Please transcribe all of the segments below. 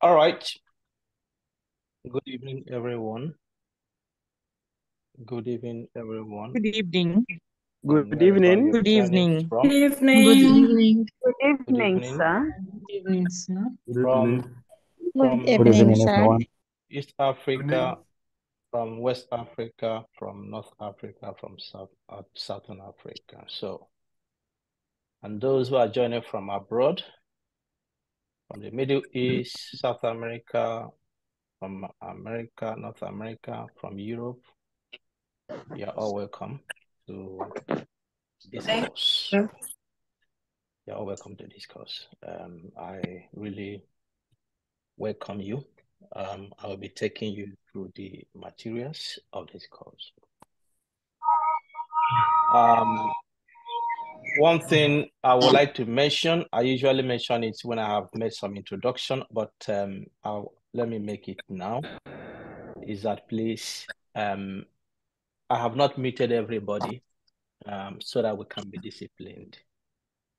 All right. Good evening, everyone. Good evening, everyone. Good evening. From Good wherever evening. you're Good joining evening. from. Good evening. Good evening. Good Good evening, evening. sir. Good evening, sir. Good From evening. from Good evening, sir. East Africa, from West Africa, from North Africa, from Southern Africa. So, and those who are joining from abroad, from the Middle East, South America, from America, North America, from Europe, you're all welcome to this course. You're all welcome to this course. I really welcome you. I will be taking you through the materials of this course. One thing I would like to mention, I usually mention it when I have made some introduction, but let me make it now, is that please, I have not muted everybody so that we can be disciplined.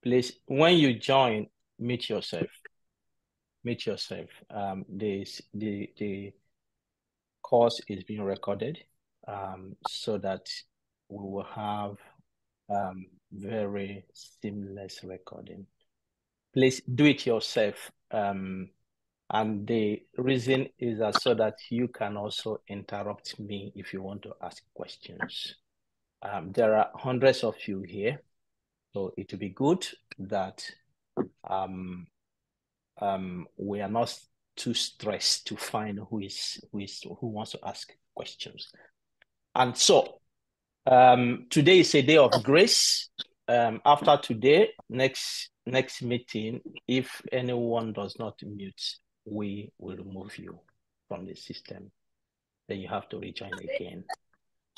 Please, when you join, mute yourself. Mute yourself. The course is being recorded so that we will have very seamless recording. Please do it yourself. And the reason is that so that you can also interrupt me if you want to ask questions. There are hundreds of you here, so it will be good that we are not too stressed to find who wants to ask questions. And so today is a day of grace. After today, next meeting, if anyone does not mute, we will remove you from the system. Then you have to rejoin again.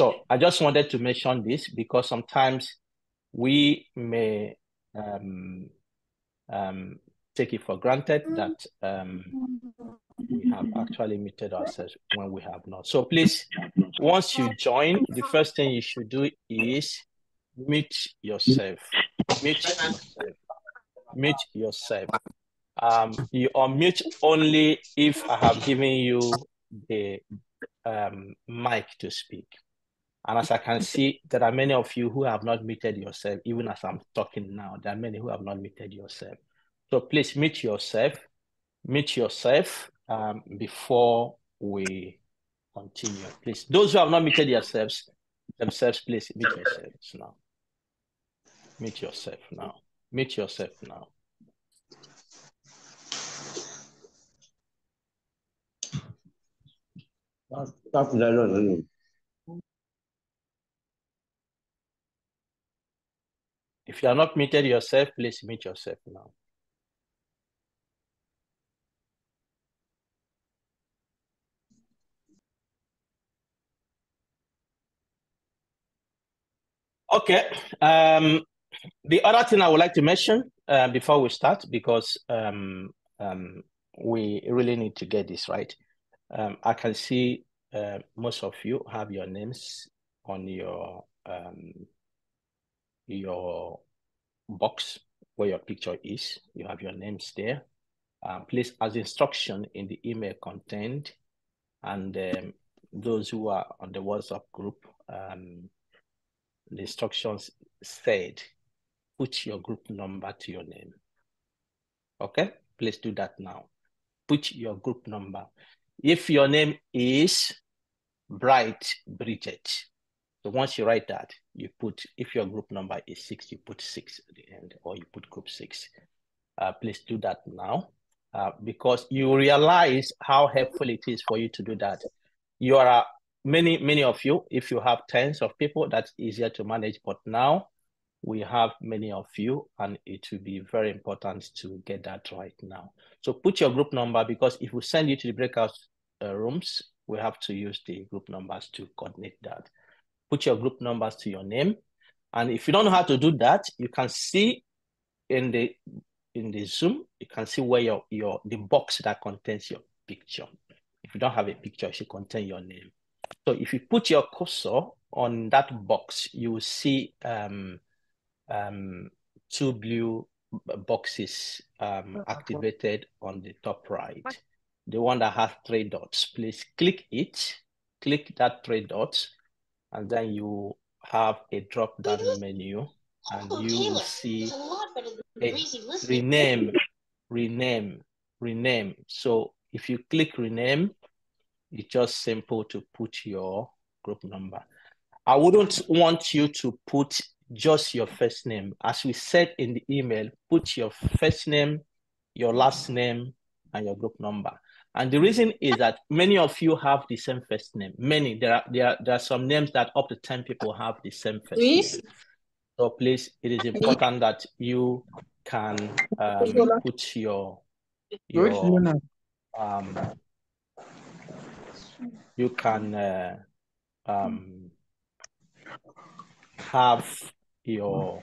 So I just wanted to mention this because sometimes we may take it for granted that we have actually muted ourselves when we have not. So please, once you join, the first thing you should do is mute yourself. Mute yourself. Mute yourself. You unmute only if I have given you the mic to speak. And as I can see, there are many of you who have not muted yourself, even as I'm talking now. There are many who have not muted yourself. So please mute yourself. Mute yourself before we continue. Please, those who have not muted themselves, please mute yourselves now. Mute yourself now. Mute yourself now. If you are not muted yourself, please mute yourself now. Okay. The other thing I would like to mention before we start, because we really need to get this right. I can see most of you have your names on your box where your picture is. You have your names there. Please, as instruction in the email contained, and those who are on the WhatsApp group, the instructions said, put your group number to your name. Okay, please do that now. Put your group number. If your name is Bright Bridget, so once you write that, you put, if your group number is 6, you put 6 at the end, or you put group 6. Please do that now, because you realize how helpful it is for you to do that. You are many of you, if you have tens of people, that's easier to manage, but now we have many of you, and it will be very important to get that right now. So put your group number, because if we send you to the breakout rooms, we have to use the group numbers to coordinate that. Put your group numbers to your name. And if you don't know how to do that, you can see in the Zoom, you can see where the box that contains your picture. If you don't have a picture, it should contain your name. So if you put your cursor on that box, you will see 2 blue boxes activated on the top right. the one that has 3 dots, please click it, click that 3 dots, and then you have a drop-down menu, and you will see a rename. So if you click rename, it's just simple to put your group number. I wouldn't want you to put just your first name. As we said in the email, put your first name, your last name, and your group number. And the reason is that many of you have the same first name. Many, there are some names that up to 10 people have the same first name. So please, it is important that you can put your you can have your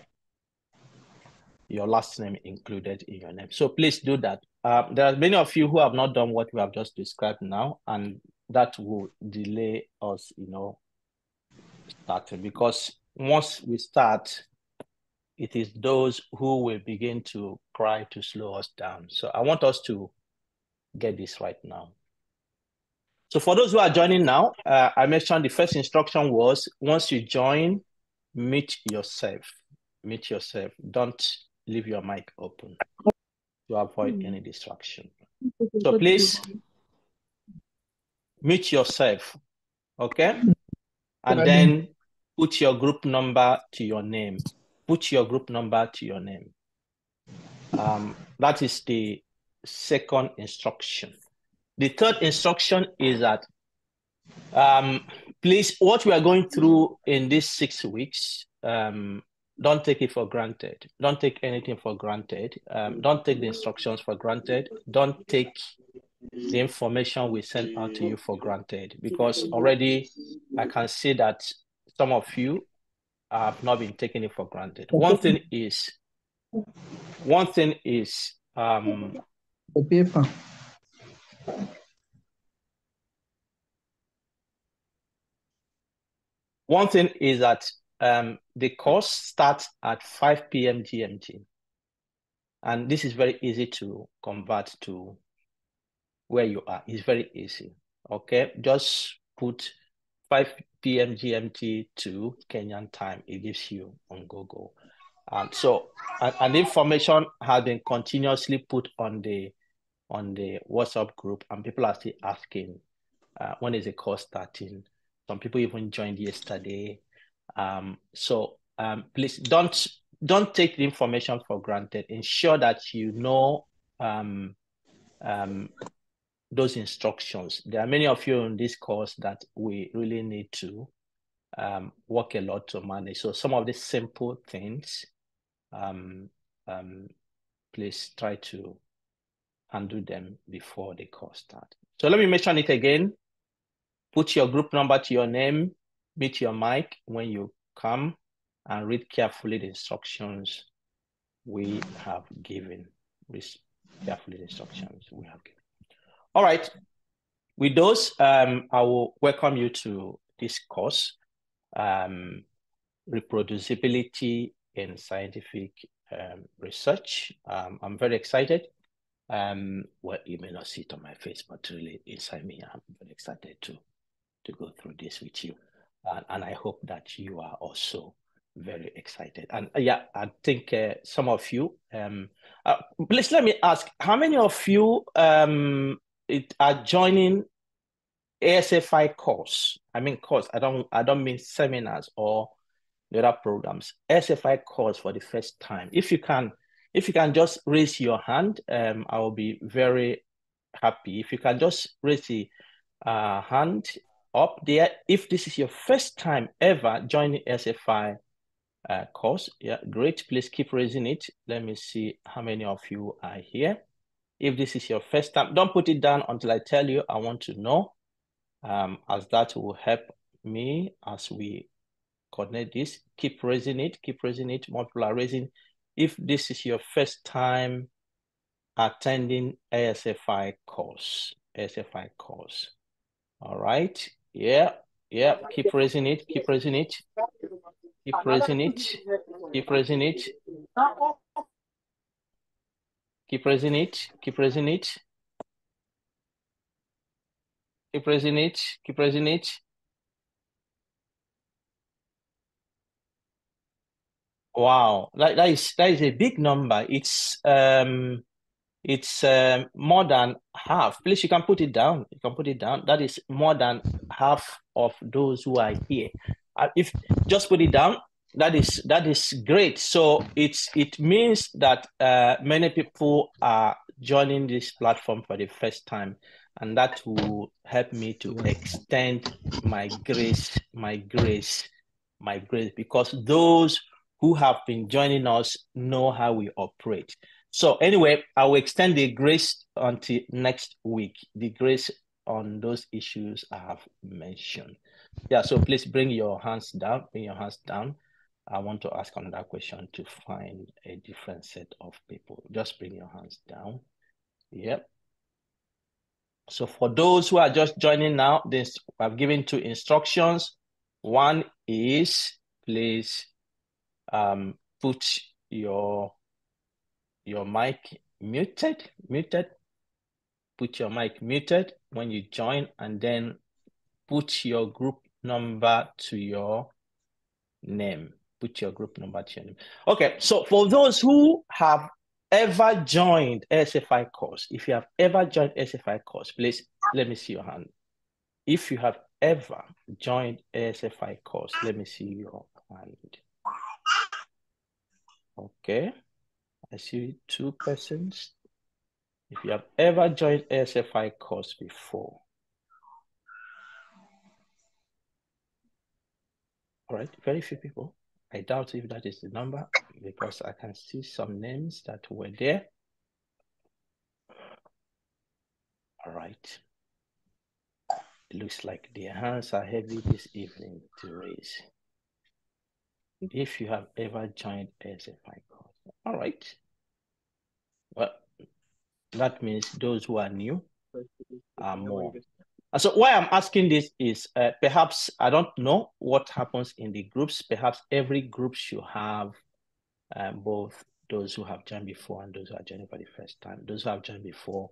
last name included in your name. So please do that. There are many of you who have not done what we have just described now, and that will delay us, starting, because once we start, it is those who will begin to cry to slow us down. So I want us to get this right now. So for those who are joining now, I mentioned the first instruction was, once you join, mute yourself. Mute yourself. Don't leave your mic open to avoid any distraction. So please mute yourself, okay? And then put your group number to your name. Put your group number to your name. That is the second instruction. The third instruction is that please, what we are going through in these 6 weeks, don't take it for granted. Don't take anything for granted. Don't take the instructions for granted. Don't take the information we send out to you for granted, because already I can see that some of you have not been taking it for granted. One thing is the paper. One thing is that the course starts at 5 p.m. GMT. And this is very easy to convert to where you are. It's very easy, okay? Just put 5 p.m. GMT to Kenyan time. It gives you on Google. And the information has been continuously put on the WhatsApp group, and people are still asking, when is the course starting? Some people even joined yesterday. Please don't take the information for granted. Ensure that you know those instructions. There are many of you in this course that we really need to work a lot to manage. So some of these simple things, please try to handle them before the course starts. So let me mention it again. Put your group number to your name, mute your mic when you come, and read carefully the instructions we have given. Read carefully the instructions we have given. All right. With those, I will welcome you to this course, Reproducibility in Scientific Research. I'm very excited. Well, you may not see it on my face, but really inside me, I'm very excited to go through this with you. And I hope that you are also very excited. And yeah, I think some of you, please let me ask, how many of you are joining ASFI course? I mean course, I don't mean seminars or the other programs. ASFI course for the first time. If you can just raise your hand, I will be very happy. If you can just raise the hand up there. If this is your first time ever joining ASFI course, yeah, great. Please keep raising it. Let me see how many of you are here. If this is your first time, don't put it down until I tell you. I want to know, as that will help me as we coordinate this. Keep raising it. Keep raising it. More people are raising. If this is your first time attending ASFI course, all right. Yeah. Keep raising it. Keep raising it. Keep raising it. Keep raising it. Keep raising it. Keep raising it. Keep raising it. Keep raising it. Wow, that is a big number. It's more than half. Please, you can put it down. You can put it down. That is more than half of those who are here. If just put it down, that is great. So it means that many people are joining this platform for the first time, and that will help me to extend my grace, because those who have been joining us know how we operate. So anyway, I will extend the grace until next week, the grace on those issues I have mentioned. Yeah, so please bring your hands down. Bring your hands down. I want to ask another question to find a different set of people. Just bring your hands down. Yep. So for those who are just joining now, I've given two instructions. One is please put your mic muted. Put your mic muted when you join, and then put your group number to your name. Put your group number to your name. Okay, so for those who have ever joined ASFI course, if you have ever joined ASFI course, please let me see your hand. If you have ever joined ASFI course, let me see your hand. Okay, I see two persons. If you have ever joined ASFI course before. All right, very few people. I doubt if that is the number, because I can see some names that were there. All right. It looks like their hands are heavy this evening to raise. If you have ever joined ASFI course. All right. Well, that means those who are new are more. And so why I'm asking this is perhaps I don't know what happens in the groups. Perhaps every group should have both those who have joined before and those who are joining for the first time. Those who have joined before,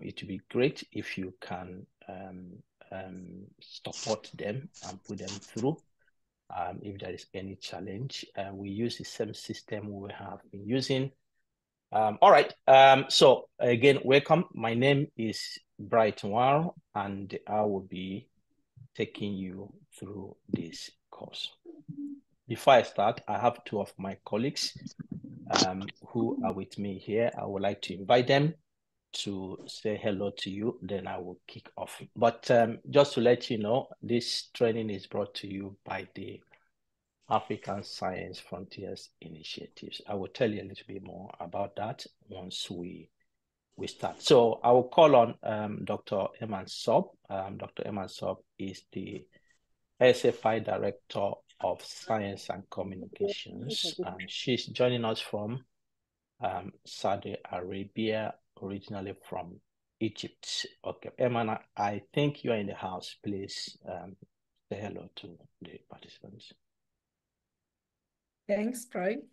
it would be great if you can support them and put them through if there is any challenge. We use the same system we have been using. All right. So again, welcome. My name is Bright Noir, and I will be taking you through this course. Before I start, I have two of my colleagues who are with me here. I would like to invite them to say hello to you, then I will kick off. But just to let you know, this training is brought to you by the African Science Frontiers Initiatives. I will tell you a little bit more about that once we start. So I will call on Dr. Eman Sob. Dr. Eman Sob is the ASFI Director of Science and Communications. She's joining us from Saudi Arabia, originally from Egypt. Okay, Eman, I think you are in the house. Please say hello to the participants. Thanks, Brian.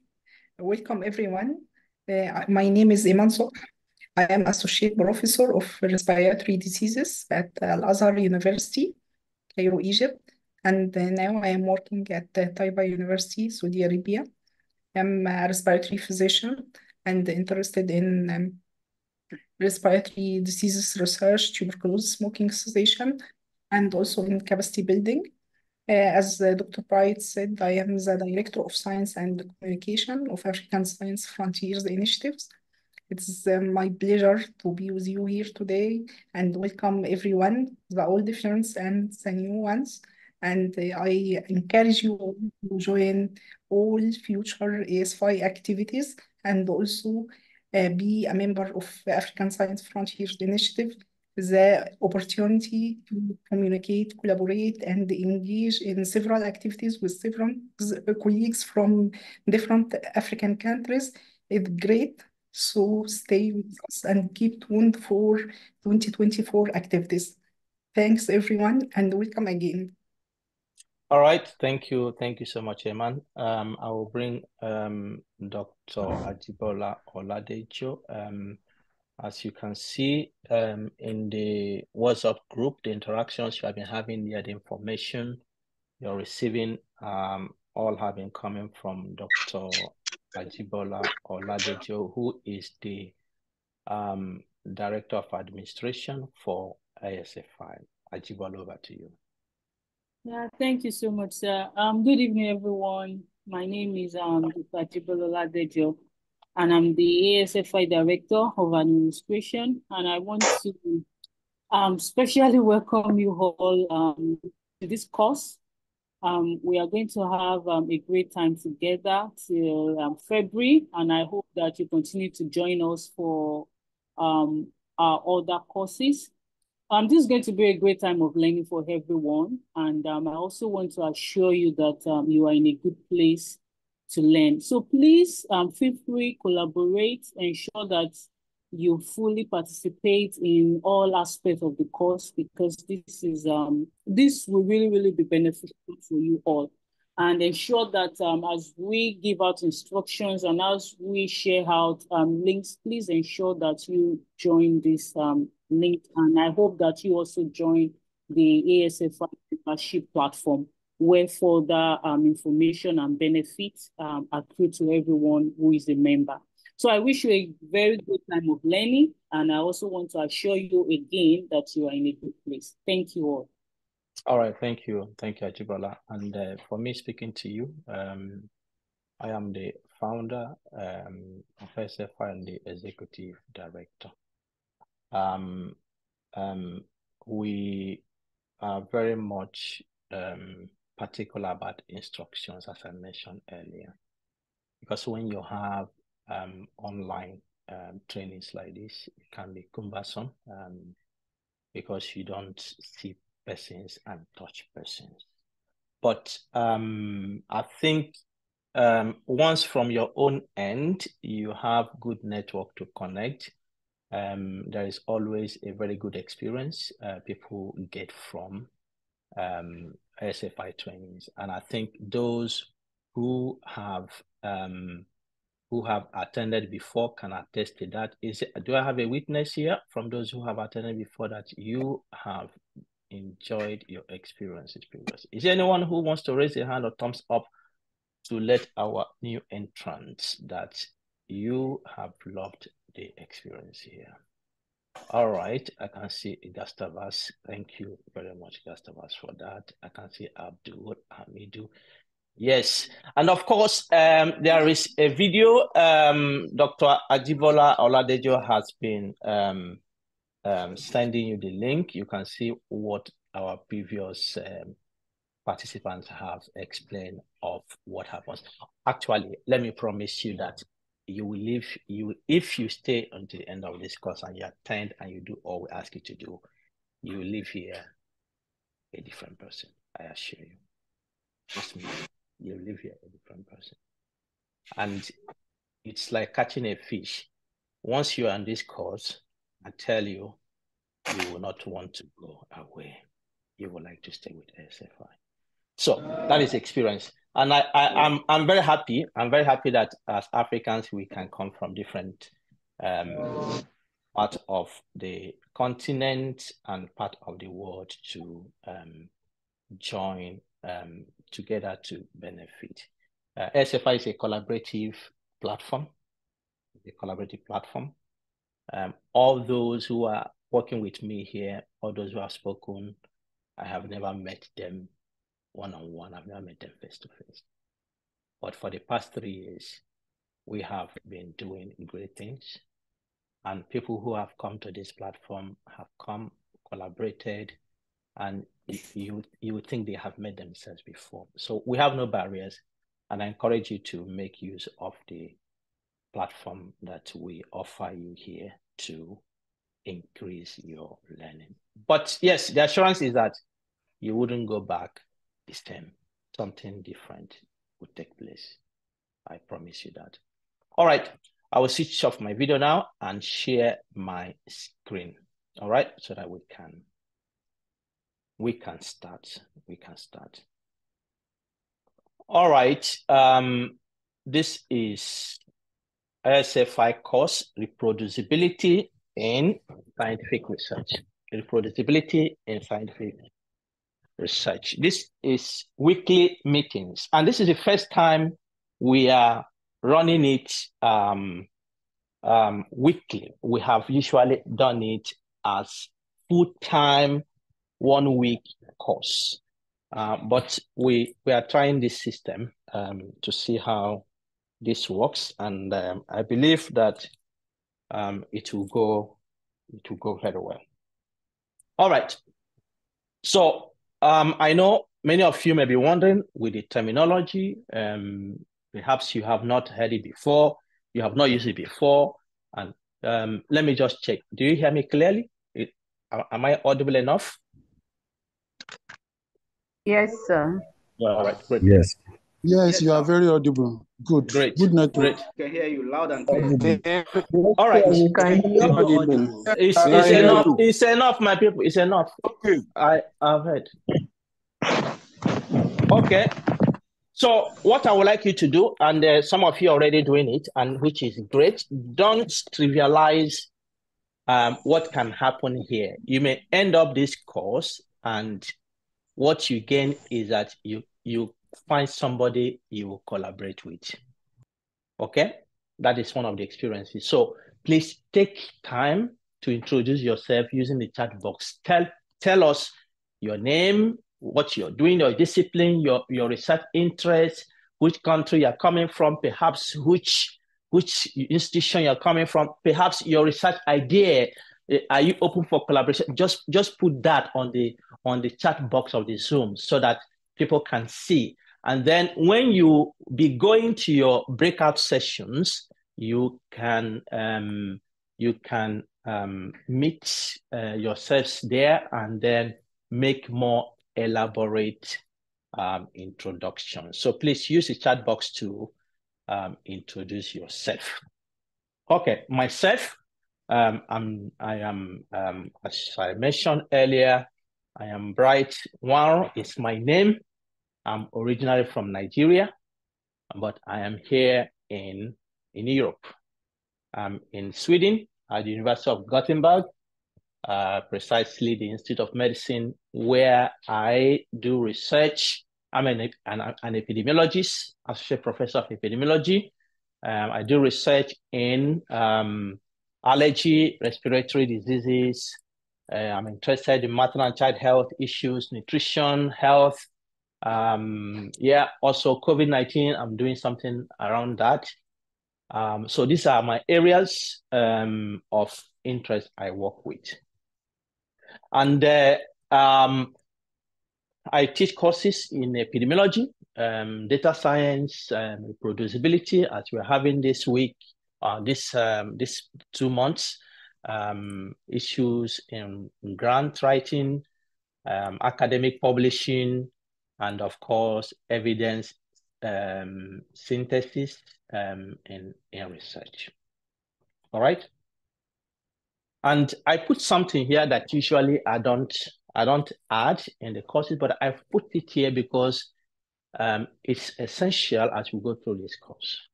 Welcome, everyone. My name is Iman Sok. I am Associate Professor of Respiratory Diseases at Al-Azhar University, Cairo, Egypt. And now I am working at Taiba University, Saudi Arabia. I'm a respiratory physician and interested in respiratory diseases research, tuberculosis, smoking cessation, and also in capacity building. As Dr. Bright said, I am the Director of Science and Communication of African Science Frontiers Initiatives. It's my pleasure to be with you here today and welcome everyone, the old friends and the new ones. And I encourage you to join all future ASFI activities and also be a member of the African Science Frontiers Initiative, the opportunity to communicate, collaborate, and engage in several activities with several colleagues from different African countries is great. So stay with us and keep tuned for 2024 activities. Thanks, everyone, and welcome again. All right, thank you. Thank you so much, Eman. I will bring Dr. Ajibola Oladejo. As you can see in the WhatsApp group, the interactions you have been having there, the information you're receiving, all have been coming from Dr. Ajibola Oladejo, who is the Director of Administration for ASFI. Ajibola, over to you. Yeah, thank you so much, sir. Good evening, everyone. My name is Dr. Ajibola Oladejo, and I'm the ASFI Director of Administration, and I want to specially welcome you all to this course. We are going to have a great time together till February, and I hope that you continue to join us for our other courses. This is going to be a great time of learning for everyone, and I also want to assure you that you are in a good place to learn. So please feel free, collaborate, ensure that you fully participate in all aspects of the course, because this will really be beneficial for you all. And ensure that as we give out instructions and as we share out links, please ensure that you join this link. And I hope that you also join the ASFI membership platform, where further information and benefits accrue to everyone who is a member. So I wish you a very good time of learning, and I also want to assure you again that you are in a good place. Thank you all. All right, thank you, Ajibola. And for me speaking to you, I am the founder of ASFI and the executive director. We are very much particular about instructions, as I mentioned earlier, because when you have online trainings like this, it can be cumbersome because you don't see persons and touch persons. But I think once from your own end, you have good network to connect, there is always a very good experience people get from ASFI trainings. And I think those who have attended before can attest to that. Do I have a witness here from those who have attended before that you have enjoyed your experiences previously? Is there anyone who wants to raise a hand or thumbs up to let our new entrants that you have loved the experience here? All right, I can see Gustavus. Thank you very much, Gustavus, for that. I can see Abdul Hamidu. Yes, and of course, there is a video. Dr. Ajibola Oladejo has been sending you the link. You can see what our previous participants have explained of what happens. Actually, let me promise you that you will leave, if you stay until the end of this course and you attend and you do all we ask you to do, you will leave here a different person, I assure you. Trust me, you live here a different person. And it's like catching a fish. Once you're on this course, I tell you, you will not want to go away. You would like to stay with ASFI. So that is experience. And I'm very happy. I'm very happy that as Africans, we can come from different parts of the continent and part of the world to join together to benefit. ASFI is a collaborative platform. All those who are working with me here, all those who have spoken, I have never met them one-on-one. I've never met them face-to-face. But for the past 3 years, we have been doing great things. And people who have come to this platform have come, collaborated, and you would think they have met themselves before. So we have no barriers, and I encourage you to make use of the platform that we offer you here to increase your learning. But yes, the assurance is that you wouldn't go back this time. Something different would take place. I promise you that. All right, I will switch off my video now and share my screen. All right, so that we can start. All right, this is ASFI course, Reproducibility, in scientific research. Reproducibility in scientific research. This is weekly meetings, and this is the first time we are running it weekly. We have usually done it as full-time 1 week course, but we are trying this system to see how this works, and I believe that it will go very well. All right. So I know many of you may be wondering with the terminology. Perhaps you have not heard it before, you have not used it before, and let me just check. Do you hear me clearly? Am I audible enough? Yes, sir. All right, great. Yes. Yes, you are very audible. Good. Great. Good network. Great. I can hear you loud and clear. All right. We can hear you. Audible. It's enough. It's enough, my people. It's enough. Okay. I've heard. Okay. So what I would like you to do, and some of you are already doing it, and which is great, don't trivialize what can happen here. You may end up this course, and what you gain is that you find somebody you will collaborate with. Okay? That is one of the experiences. So please take time to introduce yourself using the chat box. Tell us your name, what you're doing, your discipline, your research interest, which country you're coming from, perhaps which institution you're coming from, perhaps your research idea. Are you open for collaboration? Just put that on the chat box of the Zoom so that people can see. And then when you be going to your breakout sessions, you can meet yourselves there and then make more elaborate introductions. So please use the chat box to introduce yourself. Okay, myself, I am as I mentioned earlier, I am Bright Waro is my name. I'm originally from Nigeria, but I am here in Europe. I'm in Sweden at the University of Gothenburg, precisely the Institute of Medicine, where I do research. I'm an epidemiologist, associate professor of epidemiology. I do research in allergy, respiratory diseases. I'm interested in maternal and child health issues, nutrition, health. Also COVID-19, I'm doing something around that. So these are my areas of interest I work with. And I teach courses in epidemiology, data science, reproducibility, as we're having this week, this 2 months, issues in grant writing, academic publishing, and of course, evidence synthesis in research. All right. And I put something here that usually I don't add in the courses, but I've put it here because it's essential as we go through this course.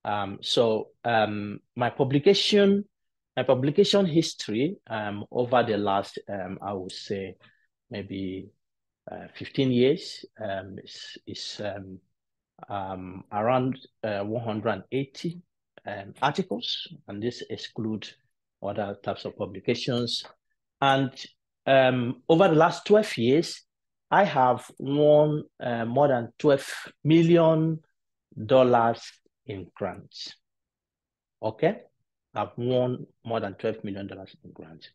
My publication history over the last, I would say, maybe 15 years is around 180 articles, and this excludes other types of publications. And over the last 12 years, I have won more than $12 million in grants. Okay, I've won more than $12 million in grants.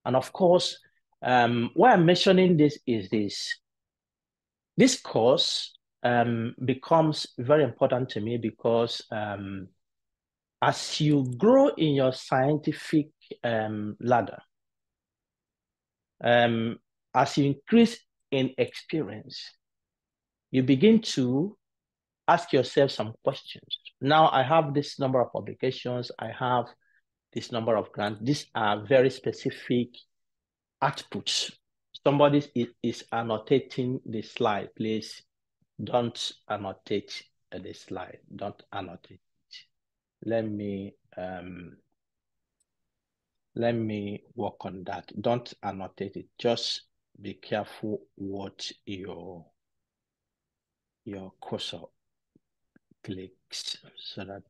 And of course, why I'm mentioning this is this course becomes very important to me because as you grow in your scientific ladder, as you increase in experience, you begin to ask yourself some questions. Now I have this number of publications, I have this number of grants. These are very specific outputs. Somebody is annotating the slide. Please don't annotate the slide. Don't annotate it. Let me Let me work on that. Don't annotate it. Just be careful what your cursor clicks so that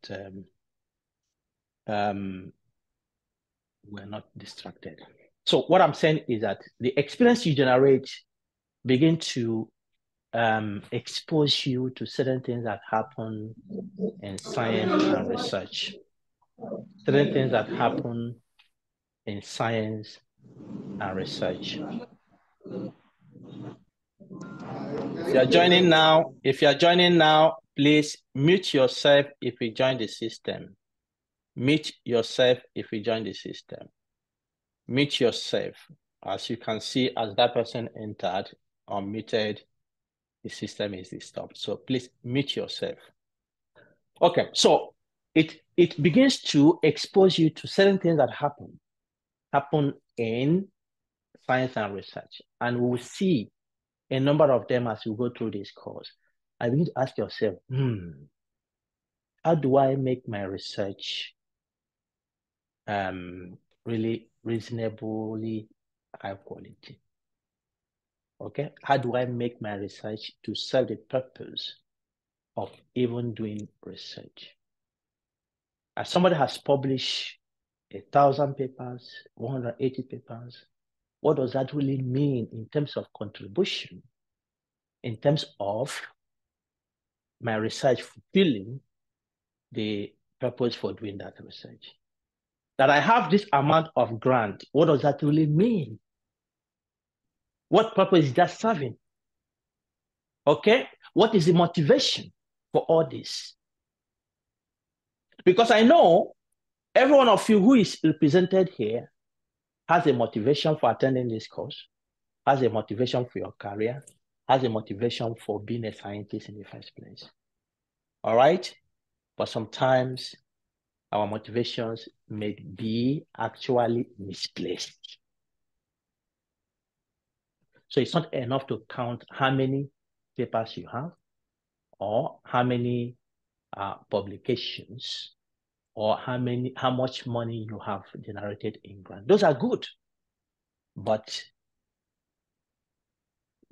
we're not distracted. So what I'm saying is that the experience you generate begin to expose you to certain things that happen in science and research. Certain things that happen in science and research. If you're joining now, please mute yourself if you join the system. Mute yourself if you join the system. Mute yourself. As you can see, as that person entered or muted, the system is disturbed. So please mute yourself. Okay, so it begins to expose you to certain things that happen in science and research. And we will see a number of them as we go through this course. I begin to ask yourself, how do I make my research really reasonably high quality? Okay, how do I make my research to serve the purpose of even doing research? As somebody has published 1,000 papers, 180 papers, what does that really mean in terms of contribution, in terms of my research fulfilling the purpose for doing that research? That I have this amount of grant, what does that really mean? What purpose is that serving? Okay, what is the motivation for all this? Because I know every one of you who is represented here has a motivation for attending this course, has a motivation for your career, has a motivation for being a scientist in the first place. All right? But sometimes our motivations may be actually misplaced. So it's not enough to count how many papers you have or how many publications or how much money you have generated in grant. Those are good, but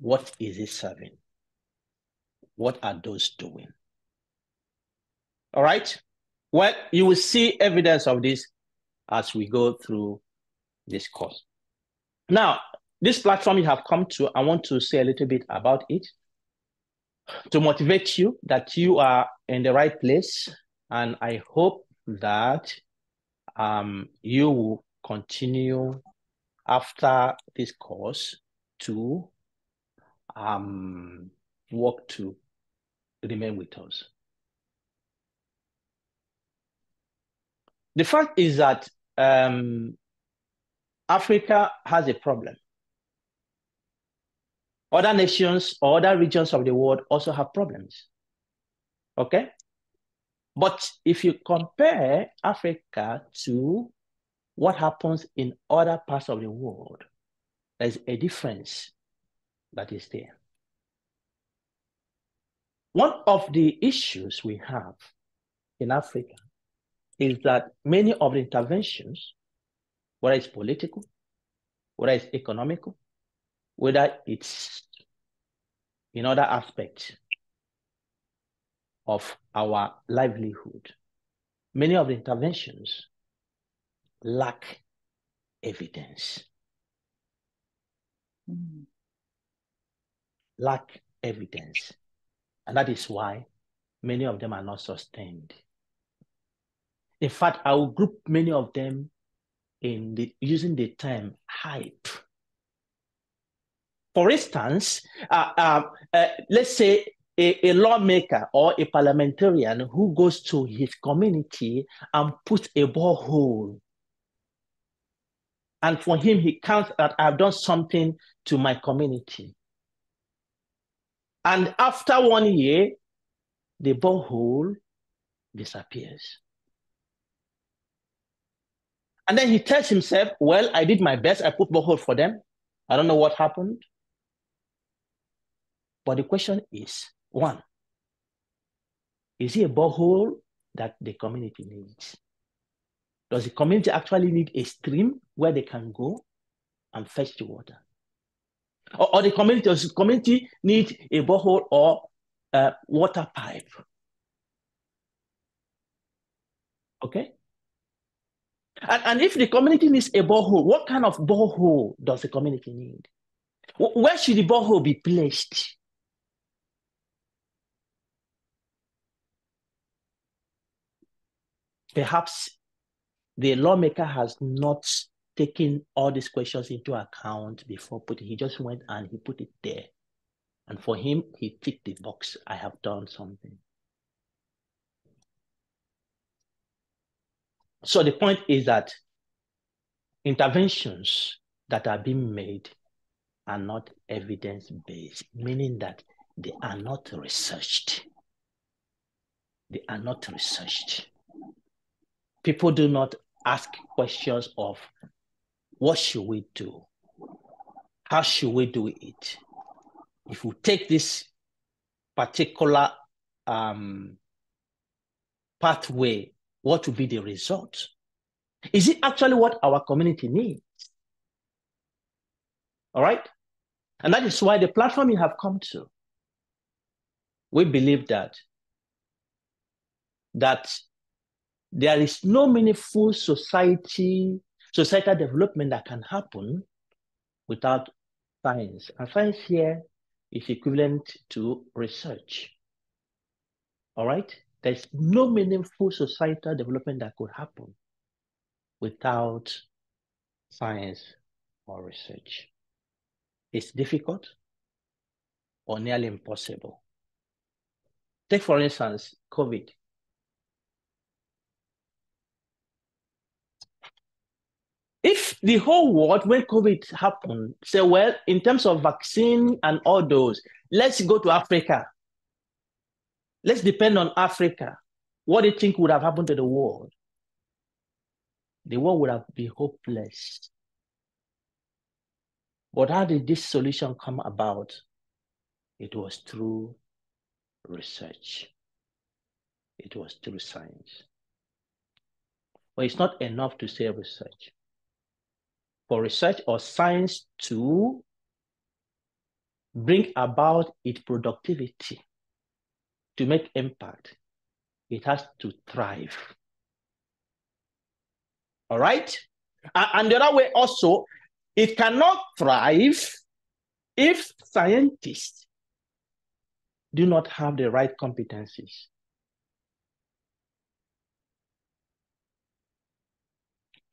what is it serving? What are those doing? All right. Well, you will see evidence of this as we go through this course. Now, this platform you have come to, I want to say a little bit about it to motivate you that you are in the right place. And I hope that you will continue after this course to work to remain with us. The fact is that Africa has a problem. Other nations or other regions of the world also have problems. Okay? But if you compare Africa to what happens in other parts of the world, there's a difference that is there. One of the issues we have in Africa is that many of the interventions, whether it's political, whether it's economical, whether it's in other aspects of our livelihood, many of the interventions lack evidence. Lack evidence. And that is why many of them are not sustained. In fact, I will group many of them in using the term hype. For instance, let's say a lawmaker or a parliamentarian who goes to his community and puts a borehole. And for him, he counts that I've done something to my community. And after 1 year, the borehole disappears. And then he tells himself, well, I did my best. I put borehole for them. I don't know what happened. But the question is, one, is it a borehole that the community needs? Does the community actually need a stream where they can go and fetch the water? Or does the community need a borehole or a water pipe? Okay? And if the community needs a borehole, what kind of borehole does the community need? Where should the borehole be placed? Perhaps the lawmaker has not taken all these questions into account before putting. He just went and he put it there. And for him, he ticked the box. I have done something. So the point is that interventions that are being made are not evidence-based, meaning that they are not researched. They are not researched. People do not ask questions of what should we do? How should we do it? If we take this particular pathway, what will be the result? Is it actually what our community needs? All right? And that is why the platform you have come to, we believe that there is no meaningful societal development that can happen without science. And science here is equivalent to research. All right? There's no meaningful societal development that could happen without science or research. It's difficult or nearly impossible. Take, for instance, COVID. If the whole world, when COVID happened, say, well, in terms of vaccine and all those, let's go to Africa. Let's depend on Africa. What do you think would have happened to the world? The world would have been hopeless. But how did this solution come about? It was through research. It was through science. But it's not enough to say research. For research or science to bring about its productivity, to make impact, it has to thrive. All right? And the other way also, it cannot thrive if scientists do not have the right competencies.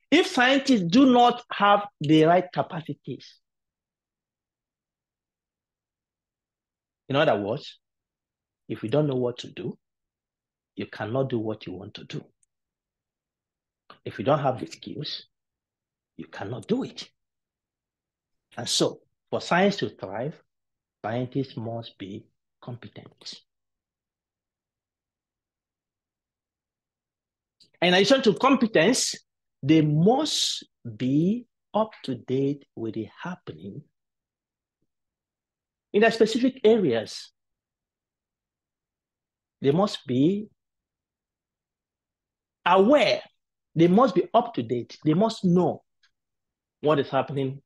If scientists do not have the right capacities, in other words, if you don't know what to do, you cannot do what you want to do. If you don't have the skills, you cannot do it. And so, for science to thrive, scientists must be competent. In addition to competence, they must be up to date with the happening in their specific areas. They must be aware. They must be up to date. They must know what is happening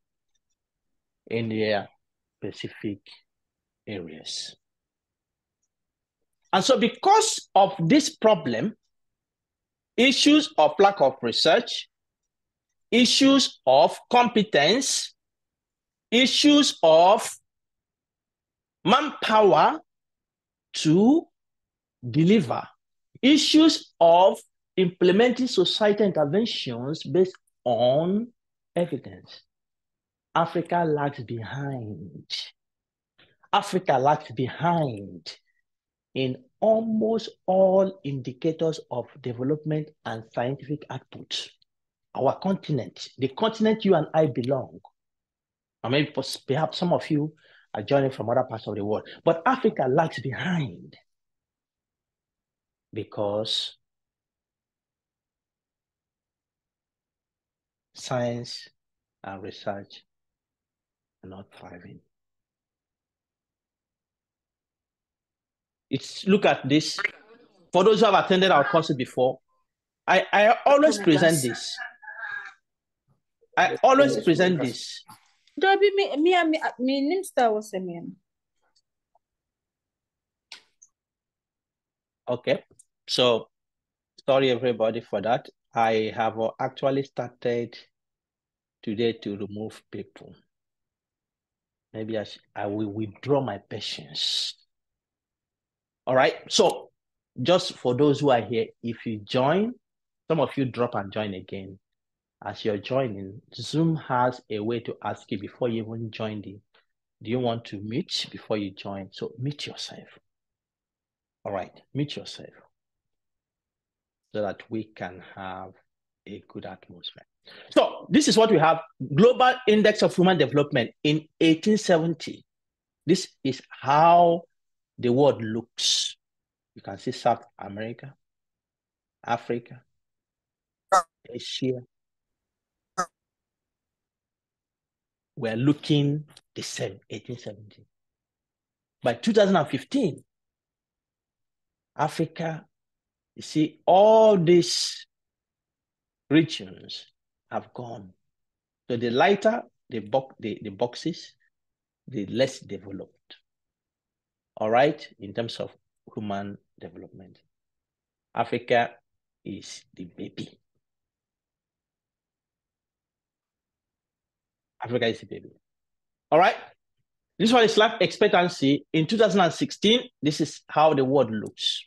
in their specific areas. And so because of this problem, issues of lack of research, issues of competence, issues of manpower to deliver, issues of implementing societal interventions based on evidence. Africa lags behind. Africa lags behind in almost all indicators of development and scientific output. Our continent, the continent you and I belong, or maybe perhaps some of you are joining from other parts of the world, but Africa lags behind because science and research are not thriving. Look at this. For those who have attended our courses before, I always present this. I always present this. Dobby, me, Nimsta was a man. Okay, so sorry everybody for that. I have actually started today to remove people. Maybe I will withdraw my patience. All right, so just for those who are here, if you join, some of you drop and join again. As you're joining, Zoom has a way to ask you before you even join do you want to mute before you join? So mute yourself. All right, mute yourself so that we can have a good atmosphere. So this is what we have, Global Index of Human Development in 1870. This is how the world looks. You can see South America, Africa, Asia. We're looking the same, 1870. By 2015, Africa, you see, all these regions have gone. So the lighter the boxes, the less developed. All right, in terms of human development. Africa is the baby. Africa is the baby. All right. This one is life expectancy. In 2016, this is how the world looks.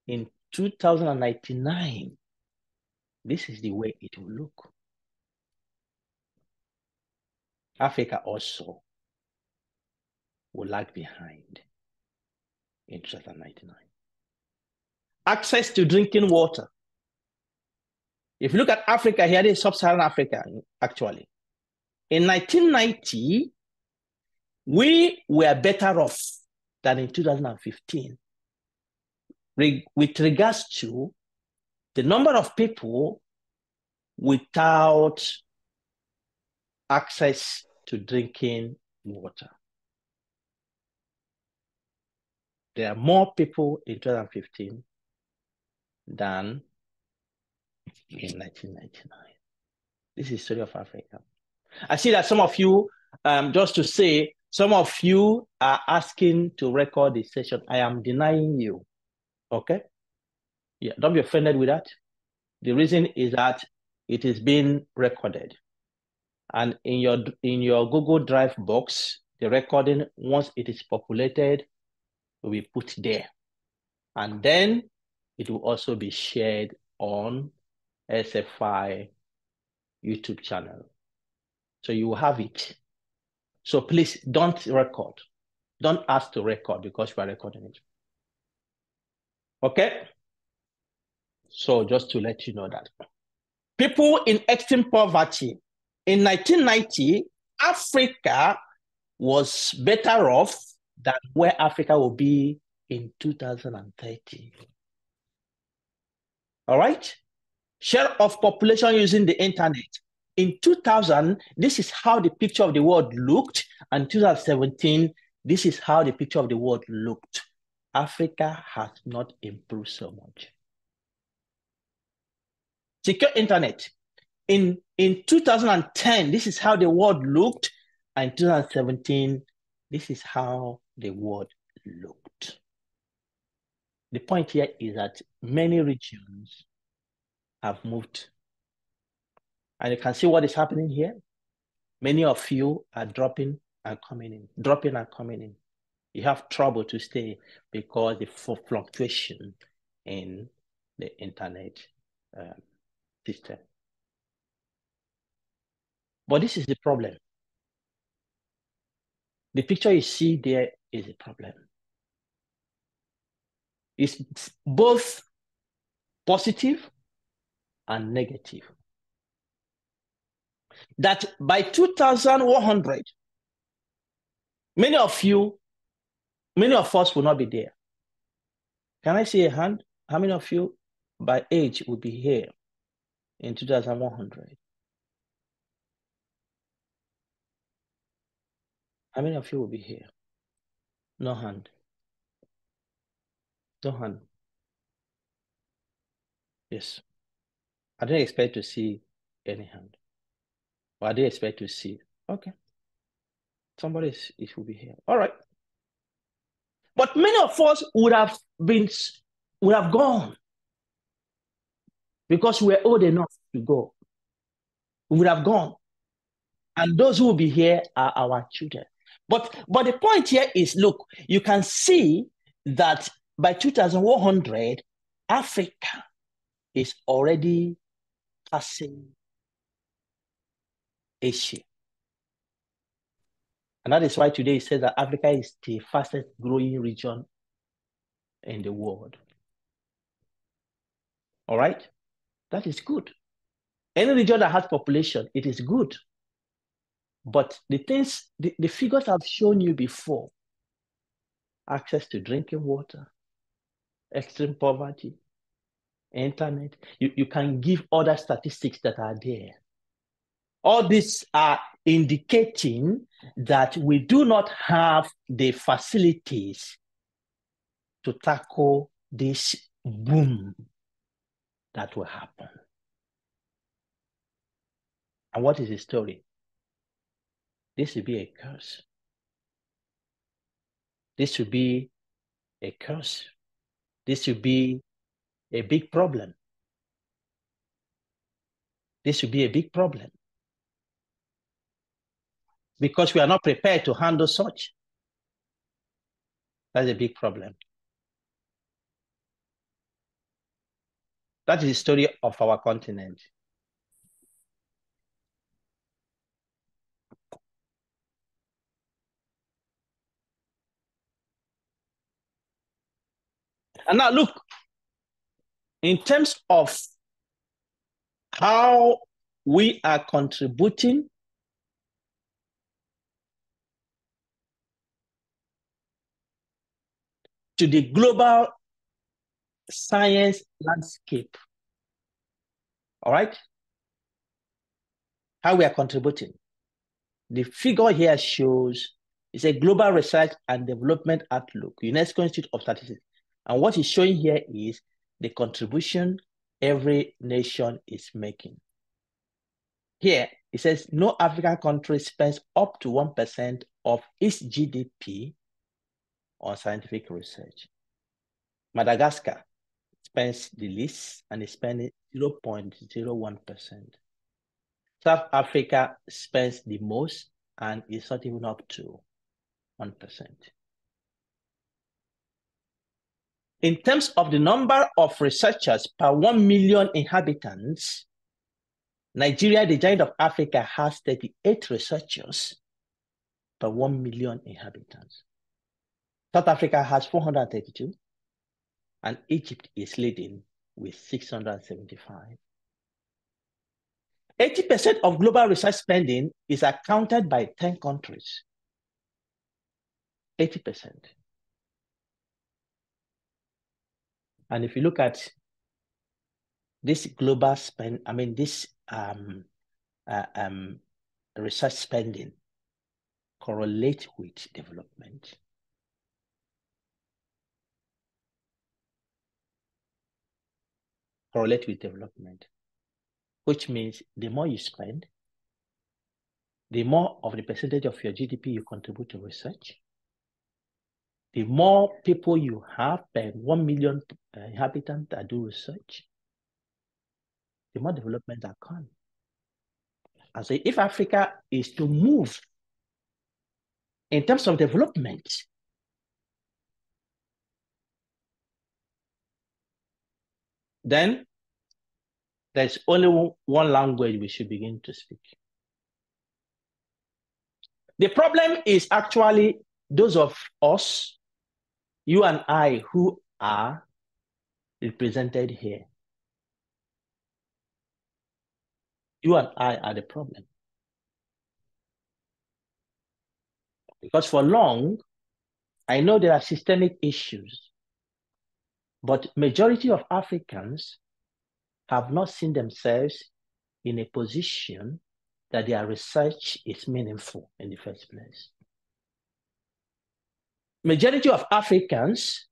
In 2099, this is the way it will look. Africa also will lag behind in 2099. Access to drinking water. If you look at Africa, here is sub-Saharan Africa, actually. In 1990, we were better off than in 2015 with regards to the number of people without access to drinking water. There are more people in 2015 than in 1999. This is the story of Africa. I see that some of you, just to say, some of you are asking to record this session. I am denying you, okay? Yeah, don't be offended with that. The reason is that it is being recorded. And in your Google Drive box, the recording, once it is populated, will be put there. And then it will also be shared on ASFI YouTube channel. So you will have it. So please don't record. Don't ask to record because we are recording it. Okay? So just to let you know that. People in extreme poverty. In 1990, Africa was better off than where Africa will be in 2030. All right? Share of population using the internet. In 2000, this is how the picture of the world looked. And 2017, this is how the picture of the world looked. Africa has not improved so much. Secure internet. In 2010, this is how the world looked. And in 2017, this is how the world looked. The point here is that many regions have moved. And you can see what is happening here. Many of you are dropping and coming in, dropping and coming in. You have trouble to stay because the fluctuation in the internet system. But this is the problem. The picture you see there is a problem. It's both positive and negative. That by 2100, many of us will not be there. Can I see a hand? How many of you by age will be here in 2100? How many of you will be here? No hand. No hand. Yes. I didn't expect to see any hand. But I didn't expect to see. Okay. Somebody will be here. All right. But many of us would have gone because we're old enough to go. We would have gone. And those who will be here are our children. But the point here is, look, you can see that by 2100, Africa is already passing Asia. And that is why today it says that Africa is the fastest growing region in the world. All right? That is good. Any region that has population, it is good. But the things, the figures I've shown you before, access to drinking water, extreme poverty, internet, you can give other statistics that are there. All these are indicating that we do not have the facilities to tackle this boom that will happen. And what is the story? This will be a curse. This will be a curse. This will be a big problem. This will be a big problem. Because we are not prepared to handle such. That's a big problem. That is the story of our continent. And now look, in terms of how we are contributing to the global science landscape, all right? How we are contributing. The figure here shows it's a global research and development outlook, UNESCO Institute of Statistics. And what is showing here is the contribution every nation is making. Here, it says no African country spends up to 1% of its GDP on scientific research. Madagascar spends the least and is spending 0.01%. South Africa spends the most and is not even up to 1%. In terms of the number of researchers per 1 million inhabitants, Nigeria, the giant of Africa, has 38 researchers per 1 million inhabitants. South Africa has 432, and Egypt is leading with 675. 80% of global research spending is accounted by 10 countries. 80%. And if you look at this global spend, I mean, this research spending correlate with development. Correlate with development, which means the more you spend, the more of the percentage of your GDP you contribute to research, the more people you have per 1 million inhabitants that do research, the more development that can. And so if Africa is to move in terms of development, then there's only one language we should begin to speak. The problem is actually those of us, you and I, who are represented here. You and I are the problem. Because for long, I know there are systemic issues, but majority of Africans have not seen themselves in a position that their research is meaningful in the first place. Majority of Africans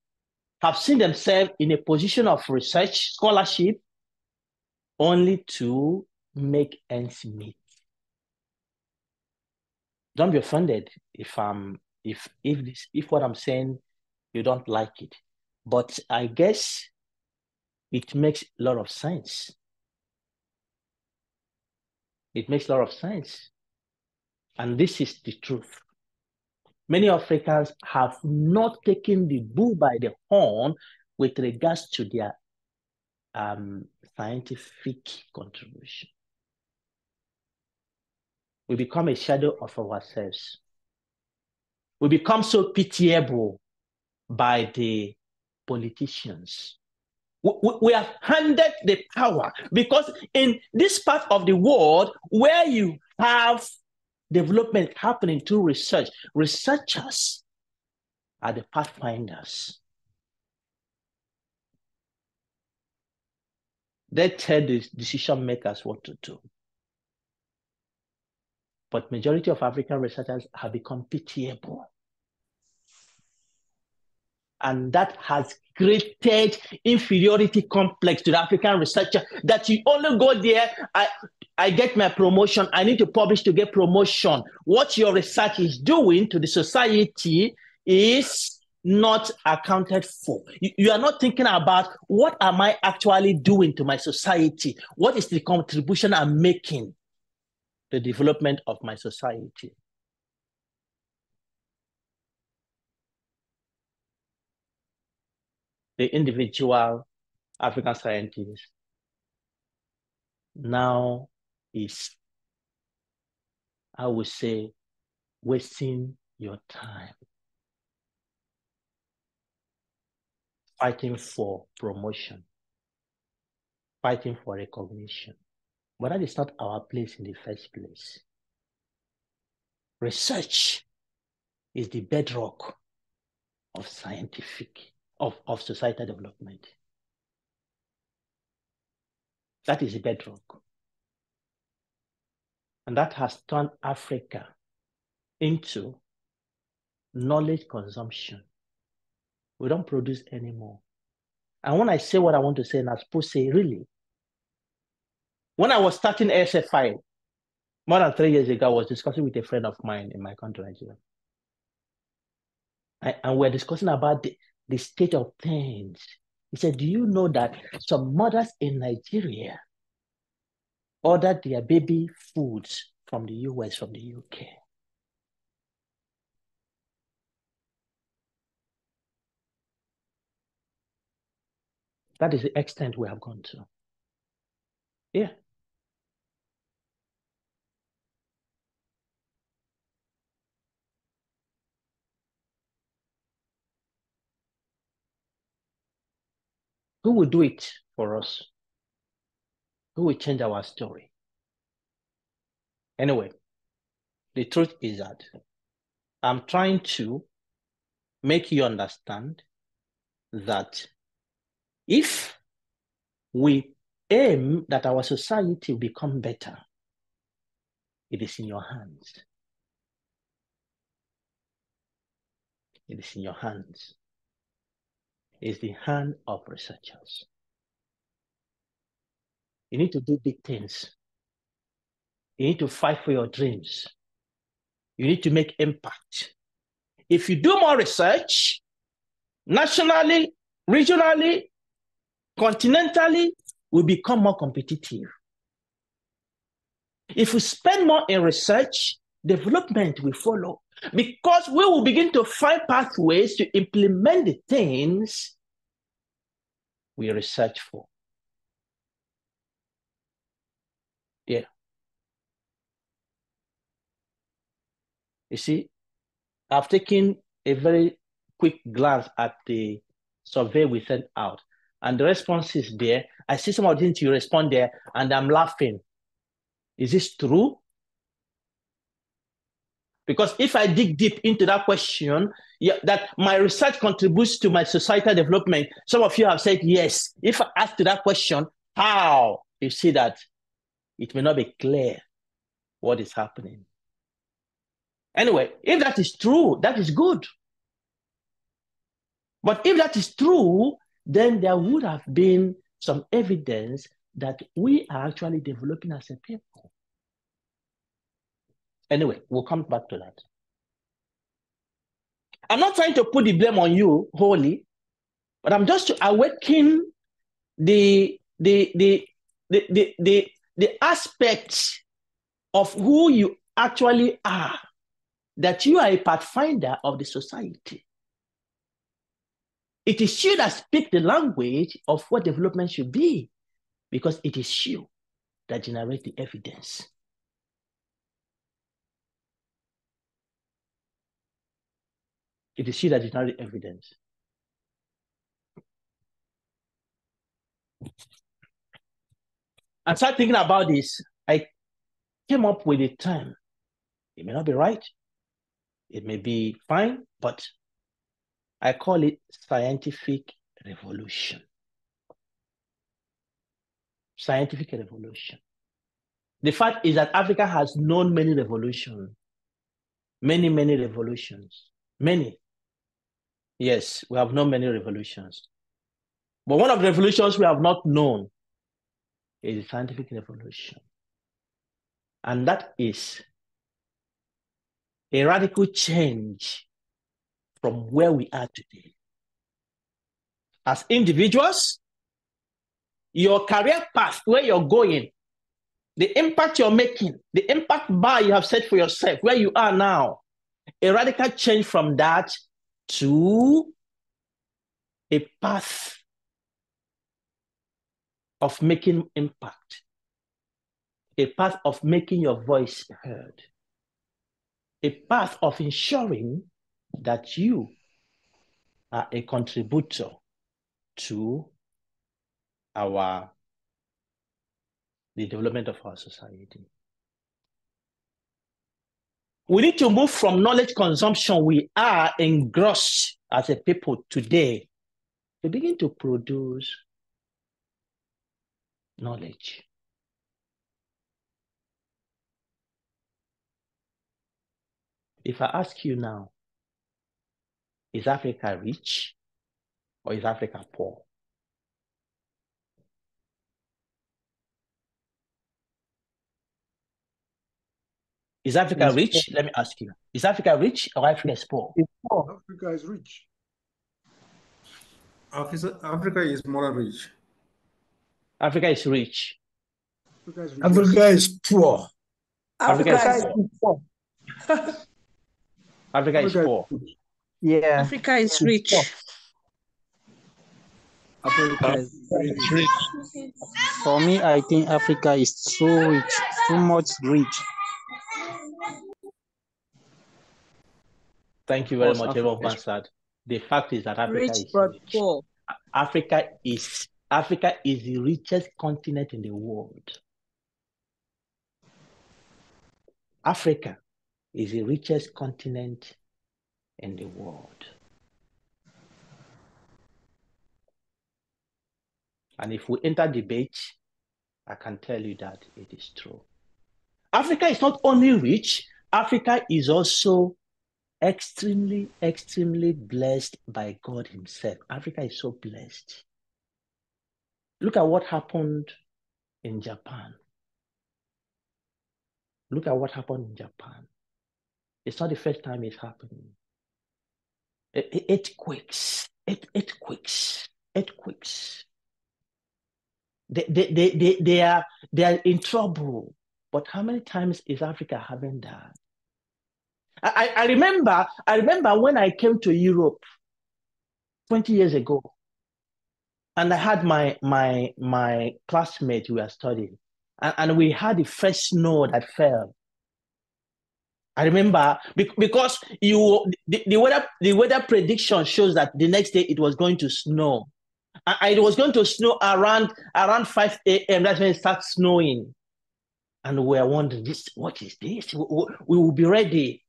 have seen themselves in a position of research, scholarship, only to make ends meet. Don't be offended if what I'm saying you don't like it, but I guess it makes a lot of sense. It makes a lot of sense, and this is the truth. Many Africans have not taken the bull by the horn with regards to their scientific contribution. We become a shadow of ourselves. We become so pitiable by the politicians. We have handed the power, because in this part of the world where you have development happening through research, researchers are the pathfinders. They tell the decision makers what to do. But majority of African researchers have become pitiable. And that has created inferiority complex to the African researcher, that you only go there, I get my promotion, I need to publish to get promotion. What your research is doing to the society is not accounted for. You are not thinking about, what am I actually doing to my society? What is the contribution I'm making to the development of my society? The individual African scientist now is, I would say, wasting your time fighting for promotion, fighting for recognition. But that is not our place in the first place. Research is the bedrock of of societal development. That is the bedrock. And that has turned Africa into knowledge consumption. We don't produce anymore. And when I say what I want to say, and I suppose say, really, when I was starting ASFI, more than 3 years ago, I was discussing with a friend of mine in my country, Nigeria. And we're discussing about the state of things. He said, do you know that some mothers in Nigeria order their baby foods from the US, from the UK? That is the extent we have gone to. Yeah. Who will do it for us? Who will change our story? Anyway, the truth is that I'm trying to make you understand that if we aim that our society will become better, it is in your hands. It is in your hands. It's the hand of researchers. You need to do big things. You need to fight for your dreams. You need to make impact. If you do more research, nationally, regionally, continentally, we become more competitive. If we spend more in research, development will follow, because we will begin to find pathways to implement the things we research for. Yeah. You see, I've taken a very quick glance at the survey we sent out, and the response is there. I see some of the things you respond there, and I'm laughing. Is this true? Because if I dig deep into that question, that my research contributes to my societal development, some of you have said yes. If I ask to that question, how? You see that it may not be clear what is happening. Anyway, if that is true, that is good. But if that is true, then there would have been some evidence that we are actually developing as a people. Anyway, we'll come back to that. I'm not trying to put the blame on you wholly, but I'm just to awaken the aspects of who you actually are, that you are a pathfinder of the society. It is you that speak the language of what development should be, because it is you that generate the evidence. It is you that generate the evidence. I started thinking about this. I came up with a term. It may not be right. It may be fine, but I call it scientific revolution. Scientific revolution. The fact is that Africa has known many revolutions. Many revolutions. Many. Yes, we have known many revolutions. But one of the revolutions we have not known is the scientific revolution. And that is a radical change from where we are today. As individuals, your career path, where you're going, the impact you're making, the impact bar you have set for yourself, where you are now, a radical change from that to a path of making impact, a path of making your voice heard, a path of ensuring that you are a contributor to the development of our society. We need to move from knowledge consumption we are engrossed as a people today to begin to produce knowledge. If I ask you now, is Africa rich or is Africa poor? Is Africa rich? Let me ask you. Is Africa rich or Africa is poor? Africa is rich. Africa is more rich. Africa is rich. Africa is poor. Africa is poor. Africa is poor. Yeah. Africa is rich. Africa is rich. For me, I think Africa is so rich, too much rich. Thank you very much, everyone who answered. The fact is that Africa is but rich. poor. Africa is the richest continent in the world. Africa is the richest continent in the world. And if we enter debate, I can tell you that it is true. Africa is not only rich, Africa is also extremely blessed by God himself. Africa is so blessed. Look at what happened in Japan. Look at what happened in Japan. It's not the first time it's happening. Earthquakes. They are in trouble. But how many times is Africa having that? I remember when I came to Europe 20 years ago, and I had my classmates who were studying, and we had the first snow that fell. I remember because the weather prediction shows that the next day it was going to snow. And it was going to snow around 5 a.m. That's when it started snowing. And we were wondering, what is this? We will be ready.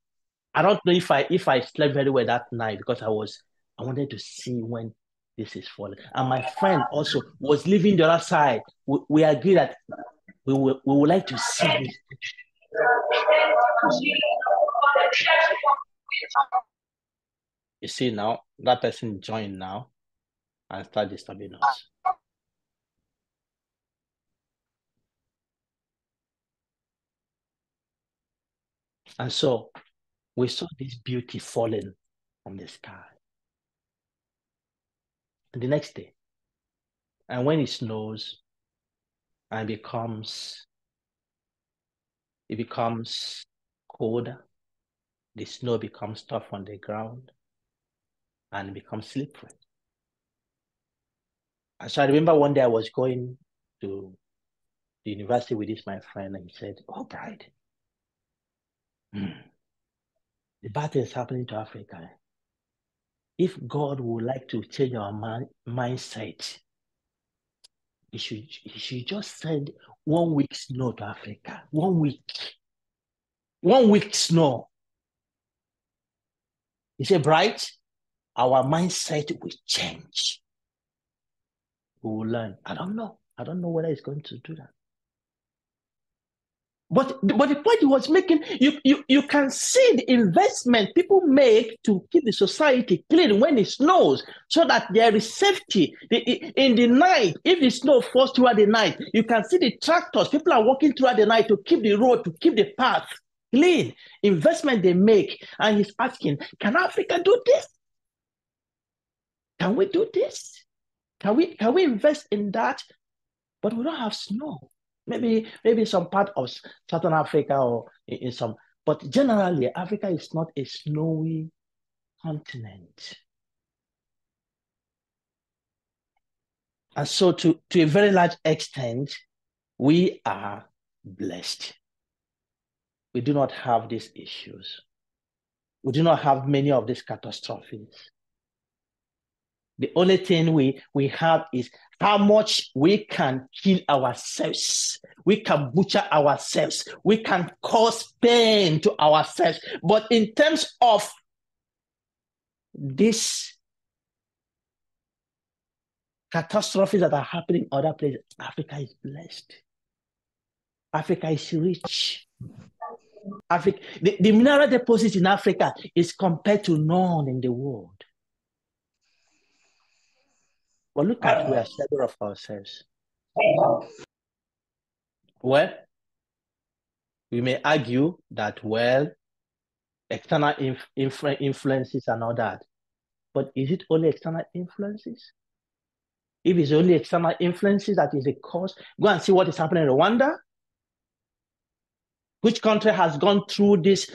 I don't know if I slept very well that night because I wanted to see when this is falling. And my friend also was living the other side. We agreed that we would like to see this. You see now, that person joined now and start disturbing us. And so we saw this beauty falling from the sky. And the next day, and when it snows and it becomes colder, the snow becomes tough on the ground and it becomes slippery. And so I remember one day I was going to the university with this my friend, and he said, "Oh, Bride, the battle is happening to Africa. If God would like to change our mindset, he should just send 1 week snow to Africa. 1 week. 1 week snow." He said, "Bright, our mindset will change. We will learn." I don't know whether he's going to do that. But the point he was making, you can see the investment people make to keep the society clean when it snows, so that there is safety. In the night, if the snow falls throughout the night, you can see the tractors. People are walking throughout the night to keep the road, to keep the path clean. Investment they make. And he's asking, can Africa do this? Can we do this? Can we invest in that? But we don't have snow. Maybe some part of Southern Africa or in some, but generally Africa is not a snowy continent. And so to a very large extent, we are blessed. We do not have these issues. We do not have many of these catastrophes. The only thing we have is how much we can kill ourselves. We can butcher ourselves. We can cause pain to ourselves. But in terms of these catastrophes that are happening in other places, Africa is blessed. Africa is rich. Africa, the mineral deposits in Africa is compared to none in the world. But look at we are several of ourselves. Well, we may argue that, well, external influences and all that. But is it only external influences? If it's only external influences that is the cause, go and see what is happening in Rwanda. Which country has gone through this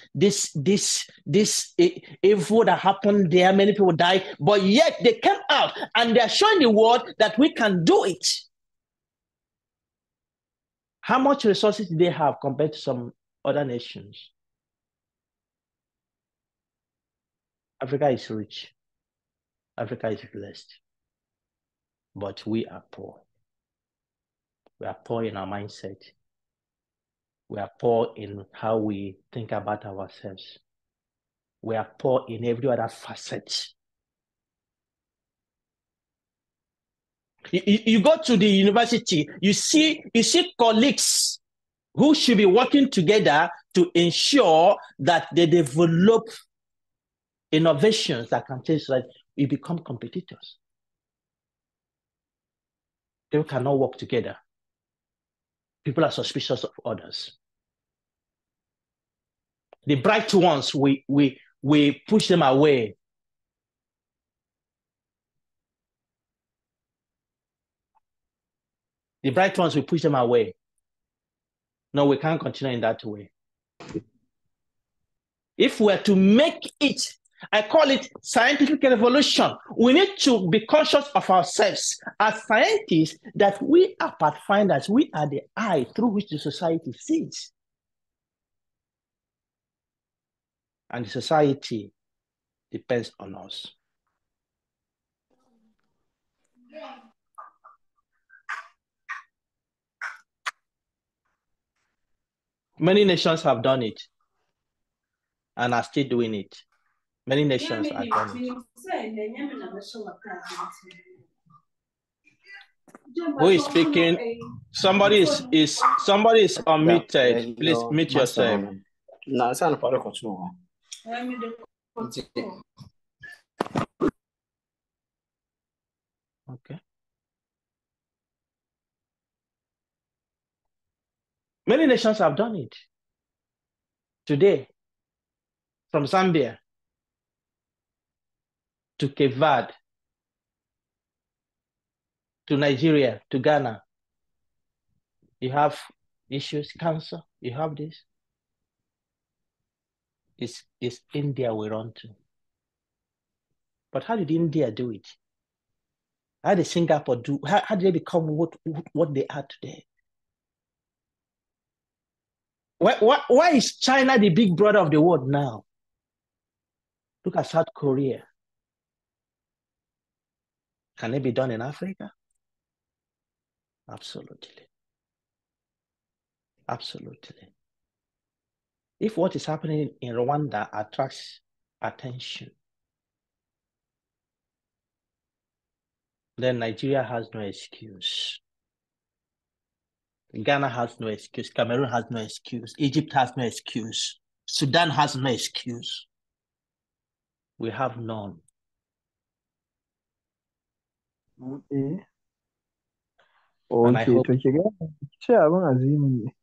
evil that happened there? Many people died, but yet they came out and they're showing the world that we can do it. How much resources do they have compared to some other nations? Africa is rich. Africa is blessed. But we are poor. We are poor in our mindset. We are poor in how we think about ourselves. We are poor in every other facet. You go to the university, you see colleagues who should be working together to ensure that they develop innovations that can change life. We become competitors. People cannot work together. People are suspicious of others. The bright ones, we push them away. The bright ones, we push them away. No, we can't continue in that way. If we're to make it, I call it scientific revolution, we need to be conscious of ourselves as scientists that we are pathfinders. We are the eye through which the society sees. And the society depends on us. Many nations have done it and are still doing it. Many nations are done it. Who is speaking? Somebody is unmuted. Please mute yourself. Okay. Many nations have done it. Today, from Zambia to Cape Verde to Nigeria to Ghana. You have issues, cancer, you have this. It's India we run to. But how did India do it? How did Singapore do? How did they become what they are today? Why is China the big brother of the world now? Look at South Korea. Can it be done in Africa? Absolutely. Absolutely. If what is happening in Rwanda attracts attention, then Nigeria has no excuse. Ghana has no excuse. Cameroon has no excuse. Egypt has no excuse. Sudan has no excuse. We have none. Okay. And I Okay, hope to shiga ce abin azimin ne.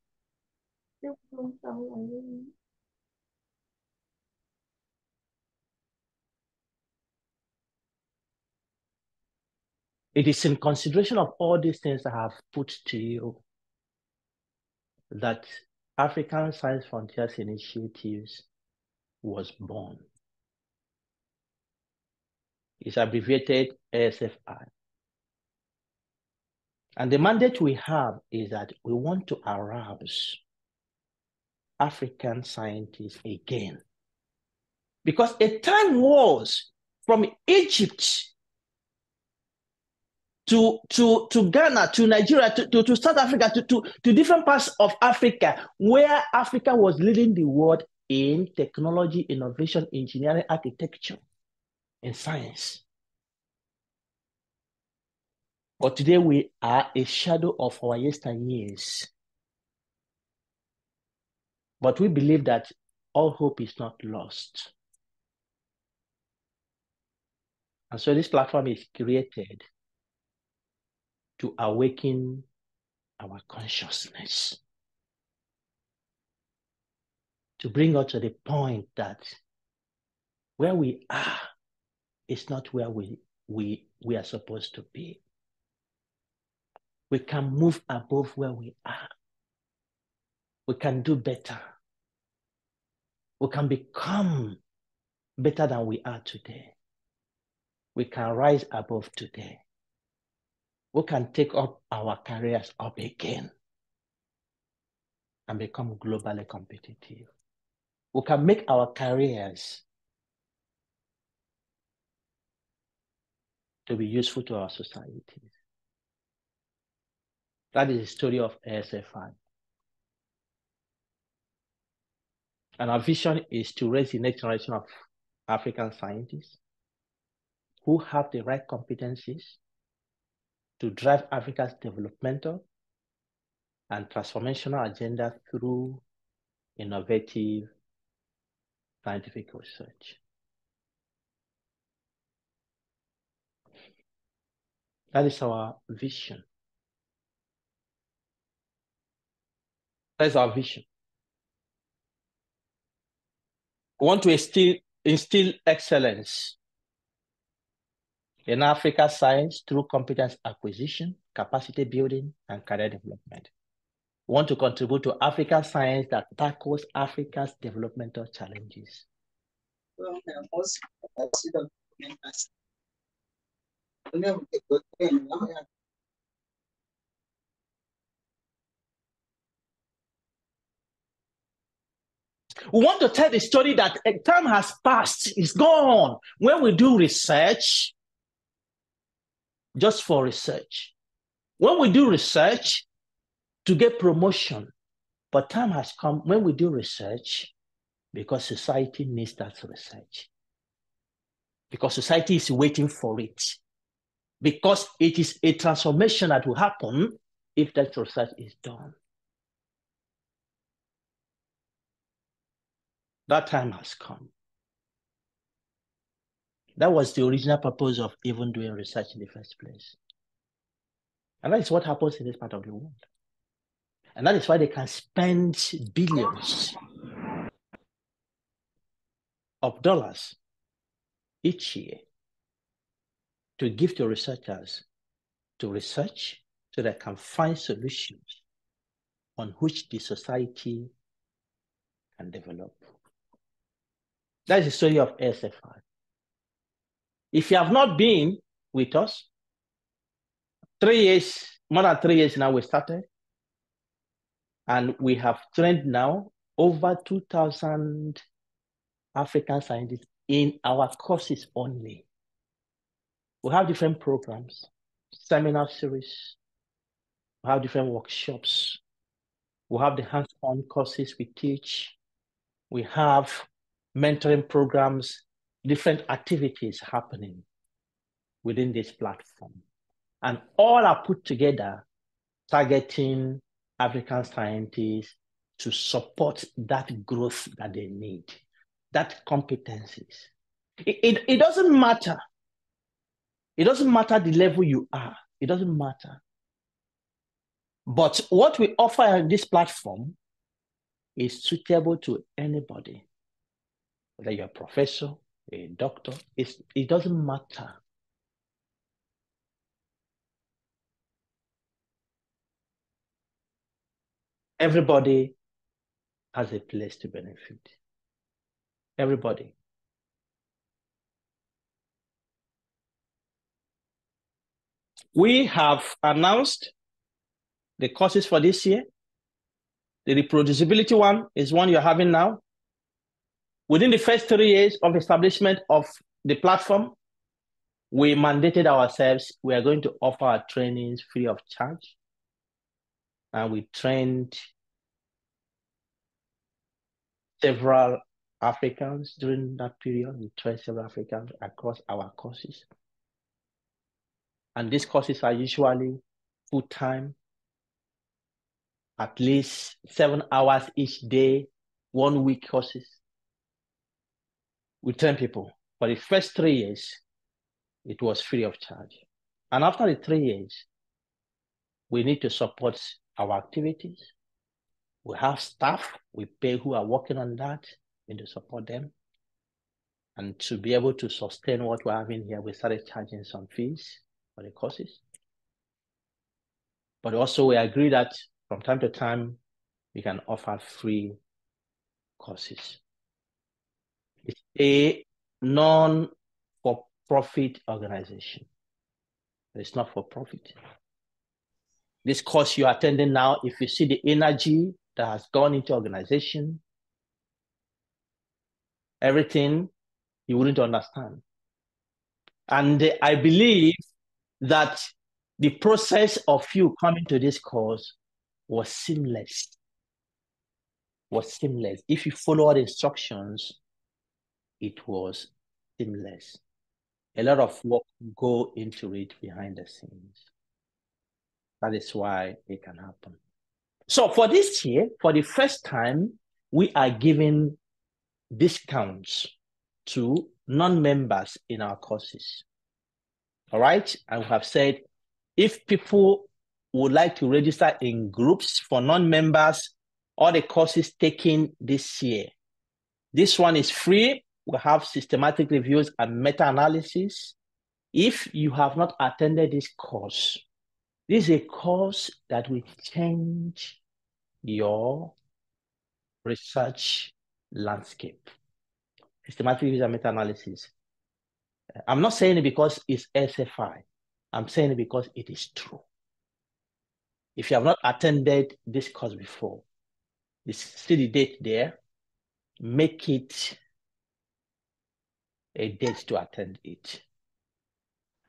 it is in consideration of all these things I have put to you that African Science Frontiers Initiatives was born. It's abbreviated ASFI. And the mandate we have is that we want to arouse African scientists again. Because a time was from Egypt to Ghana, to Nigeria, to South Africa, to different parts of Africa, where Africa was leading the world in technology, innovation, engineering, architecture, and science. But today we are a shadow of our yesteryears. But we believe that all hope is not lost. And so this platform is created to awaken our consciousness, to bring us to the point that where we are is not where we are supposed to be. We can move above where we are. We can do better. We can become better than we are today. We can rise above today. We can take up our careers up again and become globally competitive. We can make our careers to be useful to our societies. That is the story of ASFI. And our vision is to raise the next generation of African scientists who have the right competencies to drive Africa's developmental and transformational agenda through innovative scientific research. That is our vision. That's our vision. We want to instill excellence in Africa science through competence acquisition, capacity building, and career development. We want to contribute to African science that tackles Africa's developmental challenges. We want to tell the story that a time has passed, it's gone. When we do research, just for research. When we do research to get promotion, but time has come when we do research because society needs that research. Because society is waiting for it. Because it is a transformation that will happen if that research is done. That time has come. That was the original purpose of even doing research in the first place. And that is what happens in this part of the world. And that is why they can spend billions of dollars each year to give to researchers to research so they can find solutions on which the society can develop. That is the story of ASFI. If you have not been with us, 3 years, more than 3 years now we started, and we have trained now over 2,000 African scientists in our courses only. We have different programs, seminar series, we have different workshops, we have the hands-on courses we teach, we have mentoring programs, different activities happening within this platform. And all are put together targeting African scientists to support that growth that they need, that competencies. It doesn't matter. It doesn't matter the level you are. It doesn't matter. But what we offer on this platform is suitable to anybody, whether you're a professor, a doctor, it doesn't matter. Everybody has a place to benefit. Everybody. We have announced the courses for this year. The reproducibility one is one you're having now. Within the first 3 years of establishment of the platform, we mandated ourselves, we are going to offer our trainings free of charge. And we trained several Africans during that period. We trained several Africans across our courses. And these courses are usually full-time, at least 7 hours each day, 1 week courses. We train people. For the first 3 years, it was free of charge. And after the 3 years, we need to support our activities. We have staff we pay who are working on that. We need to support them. And to be able to sustain what we're having here, we started charging some fees for the courses. But also we agree that from time to time, we can offer free courses. It's a non-for-profit organization. It's not for profit. This course you're attending now, if you see the energy that has gone into organization, everything, you wouldn't understand. And I believe that the process of you coming to this course was seamless. If you follow all the instructions, it was seamless. A lot of work go into it behind the scenes. That is why it can happen. So for this year, for the first time, we are giving discounts to non-members in our courses. All right? And we have said, if people would like to register in groups for non-members, all the courses taken this year, this one is free. We have systematic reviews and meta-analysis. If you have not attended this course, this is a course that will change your research landscape. Systematic reviews and meta-analysis. I'm not saying it because it's ASFI. I'm saying it because it is true. If you have not attended this course before, you see the date there, make it a date to attend it.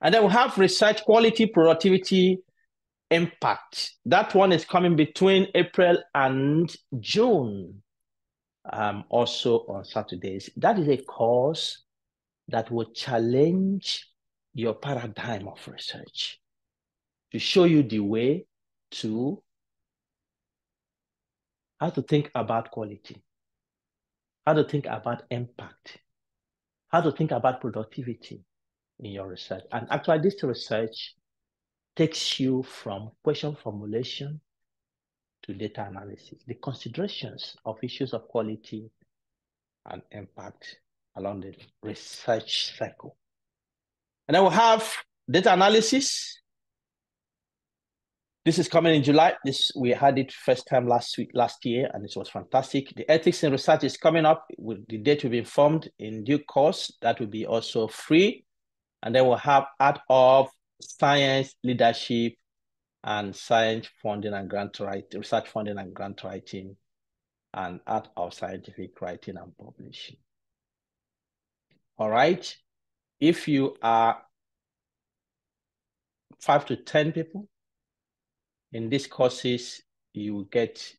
And then we have research quality, productivity, impact. That one is coming between April and June, also on Saturdays. That is a course that will challenge your paradigm of research to show you the way to how to think about quality, how to think about impact, how to think about productivity in your research. And actually, this research takes you from question formulation to data analysis. The considerations of issues of quality and impact along the research cycle. And then we'll have data analysis. This is coming in July. We had it first time last year, and it was fantastic. The ethics in research is coming up. The date will be informed in due course. That will be also free. And then we'll have art of science leadership and science funding and grant writing, research funding and grant writing, and art of scientific writing and publishing. All right. If you are 5 to 10 people in these courses, you will get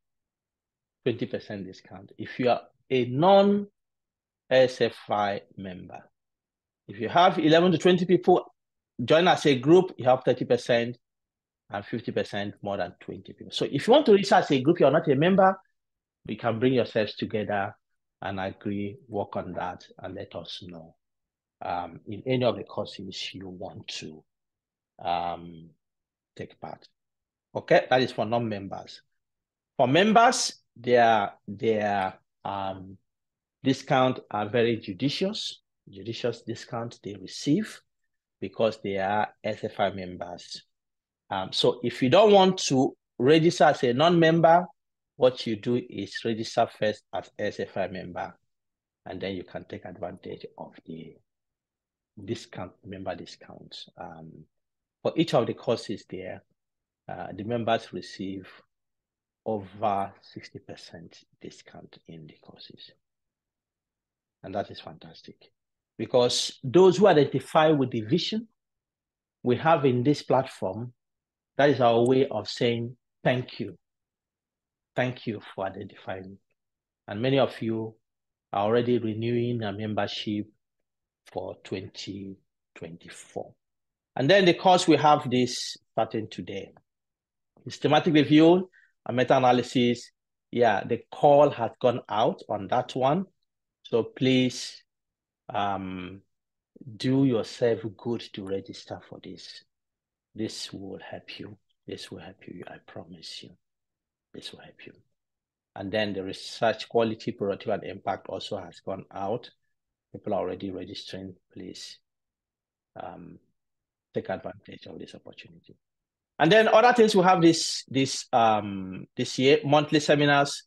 20% discount. If you are a non-ASFI member, if you have 11 to 20 people, join as a group, you have 30% and 50% more than 20 people. So if you want to research as a group, you're not a member, you can bring yourselves together and agree, work on that, and let us know in any of the courses you want to take part. Okay, that is for non-members. For members, their discount are very judicious discount they receive because they are ASFI members. So if you don't want to register as a non-member, what you do is register first as ASFI member, and then you can take advantage of the discount, member discounts. For each of the courses there, the members receive over 60% discount in the courses. And that is fantastic because those who identify with the vision we have in this platform, that is our way of saying thank you. Thank you for identifying. And many of you are already renewing a membership for 2024. And then the course we have this starting today. Systematic review and meta-analysis. Yeah, the call has gone out on that one. So please do yourself good to register for this. This will help you. This will help you, I promise you. This will help you. And then the research quality, productivity, and impact also has gone out. People are already registering. Please take advantage of this opportunity. And then other things we have this year, monthly seminars.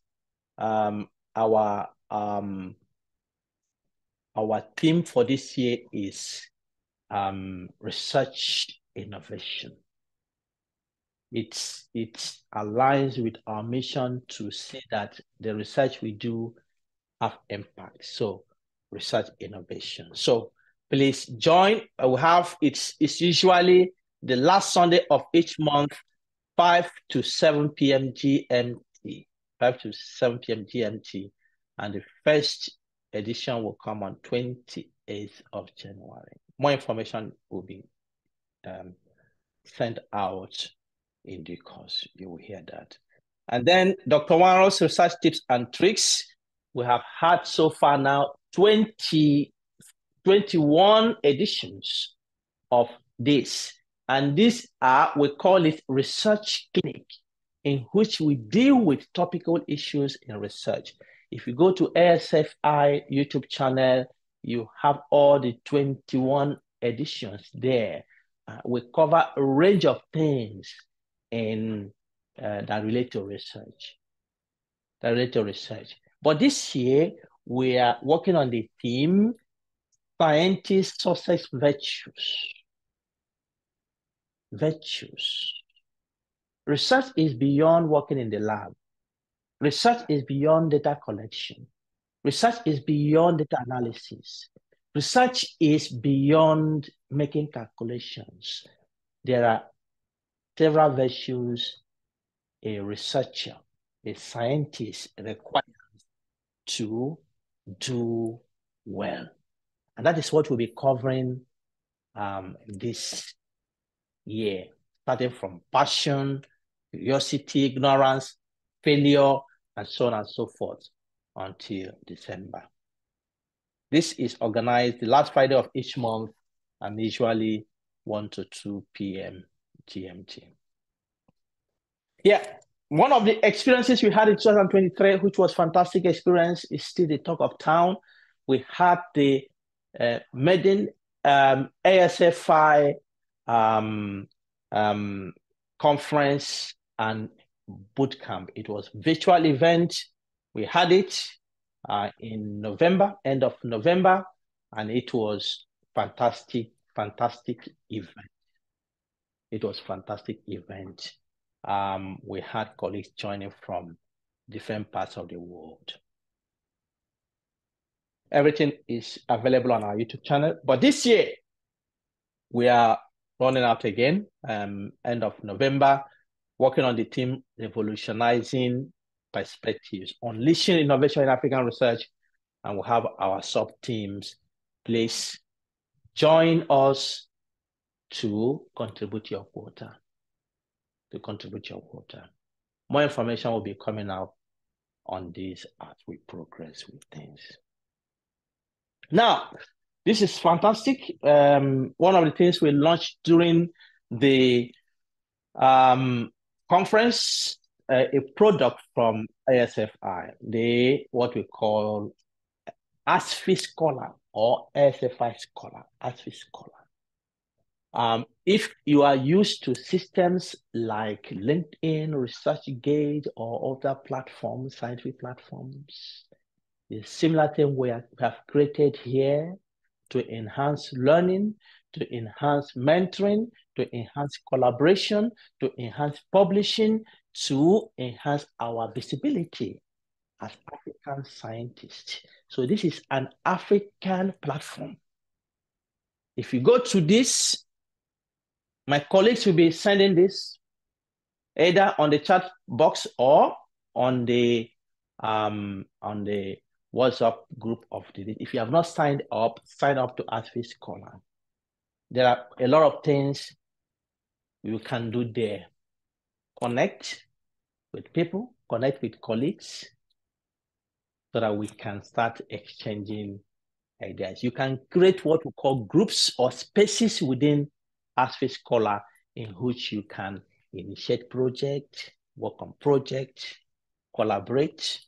Our theme for this year is research innovation. It aligns with our mission to see that the research we do have impact. So research innovation. So please join. We have it's usually the last Sunday of each month, 5 to 7 p.m. GMT. 5 to 7 p.m. GMT. And the first edition will come on 28th of January. More information will be sent out in due course. You will hear that. And then Dr. Wanro's research tips and tricks. We have had so far now 21 editions of this. And these are, we call it research clinic, in which we deal with topical issues in research. If you go to ASFI YouTube channel, you have all the 21 editions there. We cover a range of things that relate to research. But this year, we are working on the theme, Scientist Success Virtues. Research is beyond working in the lab. Research is beyond data collection. Research is beyond data analysis. Research is beyond making calculations. There are several virtues a researcher, a scientist requires to do well. And that is what we'll be covering this year, starting from passion, curiosity, ignorance, failure, and so on and so forth until December. This is organized the last Friday of each month and usually 1 to 2 p.m. GMT. Yeah, one of the experiences we had in 2023, which was fantastic experience, is still the talk of town. we had the Maiden ASFI conference and bootcamp. It was virtual event. We had it in November, end of November, and it was fantastic event. It was fantastic event. We had colleagues joining from different parts of the world. Everything is available on our YouTube channel. But this year, we are running out again, end of November, working on the theme Revolutionizing Perspectives, Unleashing Innovation in African Research, and we'll have our sub-teams. Please join us to contribute your quota. More information will be coming out on this as we progress with things. Now, this is fantastic. One of the things we launched during the conference, a product from ASFI, what we call ASFI Scholar or ASFI Scholar, ASFI Scholar. If you are used to systems like LinkedIn, ResearchGate, or other platforms, scientific platforms, the similar thing we have created here to enhance learning, to enhance mentoring, to enhance collaboration, to enhance publishing, to enhance our visibility as African scientists. So this is an African platform. If you go to this, my colleagues will be sending this either on the chat box or on the WhatsApp group of the. If you have not signed up to ASFI Scholar. There are a lot of things you can do there. Connect with people, connect with colleagues, so that we can start exchanging ideas. You can create what we call groups or spaces within ASFI Scholar in which you can initiate projects, work on projects, collaborate.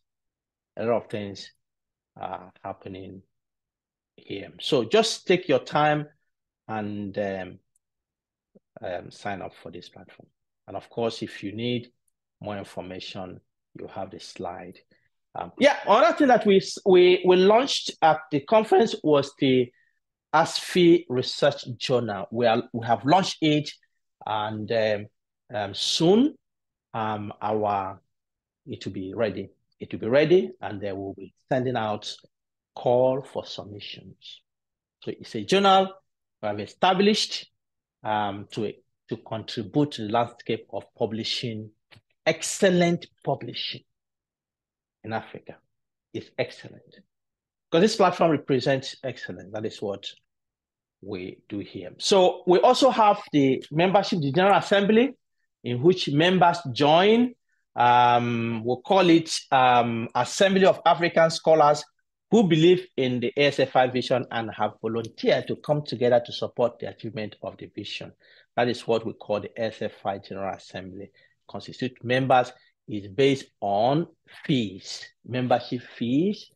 A lot of things are happening here. So just take your time and sign up for this platform. And of course, if you need more information, you have the slide. Another thing that we launched at the conference was the ASFI Research Journal. We have launched it, and soon it will be ready. It will be ready, and they will be sending out call for submissions. So it's a journal we have established to contribute to the landscape of publishing, excellent publishing in Africa. It's excellent. Because this platform represents excellence. That is what we do here. So we also have the membership, the General Assembly, in which members join. We'll call it Assembly of African Scholars who believe in the ASFI vision and have volunteered to come together to support the achievement of the vision. That is what we call the ASFI General Assembly. Constitute members is based on fees, membership fees.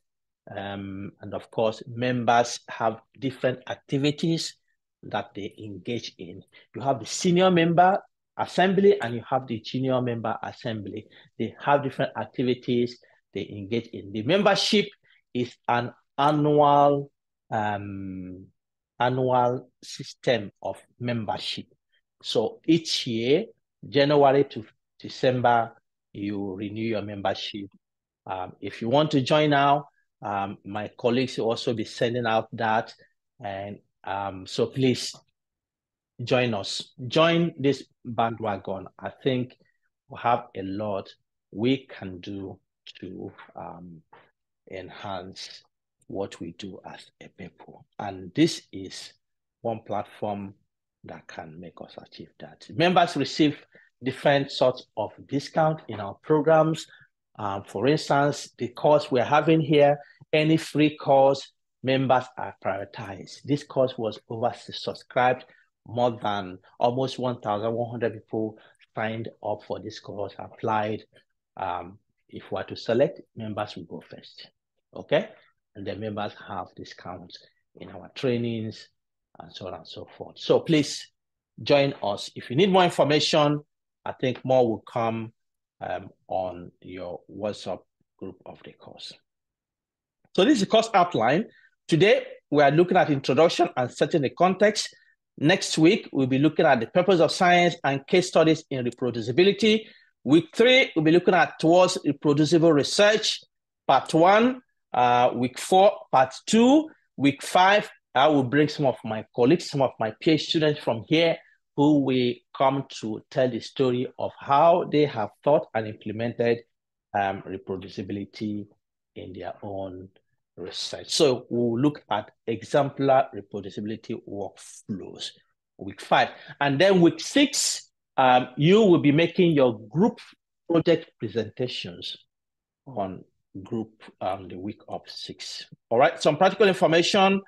And of course, members have different activities that they engage in. You have the senior member assembly and you have the junior member assembly. They have different activities they engage in. The membership is an annual system of membership. So each year, January to December, you renew your membership. If you want to join now, my colleagues will also be sending out that. And so please join us. Join this bandwagon. I think we have a lot we can do to enhance what we do as a people. And this is one platform that can make us achieve that. Members receive different sorts of discount in our programs. For instance, the course we're having here, any free course, members are prioritized. This course was oversubscribed. More than almost 1,100 people signed up for this course, applied. If we are to select, members will go first. Okay? and the members have discounts in our trainings and so on and so forth. So please join us. If you need more information, I think more will come on your WhatsApp group of the course. So this is the course outline. Today, we are looking at introduction and setting the context. Next week, we'll be looking at the purpose of science and case studies in reproducibility. Week 3, we'll be looking at towards reproducible research, part 1. Week 4, part 2. Week 5, I will bring some of my colleagues, some of my PhD students from here who will come to tell the story of how they have thought and implemented reproducibility in their own research. So we'll look at exemplar reproducibility workflows, week 5. And then week 6, you will be making your group project presentations on group the week of 6. All right, some practical information.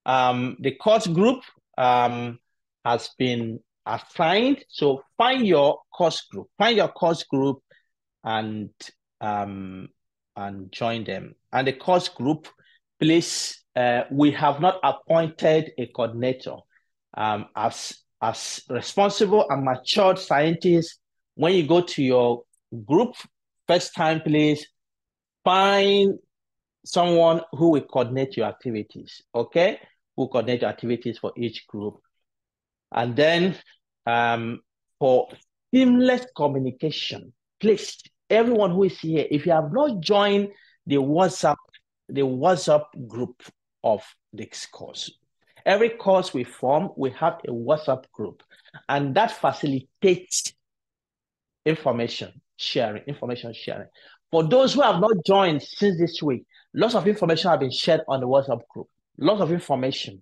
The course group has been assigned. So find your course group, and join them. And the course group, please, we have not appointed a coordinator. As responsible and matured scientists, when you go to your group, first time, please find someone who will coordinate your activities, okay? Who coordinate your activities for each group. And then for seamless communication, please, everyone who is here, if you have not joined the WhatsApp group of this course, every course we form, we have a WhatsApp group, and that facilitates information sharing. For those who have not joined since this week, lots of information have been shared on the WhatsApp group, lots of information.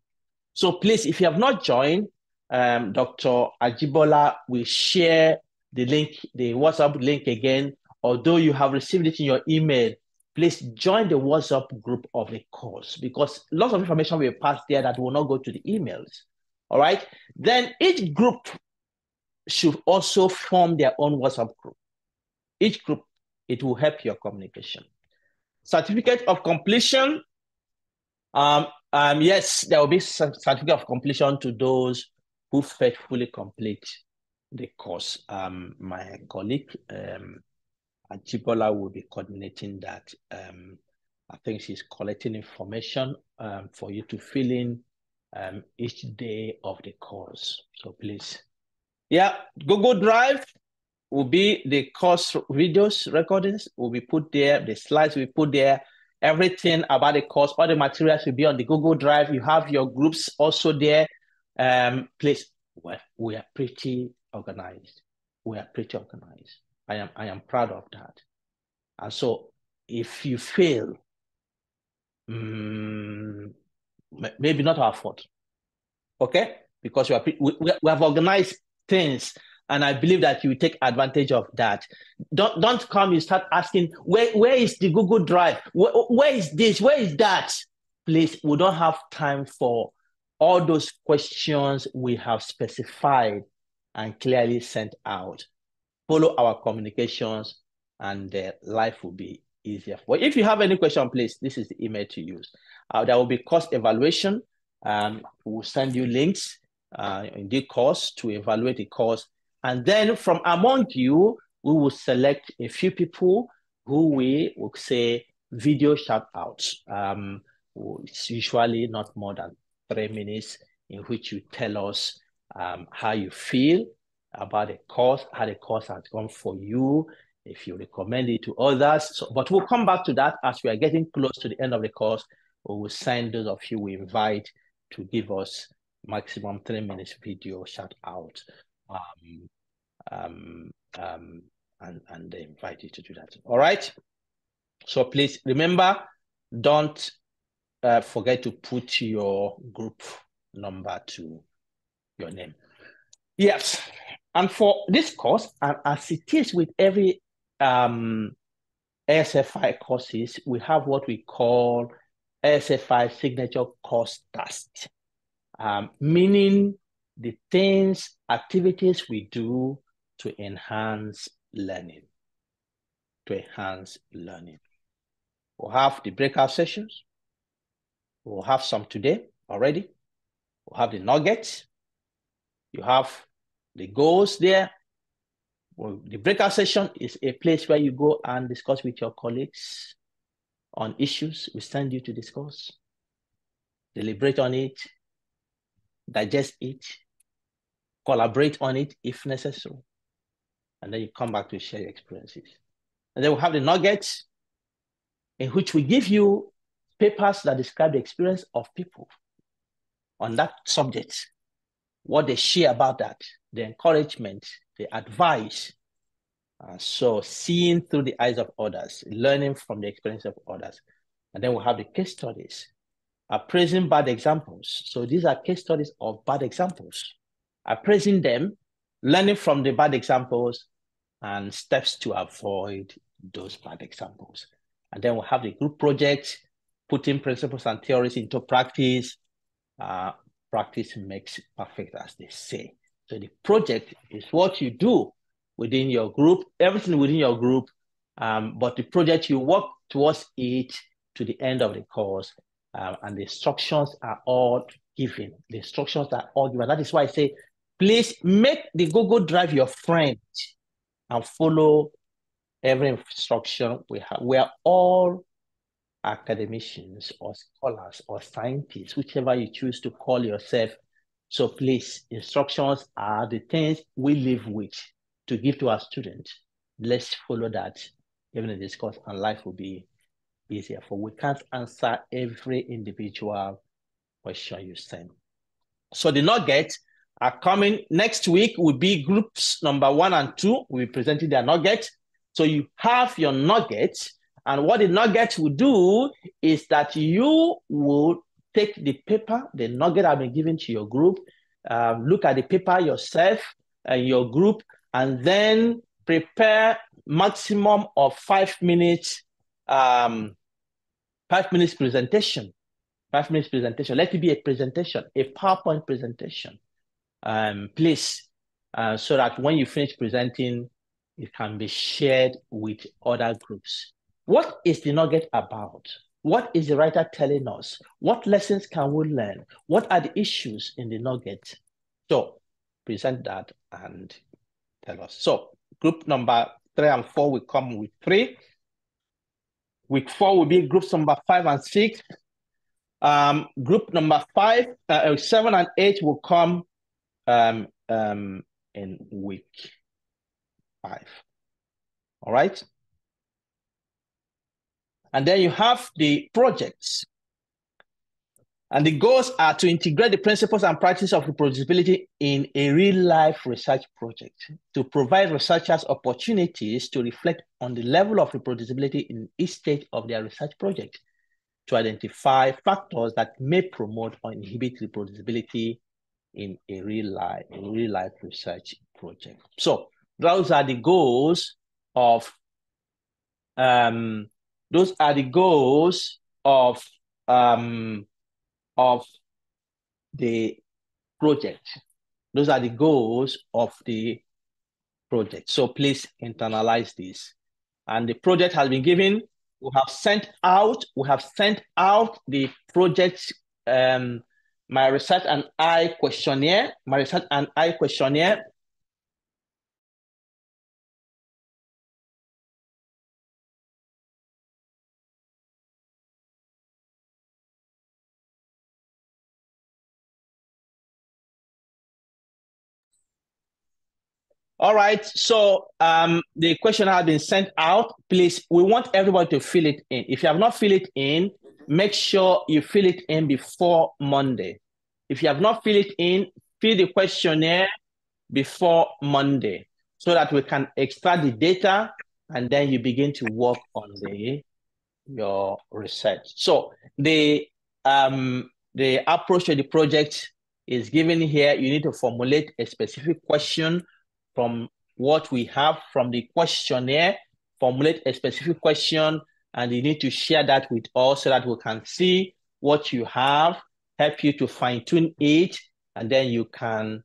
So please, if you have not joined, Dr. Ajibola will share the link, the WhatsApp link again. Although you have received it in your email, please join the WhatsApp group of the course, because lots of information will pass there that will not go to the emails. All right. Then each group should also form their own WhatsApp group. Each group, it will help your communication. Certificate of completion. Yes, there will be certificate of completion to those who faithfully complete the course. My colleague, Ajibola, will be coordinating that. I think she's collecting information for you to fill in each day of the course. So please. Yeah, Google Drive will be the course videos, recordings will be put there, the slides will be put there, everything about the course, all the materials will be on the Google Drive. You have your groups also there. Please, we are pretty organized. I am proud of that. And so if you fail, maybe not our fault, okay? Because we have organized things, and I believe that you will take advantage of that. Don't come, you start asking, where is the Google Drive? Where is this? Where is that? Please, we don't have time for all those questions we have specified and clearly sent out. Follow our communications, and life will be easier. But if you have any question, please, this is the email to use. There will be course evaluation. We'll send you links in the course to evaluate the course. And then from among you, we will select a few people who we will say video shout outs. It's usually not more than 3 minutes, in which you tell us how you feel about the course, how the course has gone for you, if you recommend it to others. So, but we'll come back to that as we are getting close to the end of the course. We will send those of you we invite to give us maximum 3 minutes video shout out, and they invite you to do that. All right. So please remember, don't forget to put your group number to your name. Yes. And for this course, and as it is with every ASFI courses, we have what we call ASFI signature course tasks, meaning the things, activities we do to enhance learning. We'll have the breakout sessions. We'll have some today already. We'll have the nuggets. You have the goals there. Well, the breakout session is a place where you go and discuss with your colleagues on issues we send you to discuss. Deliberate on it, digest it, collaborate on it if necessary. And then you come back to share your experiences. And then we'll have the nuggets, in which we give you papers that describe the experience of people on that subject, what they share about that, the encouragement, the advice. So seeing through the eyes of others, learning from the experience of others. And then we'll have the case studies, appraising bad examples. So these are case studies of bad examples, appraising them, learning from the bad examples, and steps to avoid those bad examples. And then we'll have the group project, putting principles and theories into practice. Practice makes perfect, as they say. So the project is what you do within your group, everything within your group, but the project, you work towards it to the end of the course, and the instructions are all given. The instructions are all given. That is why I say, please make the Google Drive your friend and follow every instruction we have. We are all academicians or scholars or scientists, whichever you choose to call yourself. So please, instructions are the things we live with to give to our students. Let's follow that even in this course, and life will be easier. For we can't answer every individual question you send. So the nuggets are coming next week. Will be groups number 1 and 2. We'll be presenting their nuggets. So you have your nuggets, and what the nuggets will do is that you will take the paper, the nugget I've been given to your group, look at the paper yourself and your group, and then prepare maximum of 5 minutes, 5 minutes presentation. 5 minutes presentation. Let it be a presentation, a PowerPoint presentation, please, so that when you finish presenting, it can be shared with other groups. What is the nugget about? What is the writer telling us? What lessons can we learn? What are the issues in the nugget? So present that and tell us. So group number 3 and 4 will come with 3. Week 4 will be groups number 5 and 6. Group number 7 and 8 will come in week 5. All right. And then you have the projects. And the goals are to integrate the principles and practice of reproducibility in a real-life research project, to provide researchers opportunities to reflect on the level of reproducibility in each stage of their research project, to identify factors that may promote or inhibit reproducibility in a real-life research project. So those are the goals of the project. Those are the goals of the project. So please internalize this. And the project has been given. We have sent out the project, my research and I questionnaire. All right, so the question has been sent out. Please, we want everybody to fill it in. If you have not filled it in, make sure you fill it in before Monday. If you have not filled it in, fill the questionnaire before Monday so that we can extract the data and then you begin to work on your research. So the approach to the project is given here. You need to formulate a specific question from what we have from the questionnaire, formulate a specific question, and you need to share that with us so that we can see what you have, help you to fine-tune it, and then you can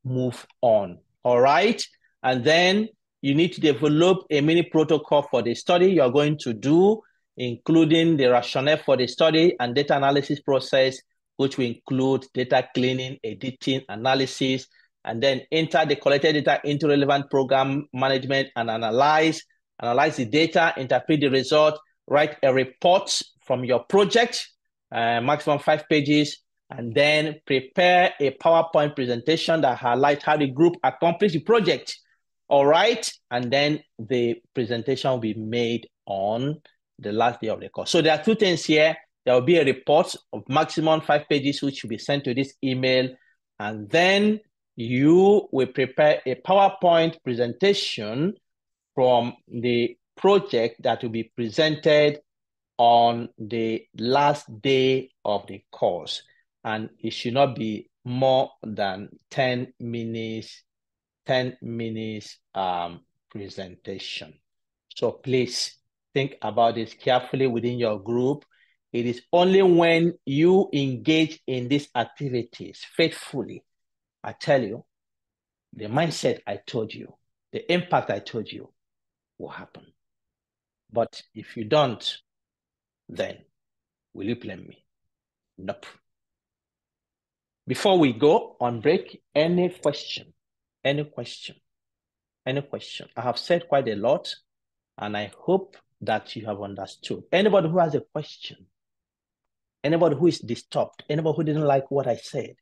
move on. All right? And then you need to develop a mini protocol for the study you're going to do. including the rationale for the study and data analysis process, which will include data cleaning, editing, analysis, and then enter the collected data into relevant program management and analyze the data, interpret the result, write a report from your project, maximum 5 pages, and then prepare a PowerPoint presentation that highlights how the group accomplished the project. All right, and then the presentation will be made on the last day of the course. So there are 2 things here. There will be a report of maximum 5 pages, which will be sent to this email, and then you will prepare a PowerPoint presentation from the project that will be presented on the last day of the course. And it should not be more than 10 minutes presentation. So please think about this carefully within your group. It is only when you engage in these activities faithfully, I tell you, the mindset I told you, the impact I told you will happen. But if you don't, then will you blame me? Nope. Before we go on break, any question? Any question? Any question? I have said quite a lot, and I hope that you have understood. Anybody who has a question, anybody who is disturbed, anybody who didn't like what I said,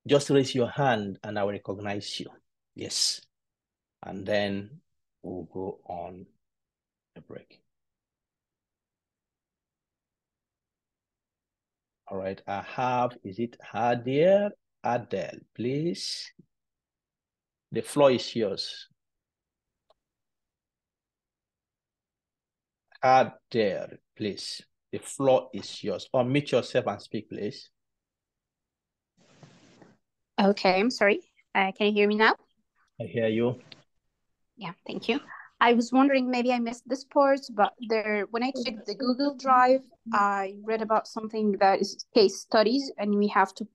just raise your hand and I will recognize you. Yes. And then we'll go on a break. All right, I have, is it Hadir Adel, please? The floor is yours. Hadir, please. The floor is yours. Unmute yourself and speak, please. Okay, I'm sorry. Can you hear me now? I hear you. Yeah, thank you. I was wondering, maybe I missed this part, but when I checked the Google Drive, I read about something that is case studies, and we have to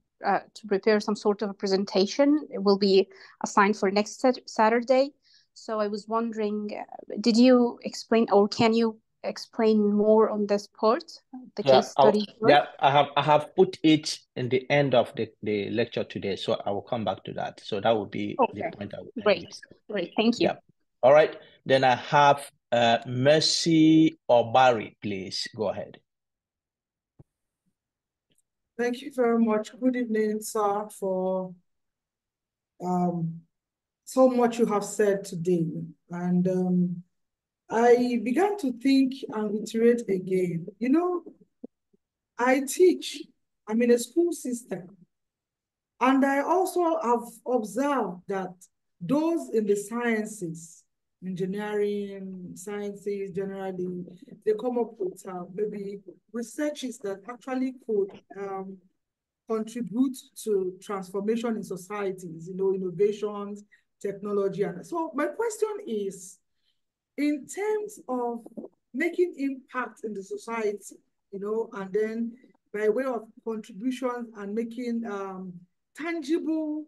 prepare some sort of a presentation. It will be assigned for next Saturday. So I was wondering, did you explain, or can you explain more on this part, the case study? I have put it in the end of the lecture today, so I will come back to that. So that will be the point I will end with. Great, thank you. Yeah. All right, then I have Mercy Obari, please go ahead. Thank you very much. Good evening, sir, for so much you have said today. And I began to think and reiterate again. You know, I teach, I'm in a school system, and I also have observed that those in the sciences, engineering, sciences generally, they come up with maybe researches that actually could contribute to transformation in societies, you know, innovations, technology. And so my question is, in terms of making impact in the society, you know, and then by way of contributions and making tangible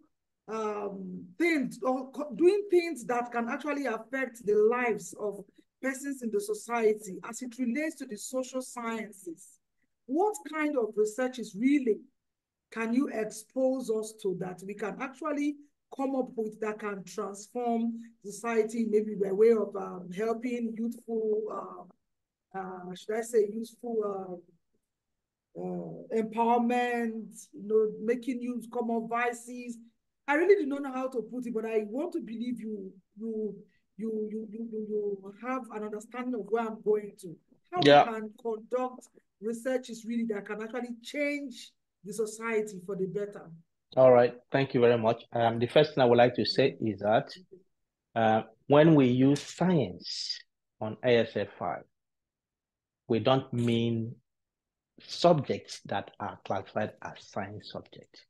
things, or doing things that can actually affect the lives of persons in the society as it relates to the social sciences, what kind of research is really can you expose us to that we can actually come up with that can transform society, maybe by way of helping youthful, should I say youthful empowerment, you know, making youth come up vices. I really do not know how to put it, but I want to believe you have an understanding of where I'm going to. How we can conduct researches really that can actually change the society for the better. All right, thank you very much. The first thing I would like to say is that when we use science on ASFI, we don't mean subjects that are classified as science subjects.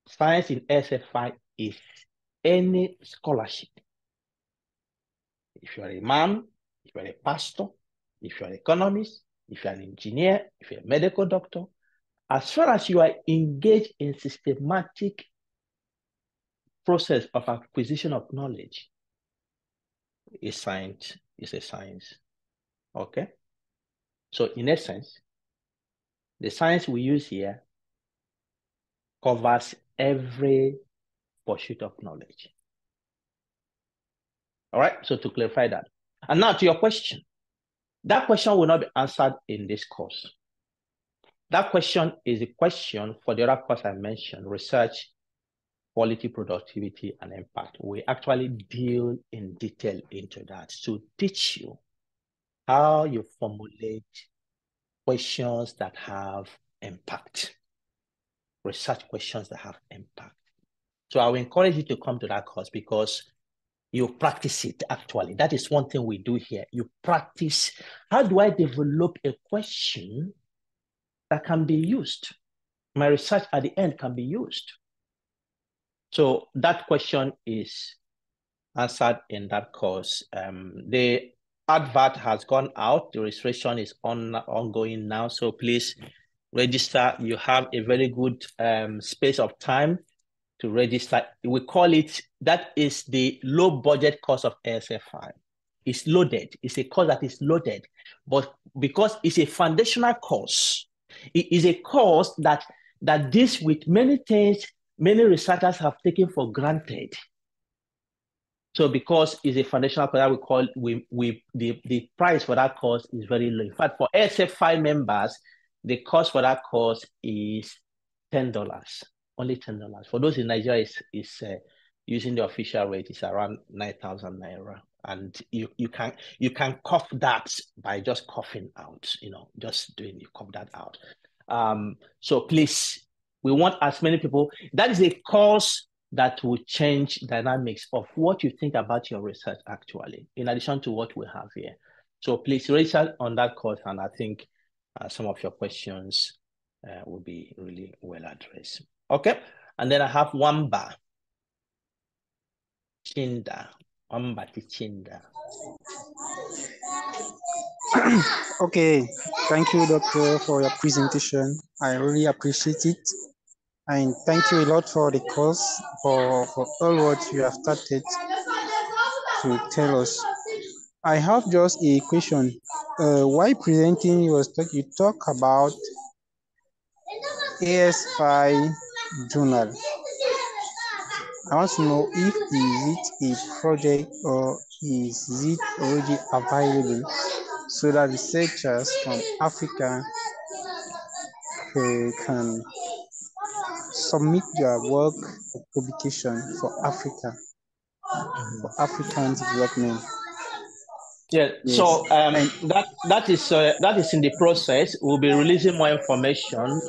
Science in ASFI is any scholarship. If you're a imam, if you're a pastor, if you're an economist, if you're an engineer, if you're a medical doctor, as far as you are engaged in systematic process of acquisition of knowledge, is a science, okay? So in essence, the science we use here covers every pursuit of knowledge. All right, so to clarify that. And now to your question. That question will not be answered in this course. That question is a question for the other course I mentioned, research, quality, productivity, and impact. We actually deal in detail into that to teach you how you formulate questions that have impact, research questions that have impact. So I will encourage you to come to that course because you practice it actually. That is one thing we do here. You practice, how do I develop a question that can be used? My research at the end can be used. So that question is answered in that course. The advert has gone out. The registration is ongoing now. So please register. You have a very good space of time to register. We call it, that is the low budget course of ASFI. It's loaded. It's a course that is loaded. But because it's a foundational course, it is a course that deals with many things many researchers have taken for granted. So because it's a foundational course that we call, the price for that course is very low. In fact, for ASFI members, the cost for that course is $10, only $10. For those in Nigeria, is using the official rate, is around 9,000 Naira. And you can cough that by just coughing out, just doing, you cough that out. So please, we want as many people. That is a course that will change dynamics of what you think about your research actually, in addition to what we have here. So please research on that course, and I think some of your questions will be really well addressed. Okay, and then I have Wamba Chinda. Okay, thank you, Doctor, for your presentation. I really appreciate it. And thank you a lot for the course, for all what you have started to tell us. I have just a question. While presenting your talk, you talk about ASFI journal. I want to know if is it a project or is it already available so that researchers from Africa can submit their work for publication for Africa, for African development. Yeah, yes. So that is in the process. We'll be releasing more information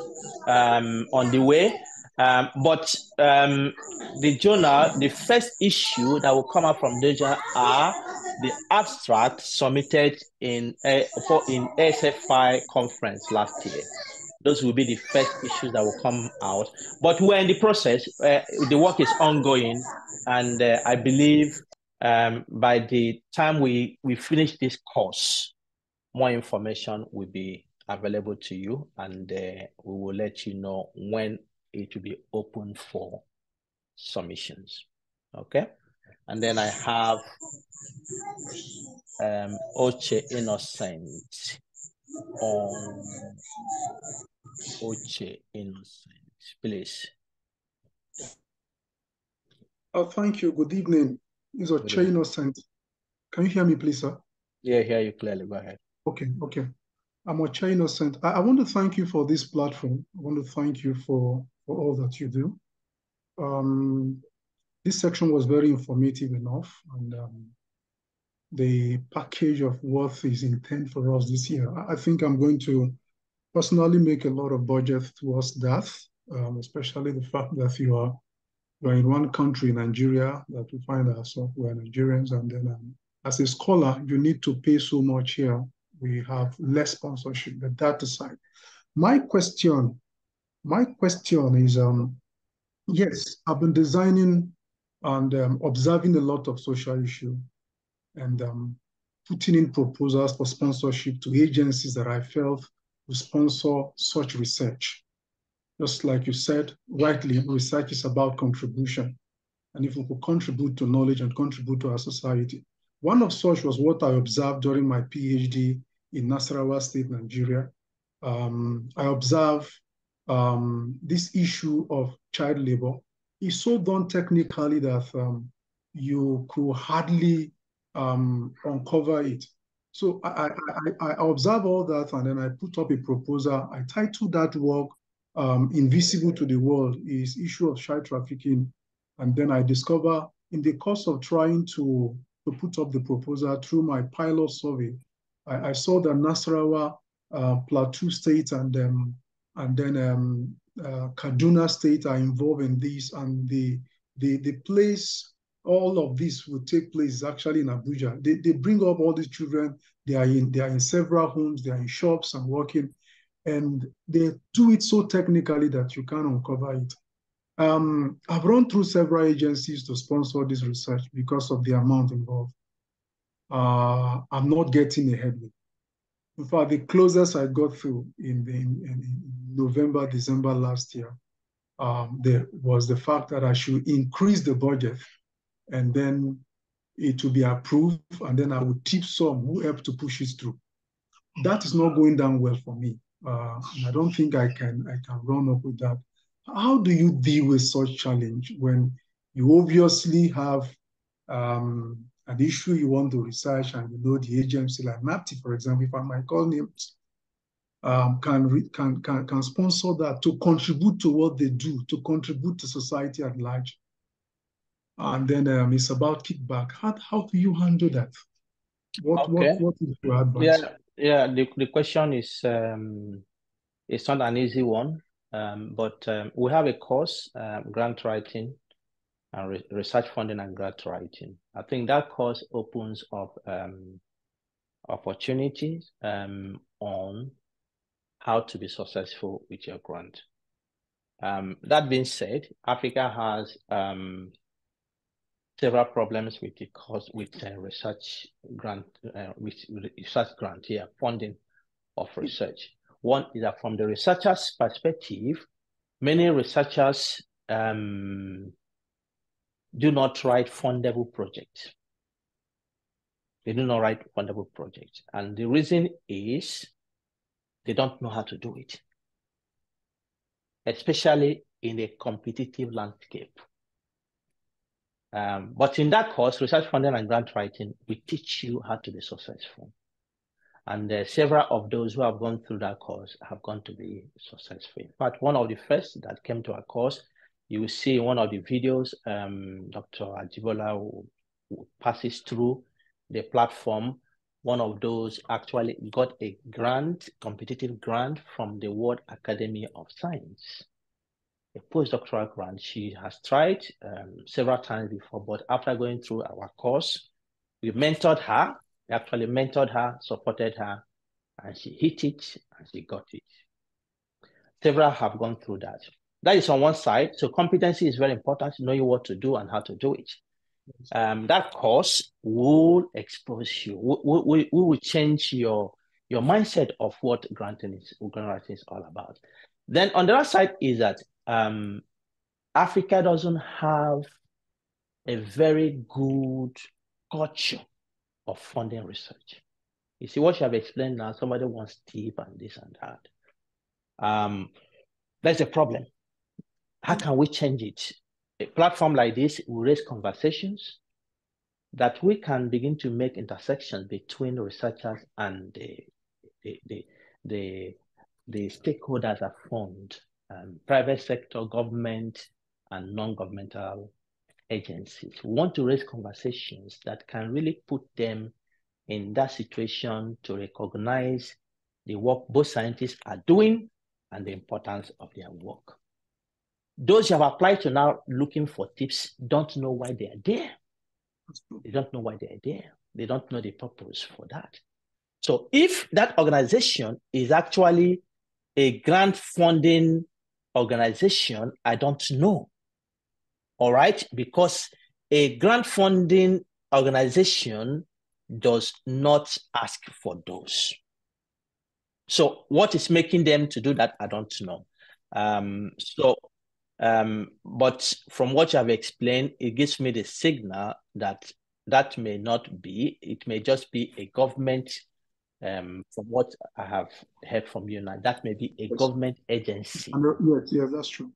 on the way. But the journal, the first issue that will come out from the journal are the abstract submitted in ASFI conference last year. Those will be the first issues that will come out. But we're in the process. The work is ongoing, and I believe by the time we finish this course, more information will be available to you, and we will let you know when it will be open for submissions. Okay, and then I have Oche Innocent on Oche Innocent, please. Oh, thank you. Good evening. This is Oche Innocent. Can you hear me, please, sir? Yeah, I hear you clearly. Go ahead. Okay. I'm Oche Innocent. I want to thank you for this platform. I want to thank you for all that you do. This section was very informative enough, and the package of what is intended for us this year, I think I'm going to personally make a lot of budget towards that, especially the fact that you are in one country, Nigeria, that we find ourselves, we're Nigerians, and then as a scholar, you need to pay so much here. We have less sponsorship, but that aside. My question is, yes, I've been designing and observing a lot of social issues and putting in proposals for sponsorship to agencies that I felt would sponsor such research. Just like you said, rightly, research is about contribution. And if we could contribute to knowledge and contribute to our society. One of such was what I observed during my PhD in Nasarawa State, Nigeria. I observe this issue of child labor is so done technically that you could hardly uncover it. So I observe all that, and then I put up a proposal. I titled that work Invisible to the World is Issue of Child Trafficking. And then I discover in the course of trying to put up the proposal through my pilot survey, I saw that Nasarawa, Plateau State, and then Kaduna State are involved in this, and the place all of this will take place is actually in Abuja. They bring up all these children. They are in several homes. They are in shops and working, and they do it so technically that you can't uncover it. I've run through several agencies to sponsor this research because of the amount involved. I'm not getting a headway. In fact, the closest I got through in November, December last year, there was the fact that I should increase the budget, and then it will be approved, and then I would tip some who help to push it through. That is not going down well for me. And I don't think I can run up with that. How do you deal with such challenge when you obviously have an issue you want to research, and you know the agency like NAPTI, for example, if I might call names, can sponsor that to contribute to what they do, to contribute to society at large? And then it's about kickback. How do you handle that? What is your advice? Yeah. The question is it's not an easy one, but we have a course, grant writing and research funding and grant writing. I think that course opens up opportunities on how to be successful with your grant. That being said, Africa has several problems with the course research grant, funding of research. One is that from the researcher's perspective, many researchers do not write fundable projects. They do not write fundable projects. And the reason is they don't know how to do it, especially in a competitive landscape. But in that course, research funding and grant writing, we teach you how to be successful. And several of those who have gone through that course have gone to be successful. In fact, one of the first that came to our course, you will see in one of the videos, Dr. Ajibola who passes through the platform. One of those actually got a grant, competitive grant from the World Academy of Science, a postdoctoral grant. She has tried several times before, but after going through our course, we mentored her. We actually mentored her, supported her, and she hit it and she got it. Several have gone through that. That is on one side. So competency is very important, knowing what to do and how to do it. That course will expose you. We will change your mindset of what grant writing is all about. Then on the other side is that Africa doesn't have a very good culture of funding research. You see what you have explained now, somebody wants tip and this and that. That's a problem. How can we change it? A platform like this will raise conversations that we can begin to make intersections between researchers and the stakeholders that fund private sector, government, and non-governmental agencies. We want to raise conversations that can really put them in that situation to recognize the work both scientists are doing and the importance of their work. Those who have applied to now looking for tips don't know why they are there. They don't know why they are there. They don't know the purpose for that. So if that organization is actually a grant funding organization, I don't know. All right, because a grant funding organization does not ask for those. So what is making them to do that, I don't know. But from what you have explained, it gives me the signal that that may not be. It may just be a government From what I have heard from you now, that may be a Yes. government agency. Yes, that's true.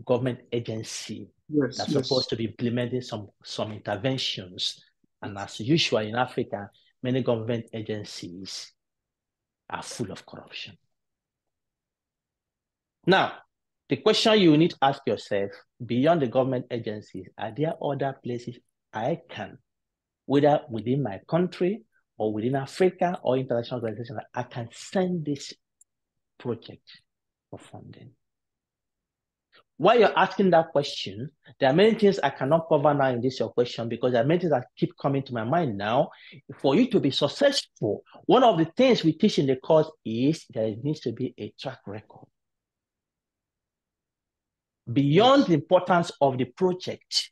Government agency Yes, that's yes. supposed to be implementing some interventions. And as usual in Africa, many government agencies are full of corruption. Now, the question you need to ask yourself, beyond the government agencies, are there other places I can, whether within my country or within Africa or international organizations, I can send this project for funding? While you're asking that question, there are many things I cannot cover now in this your question because there are many things that keep coming to my mind now. For you to be successful, one of the things we teach in the course is there needs to be a track record. Beyond the importance of the project,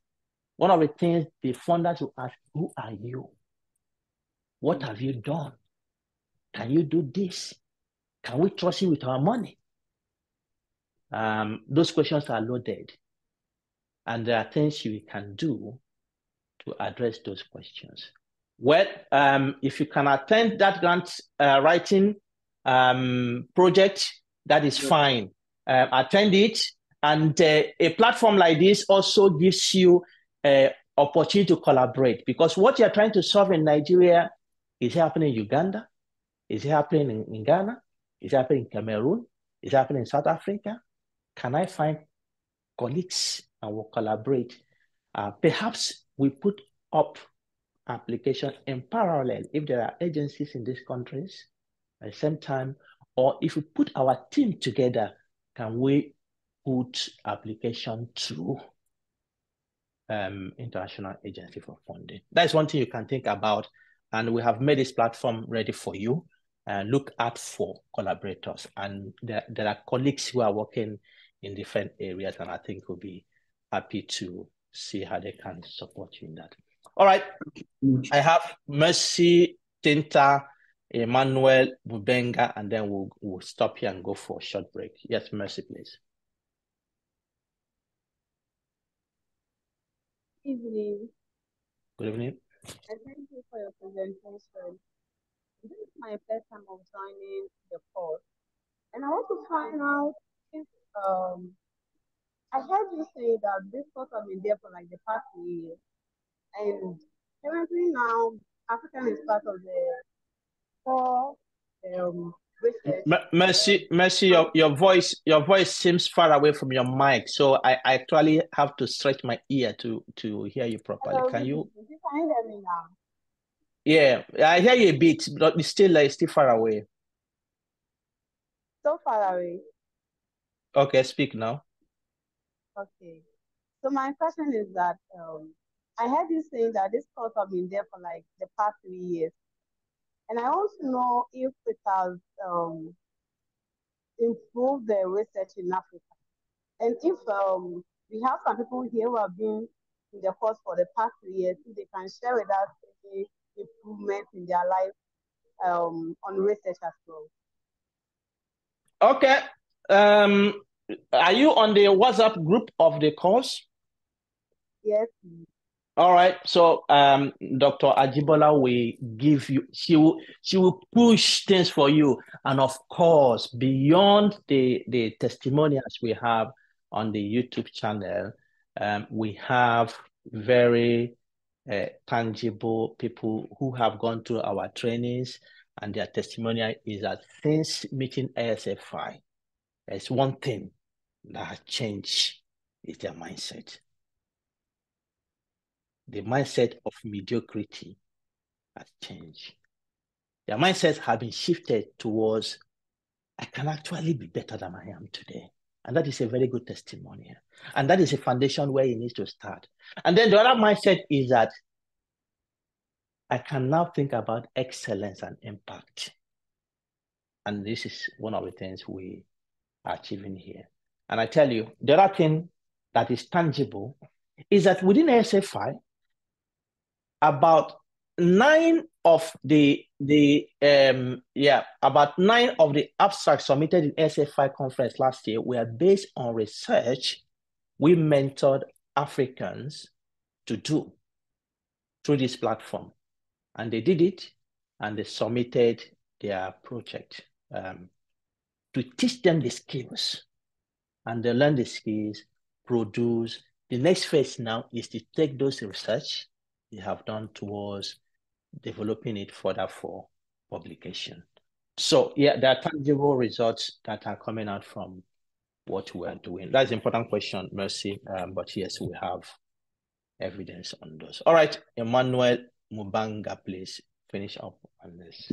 one of the things the funders will ask, who are you? What have you done? Can you do this? Can we trust you with our money? Those questions are loaded. And there are things you can do to address those questions. Well, if you can attend that grant writing project, that is fine. Attend it. And a platform like this also gives you an opportunity to collaborate, because what you're trying to solve in Nigeria is happening in Uganda, is happening in Ghana, is happening in Cameroon, is happening in South Africa. Can I find colleagues and we'll collaborate? Perhaps we put up applications in parallel if there are agencies in these countries at the same time, or if we put our team together, can we put application to international agency for funding? That's one thing you can think about, and we have made this platform ready for you. Look out for collaborators, and there are colleagues who are working in different areas, and I think we'll be happy to see how they can support you in that. All right, I have Mercy, Tinta, Emmanuel, Bubenga, and then we'll stop here and go for a short break. Yes, Mercy, please. Evening. Good evening. And thank you for your presentation. This is my first time of joining the course, and I want to find out if I heard you say that this course has been there for like the past 3 years, and currently now African is part of the core research. Mercy, your voice seems far away from your mic, so I actually have to stretch my ear to hear you properly. Hello, Can you? Can you hear me now? Yeah, I hear you a bit, but it's still far away. So far away. Okay, speak now. Okay. So my question is that I heard you saying that this course has been there for like the past 3 years, and I want to know if it has improved the research in Africa, and if we have some people here who have been in the course for the past 3 years, if they can share with us any improvements in their life on research as well. Okay. Are you on the WhatsApp group of the course? Yes. All right. So Dr. Ajibola will give you, she will push things for you. And of course, beyond the testimonials we have on the YouTube channel, we have very tangible people who have gone through our trainings, and their testimonial is that since meeting ASFI, there's one thing that has changed, is their mindset. The mindset of mediocrity has changed. Their mindsets have been shifted towards, I can actually be better than I am today. And that is a very good testimonial. And that is a foundation where you need to start. And then the other mindset is that I can now think about excellence and impact. And this is one of the things we are achieving here. And I tell you, the other thing that is tangible is that within ASFI, about 9 of the abstracts submitted in ASFI conference last year were based on research we mentored Africans to do through this platform. And they did it, and they submitted their project, to teach them the skills, and they learn the skills, produce. The next phase now is to take those research they have done towards developing it further for publication. So yeah, there are tangible results that are coming out from what we are doing. That's an important question, Mercy. But yes, we have evidence on those. All right, Emmanuel Mubanga, please finish up on this.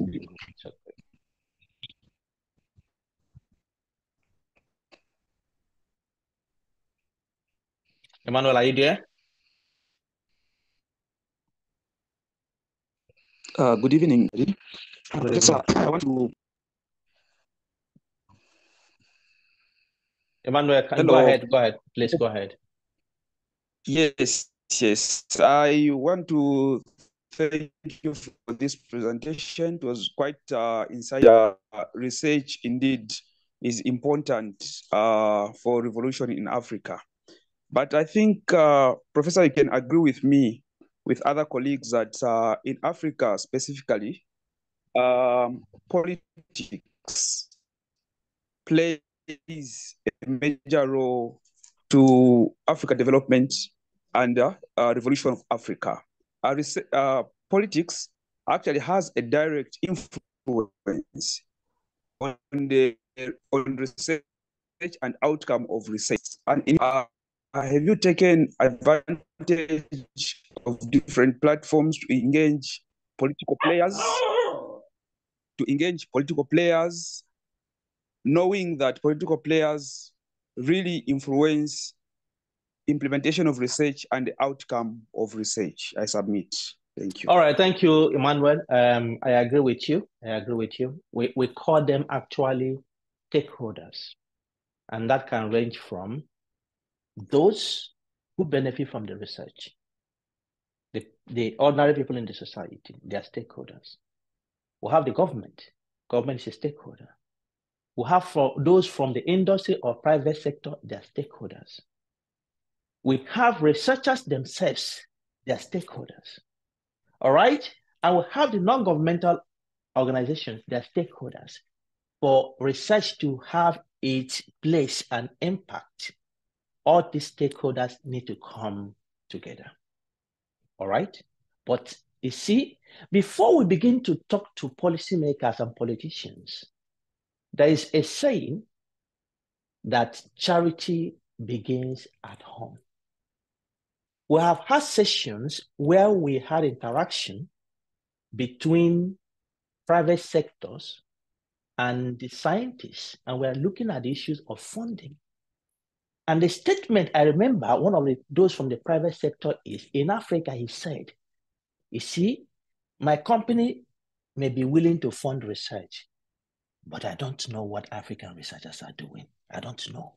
Emmanuel, are you there? Good evening. Professor, I want to... Emmanuel, go ahead, please go ahead. Yes. I want to thank you for this presentation. It was quite insightful. Research indeed is important for revolution in Africa. But I think, Professor, you can agree with me, with other colleagues, that in Africa specifically, politics plays a major role to Africa development and revolution of Africa. Politics actually has a direct influence on research and outcome of research. And have you taken advantage of different platforms to engage political players? Knowing that political players really influence implementation of research and the outcome of research. I submit. Thank you. All right, thank you, Emmanuel. I agree with you. We call them actually stakeholders, and that can range from those who benefit from the research, the ordinary people in the society, they are stakeholders. We have the government. Government is a stakeholder. We have those from the industry or private sector, they are stakeholders. We have researchers themselves, they are stakeholders. All right? And we have the non-governmental organizations, they are stakeholders. For research to have its place and impact, all these stakeholders need to come together. All right? But you see, before we begin to talk to policymakers and politicians, there is a saying that charity begins at home. We have had sessions where we had interaction between private sectors and the scientists, and we're looking at the issues of funding. And the statement I remember, one of those from the private sector is, in Africa, he said, you see, my company may be willing to fund research, but I don't know what African researchers are doing. I don't know.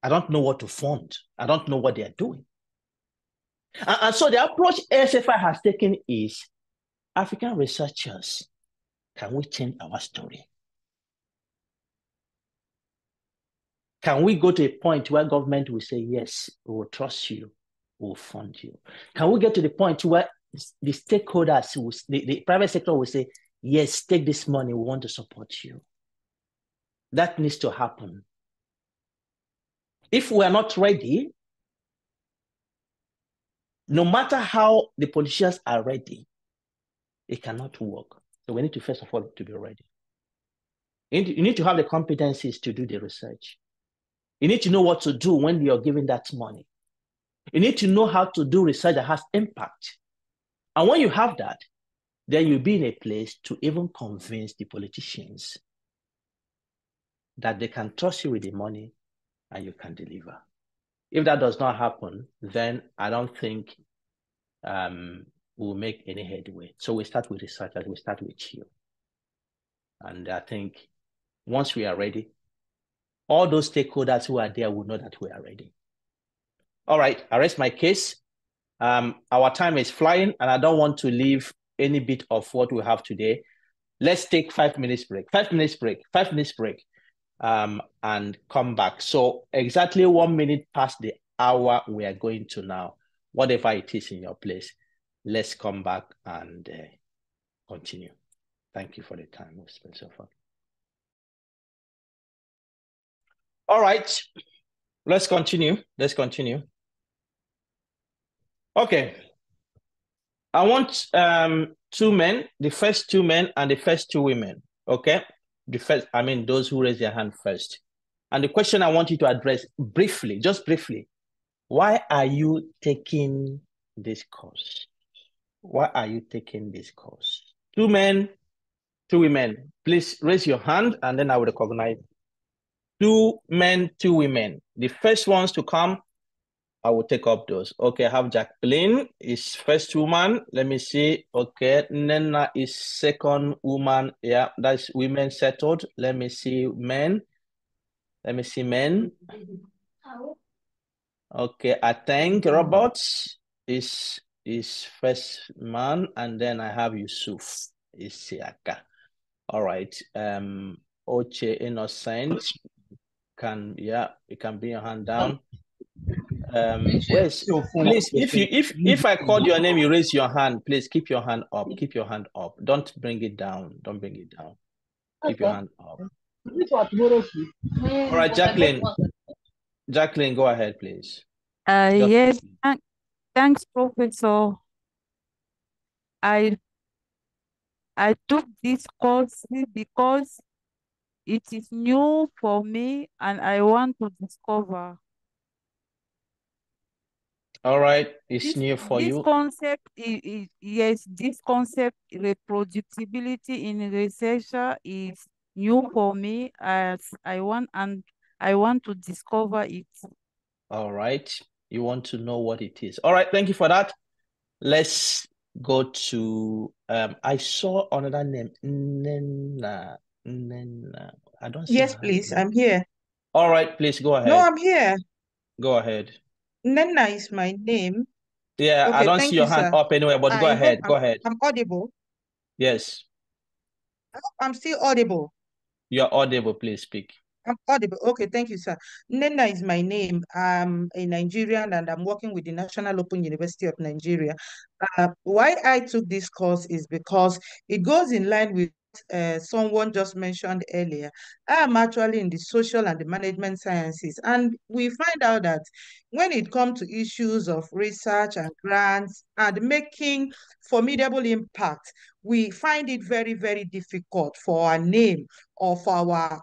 I don't know what to fund. I don't know what they are doing. And so the approach ASFI has taken is, African researchers, can we change our story? Can we go to a point where government will say, yes, we will trust you, we will fund you? Can we get to the point where the stakeholders, the private sector will say, yes, take this money, we want to support you? That needs to happen. If we are not ready, no matter how the politicians are ready, it cannot work. So we need to, first of all, to be ready. You need to have the competencies to do the research. You need to know what to do when you're giving that money. You need to know how to do research that has impact. And when you have that, then you'll be in a place to even convince the politicians that they can trust you with the money and you can deliver. If that does not happen, then I don't think we'll make any headway. So we start with researchers, we start with you. And I think once we are ready, all those stakeholders who are there will know that we are ready. All right, I rest my case. Our time is flying and I don't want to leave any bit of what we have today. Let's take 5 minutes break, 5 minutes break, and come back. So exactly 1 minute past the hour we are going to now, whatever it is in your place, let's come back and continue. Thank you for the time we've spent so far. All right, let's continue. Let's continue. Okay. I want two men, the first two men and the first two women. Okay. Those who raise their hand first. And the question I want you to address briefly, just briefly, why are you taking this course? Why are you taking this course? Two men, two women. Please raise your hand and then I will recognize. Two men, two women. The first ones to come, I will take up those. Okay, I have Jacqueline is first woman. Let me see. Okay, Nena is second woman. Yeah, that's women settled. Let me see men. Let me see men. Okay, I think Roberts is first man, and then I have Yusuf is Siaka. All right. Oche Innocent you can bring your hand down. Please, if I called your name, you raise your hand. Please keep your hand up. Keep your hand up. Don't bring it down. Don't bring it down. Keep your hand up. All right, Jacqueline. Jacqueline, go ahead, please. Yes, thanks, Professor. I took this course because it is new for me and I want to discover. All right, it's new for you. This concept this concept, reproducibility in research, is new for me as I want to discover it. All right, you want to know what it is. All right, thank you for that. Let's go to I saw another name, Nena. I don't see. Yes, please. I'm here. All right, please go ahead. No, I'm here. Go ahead. Nena is my name. Yeah, okay, I don't see your hand up anywhere, but go ahead. Go ahead. I'm audible. Yes. I'm still audible. You're audible. Please speak. I'm audible. Okay, thank you, sir. Nena is my name. I'm a Nigerian and I'm working with the National Open University of Nigeria. Why I took this course is because it goes in line with someone just mentioned earlier. I am actually in the social and the management sciences, and we find out that when it comes to issues of research and grants and making formidable impact, we find it very, very difficult for our name or for our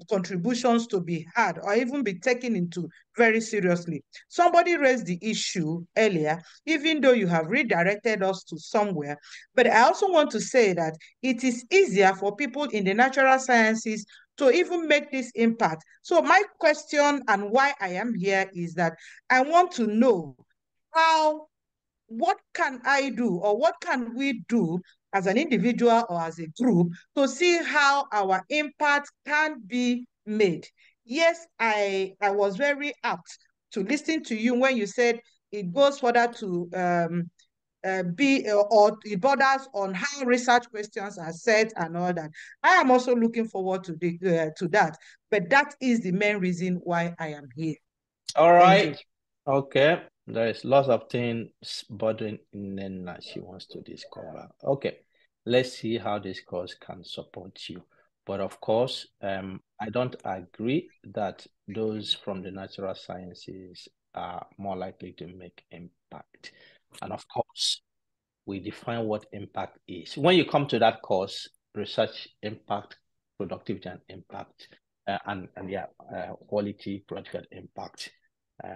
contributions to be heard or even be taken into very seriously. Somebody raised the issue earlier, even though you have redirected us to somewhere. But I also want to say that it is easier for people in the natural sciences to even make this impact. So my question and why I am here is that I want to know what can I do or what can we do as an individual or as a group to see how our impact can be made. Yes, I was very apt to listen to you when you said it goes further to or it borders on how research questions are set and all that. I am also looking forward to that, but that is the main reason why I am here. All right. Okay. There is lots of things bothering Nena she wants to discover. Okay. Let's see how this course can support you. But of course, I don't agree that those from the natural sciences are more likely to make impact. And of course, we define what impact is. When you come to that course, research impact, productivity and impact, quality, productivity and impact,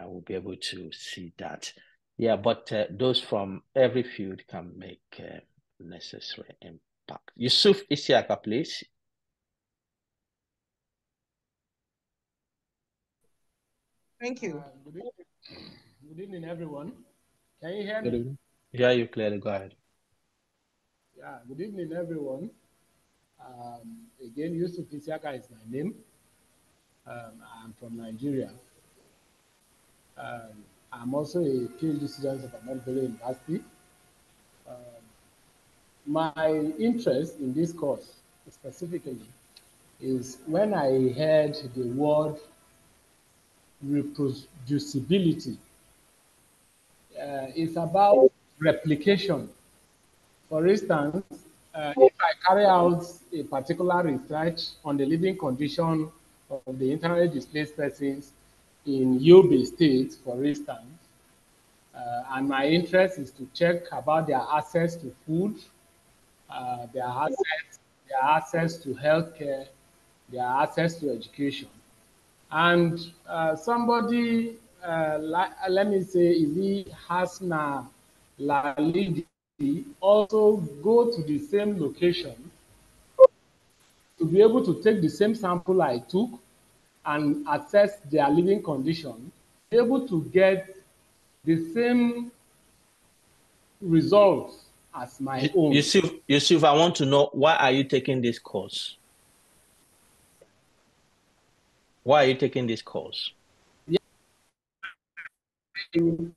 we'll be able to see that. Yeah, but those from every field can make necessary impact. Yusuf Isiaka, please. Thank you. Good evening, everyone. Can you hear me? Good evening. Yeah, you clearly. Go ahead. Yeah, good evening, everyone. Again, Yusuf Isiaka is my name. I'm from Nigeria. I'm also a PhD student of Ahmadu Bello University. My interest in this course specifically is when I heard the word reproducibility. It's about replication. For instance, if I carry out a particular research on the living condition of the internally displaced persons in Yobe State, for instance, and my interest is to check about their access to food, their access to healthcare, their access to education. And somebody, let me say, is he Hasna Lalidi, also go to the same location to be able to take the same sample I took and assess their living condition, be able to get the same results as my own. Yusuf, I want to know, why are you taking this course? Why are you taking this course?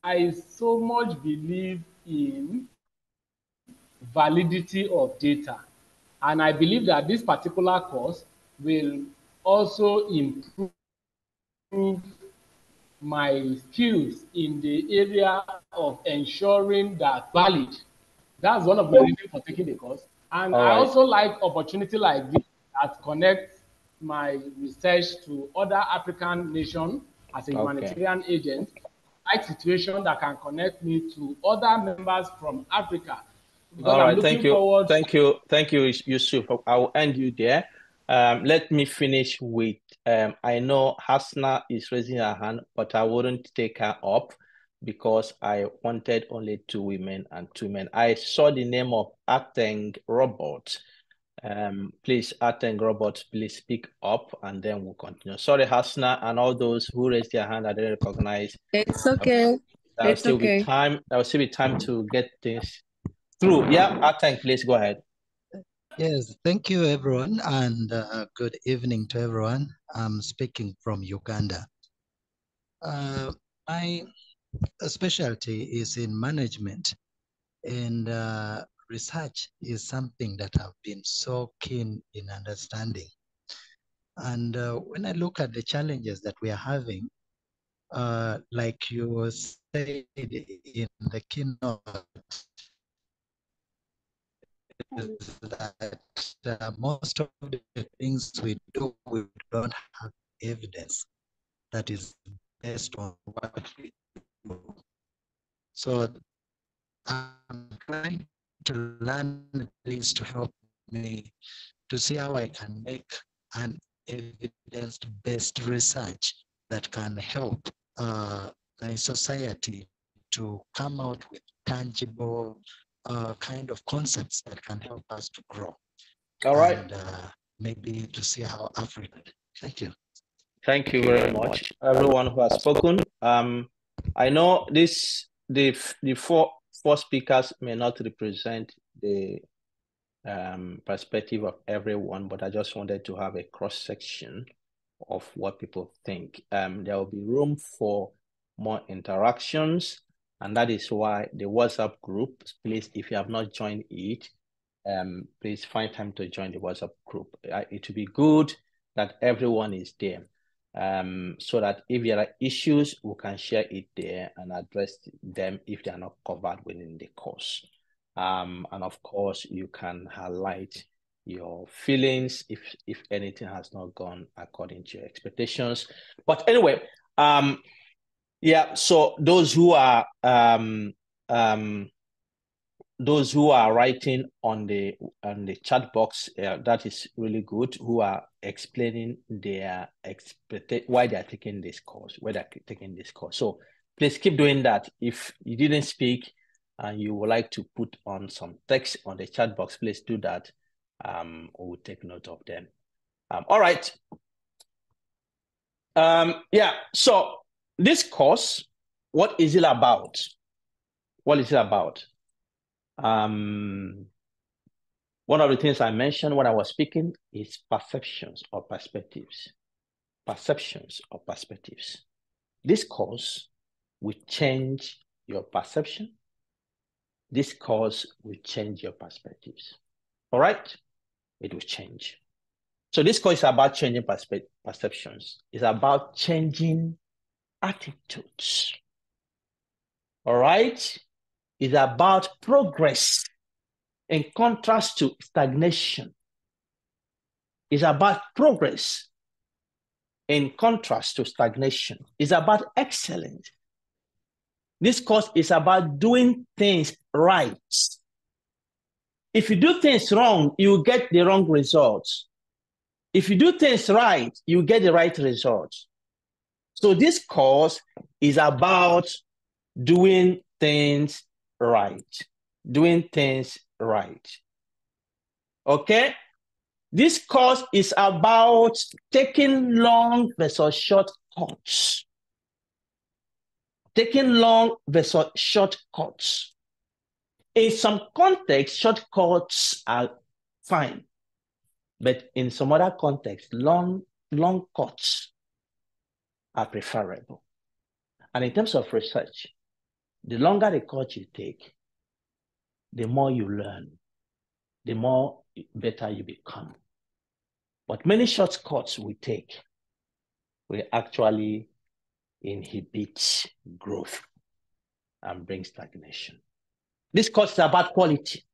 I so much believe in validity of data. And I believe that this particular course will also improve my skills in the area of ensuring that valid. That's one of my reasons for taking the course. And I also like opportunity like this that connect my research to other African nations as a humanitarian agent, like situation that can connect me to other members from Africa. Because I'm looking forward. Thank you, Yusuf. I will end you there. Let me finish with, I know Hasna is raising her hand, but I wouldn't take her up because I wanted only 2 women and 2 men. I saw the name of Ateng Robot. Please, Ateng Robot, please speak up and then we'll continue. Sorry, Hasna, and all those who raised their hand I didn't recognize. It's okay. There will still be time. There will still be time to get things through. Yeah, Ateng, please go ahead. Yes, thank you, everyone, and good evening to everyone. I'm speaking from Uganda. My specialty is in management, and research is something that I've been so keen in understanding. And when I look at the challenges that we are having, like you said in the keynote, is that most of the things we do, we don't have evidence that is based on what we do. So I'm trying to learn things to help me to see how I can make an evidence-based research that can help my society to come out with tangible kind of concepts that can help us to grow. All right. And maybe to see how Africa. Thank you. Thank you very much, everyone who has spoken. I know the four speakers may not represent the perspective of everyone, but I just wanted to have a cross-section of what people think. There will be room for more interactions, and that is why the WhatsApp group, please, if you have not joined it, please find time to join the WhatsApp group. It will be good that everyone is there, so that if there are issues, we can share it there and address them if they are not covered within the course. And of course, you can highlight your feelings if anything has not gone according to your expectations. But anyway, yeah, so those who are writing on the chat box, that is really good, who are explaining their why they're taking this course, So please keep doing that. If you didn't speak and you would like to put on some text on the chat box, please do that. We'll take note of them. All right. Yeah, so this course, what is it about? What is it about? One of the things I mentioned when I was speaking is perceptions or perspectives. Perceptions or perspectives. This course will change your perception. This course will change your perspectives. All right? It will change. So this course is about changing perceptions. It's about changing attitudes. All right? It's about progress. in contrast to stagnation. It's about progress in contrast to stagnation. It's about excellence. This course is about doing things right. If you do things wrong, you get the wrong results. If you do things right, you get the right results. So this course is about doing things right. Doing things right. Okay? This course is about taking long versus short cuts. Taking long versus short cuts. In some contexts, shortcuts are fine. But in some other contexts, long cuts are preferable. And in terms of research, the longer the cut you take, the more you learn, the more better you become. But many shortcuts we take will actually inhibit growth and bring stagnation. This course is about quality.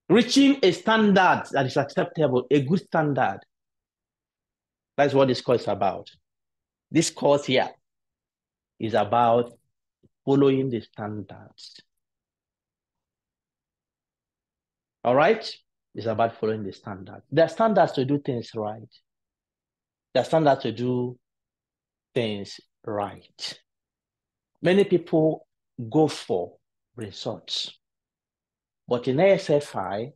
Reaching a standard that is acceptable, a good standard. That's what this course is about. This course here is about following the standards. All right? It's about following the standards. There are standards to do things right. There are standards to do things right. Many people go for results. But in ASFI,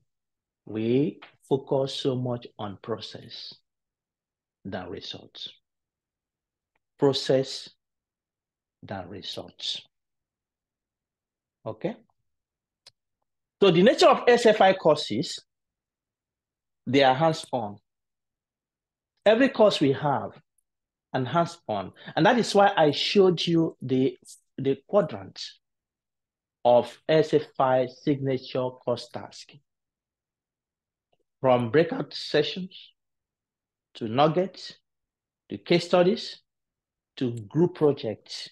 we focus so much on process than results. Process than results. Okay? So the nature of ASFI courses, they are hands-on. Every course we have, and hands-on. And that is why I showed you the quadrant of ASFI signature course task. From breakout sessions, to nuggets, to case studies, to group projects.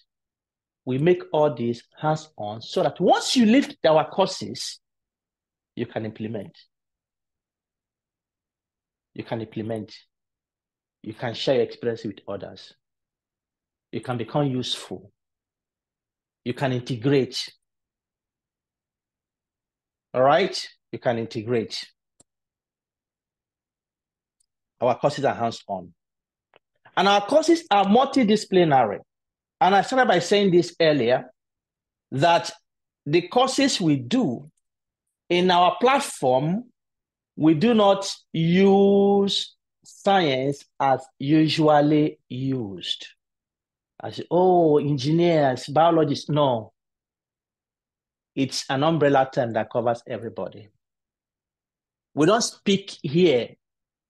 We make all these hands-on so that once you lift our courses, you can implement. You can implement. You can share your experience with others. You can become useful. You can integrate. All right? You can integrate. Our courses are hands-on. And our courses are multidisciplinary. And I started by saying this earlier, that the courses we do in our platform, we do not use science as usually used. As, oh, engineers, biologists, no. It's an umbrella term that covers everybody. We don't speak here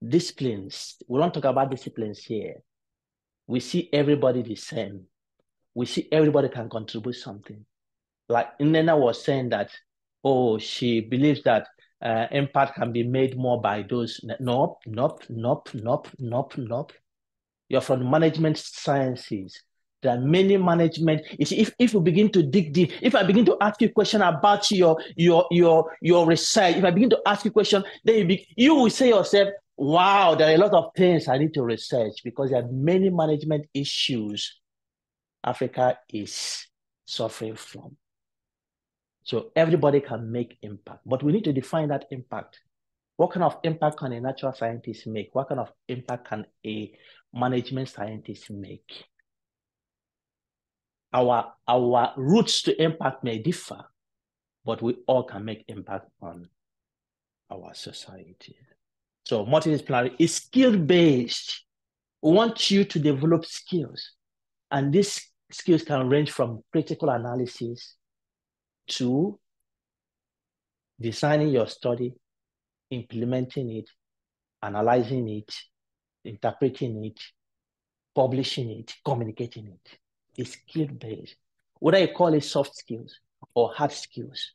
disciplines. We don't talk about disciplines here. We see everybody the same. We see everybody can contribute something. Like Nena was saying that, oh, she believes that impact can be made more by those. Nope. You're from management sciences. There are many management. You see, if you begin to dig deep, if I begin to ask you a question about your research, if I begin to ask you a question, then you will say yourself, wow, there are a lot of things I need to research because there are many management issues Africa is suffering from. So everybody can make impact, but we need to define that impact. What kind of impact can a natural scientist make? What kind of impact can a management scientist make? Our routes to impact may differ, but we all can make impact on our society. So multidisciplinary is skill-based. We want you to develop skills. And these skills can range from critical analysis to designing your study, implementing it, analyzing it, interpreting it, publishing it, communicating it. It's skill-based. Whether you call it soft skills or hard skills,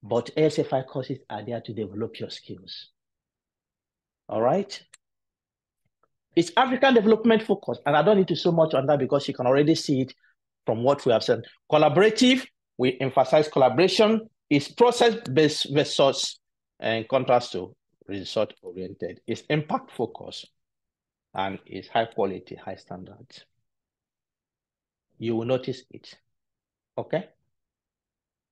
but ASFI courses are there to develop your skills. All right? It's African development focus, and I don't need to so much on that because you can already see it from what we have said. Collaborative, we emphasize collaboration. It's process-based versus in contrast to result-oriented. It's impact focus and it's high quality, high standards. You will notice it. Okay?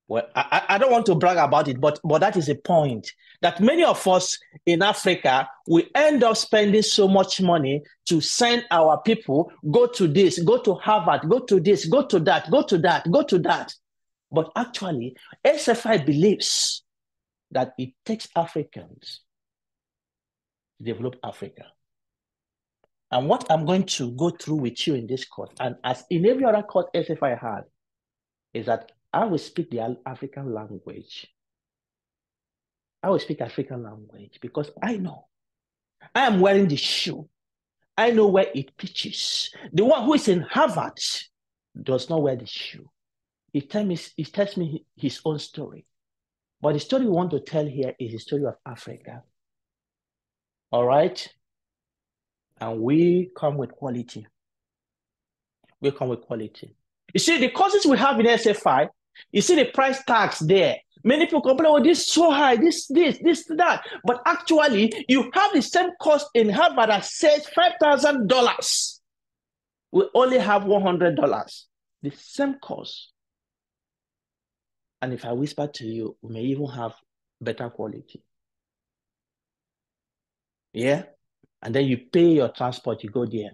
Well, I don't want to brag about it, but that is a point that many of us in Africa, we end up spending so much money to send our people, go to this, go to Harvard, go to this, go to that, go to that, go to that. But actually, ASFI believes that it takes Africans to develop Africa. And what I'm going to go through with you in this course, and as in every other course ASFI had, is that I will speak the African language. I will speak African language because I know. I am wearing the shoe. I know where it pitches. The one who is in Harvard does not wear the shoe. He tells me his own story. But the story we want to tell here is the story of Africa. All right? And we come with quality. We come with quality. You see, the courses we have in ASFI, you see the price tags there. Many people complain, oh, this is so high, this, that. But actually, you have the same cost in Harvard that says $5,000. We only have $100. The same cost. And if I whisper to you, we may even have better quality. Yeah? And then you pay your transport, you go there.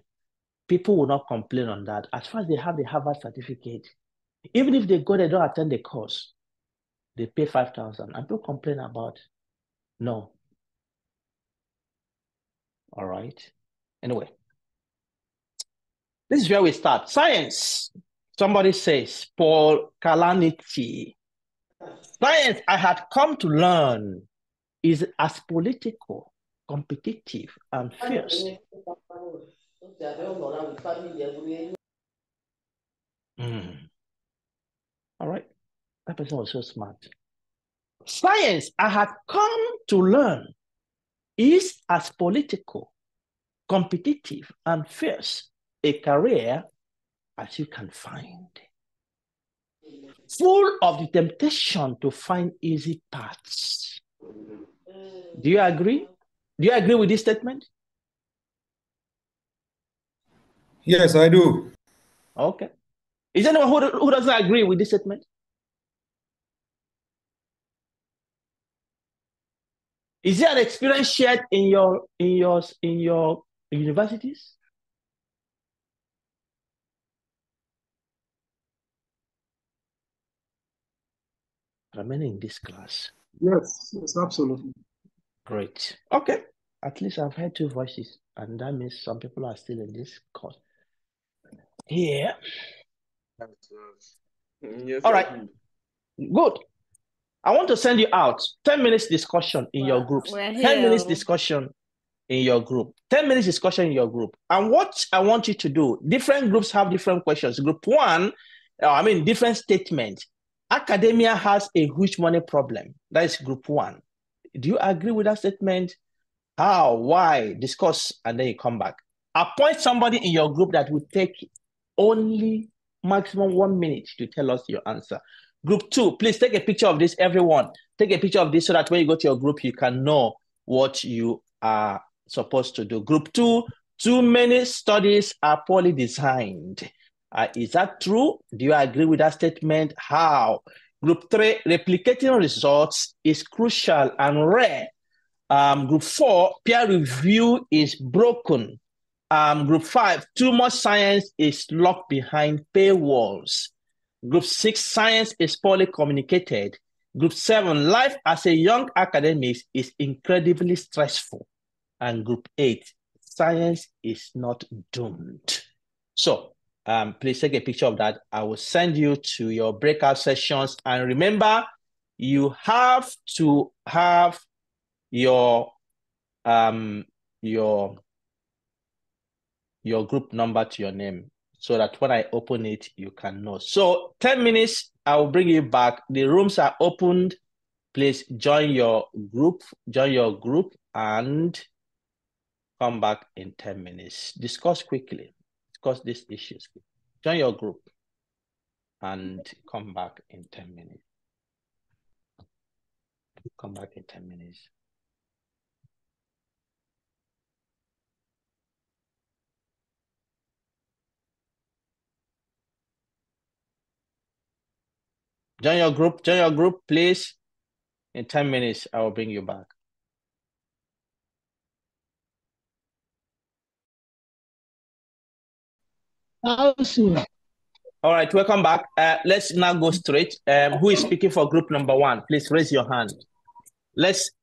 People will not complain on that. As far as they have the Harvard certificate, even if they go, they don't attend the course, they pay $5,000. And people complain about, no. All right. Anyway, this is where we start. Science. Somebody says, Paul Calamity. Science I had come to learn is as political, competitive, and fierce. All right. That person was so smart. Science I had come to learn is as political, competitive, and fierce a career as you can find. Full of the temptation to find easy paths. Do you agree? Do you agree with this statement? Yes, I do. Okay. Is there anyone who doesn't agree with this statement? Is there an experience shared in your universities? Remaining in this class. Yes, absolutely. Great. Okay. At least I've heard two voices, and that means some people are still in this course. Yeah. Yes, all right. Good. I want to send you out. 10 minutes discussion in your groups. We're 10 minutes here. discussion in your group. 10 minutes discussion in your group. And what I want you to do, different groups have different questions. Group one, different statements. Academia has a huge money problem. That is group one. Do you agree with that statement? How? Why? Discuss, and then you come back. Appoint somebody in your group that will take only maximum 1 minute to tell us your answer. Group two, please take a picture of this, everyone. Take a picture of this so that when you go to your group, you can know what you are supposed to do. Group two, too many studies are poorly designed. Is that true? Do you agree with that statement? How? Group three, replicating results is crucial and rare. Group four, peer review is broken. Group five, too much science is locked behind paywalls. Group six, science is poorly communicated. Group seven, life as a young academic is incredibly stressful. And group eight, science is not doomed. So please take a picture of that. I will send you to your breakout sessions. And remember, you have to have your group number to your name so that when I open it, you can know. So 10 minutes, I will bring you back. The rooms are opened. Please join your group and come back in 10 minutes. Discuss quickly. Discuss these issues. Join your group and come back in 10 minutes. Come back in 10 minutes. Join your group, please. In 10 minutes, I will bring you back. All right, welcome back. Let's now go straight. Who is speaking for group number 1? Please raise your hand.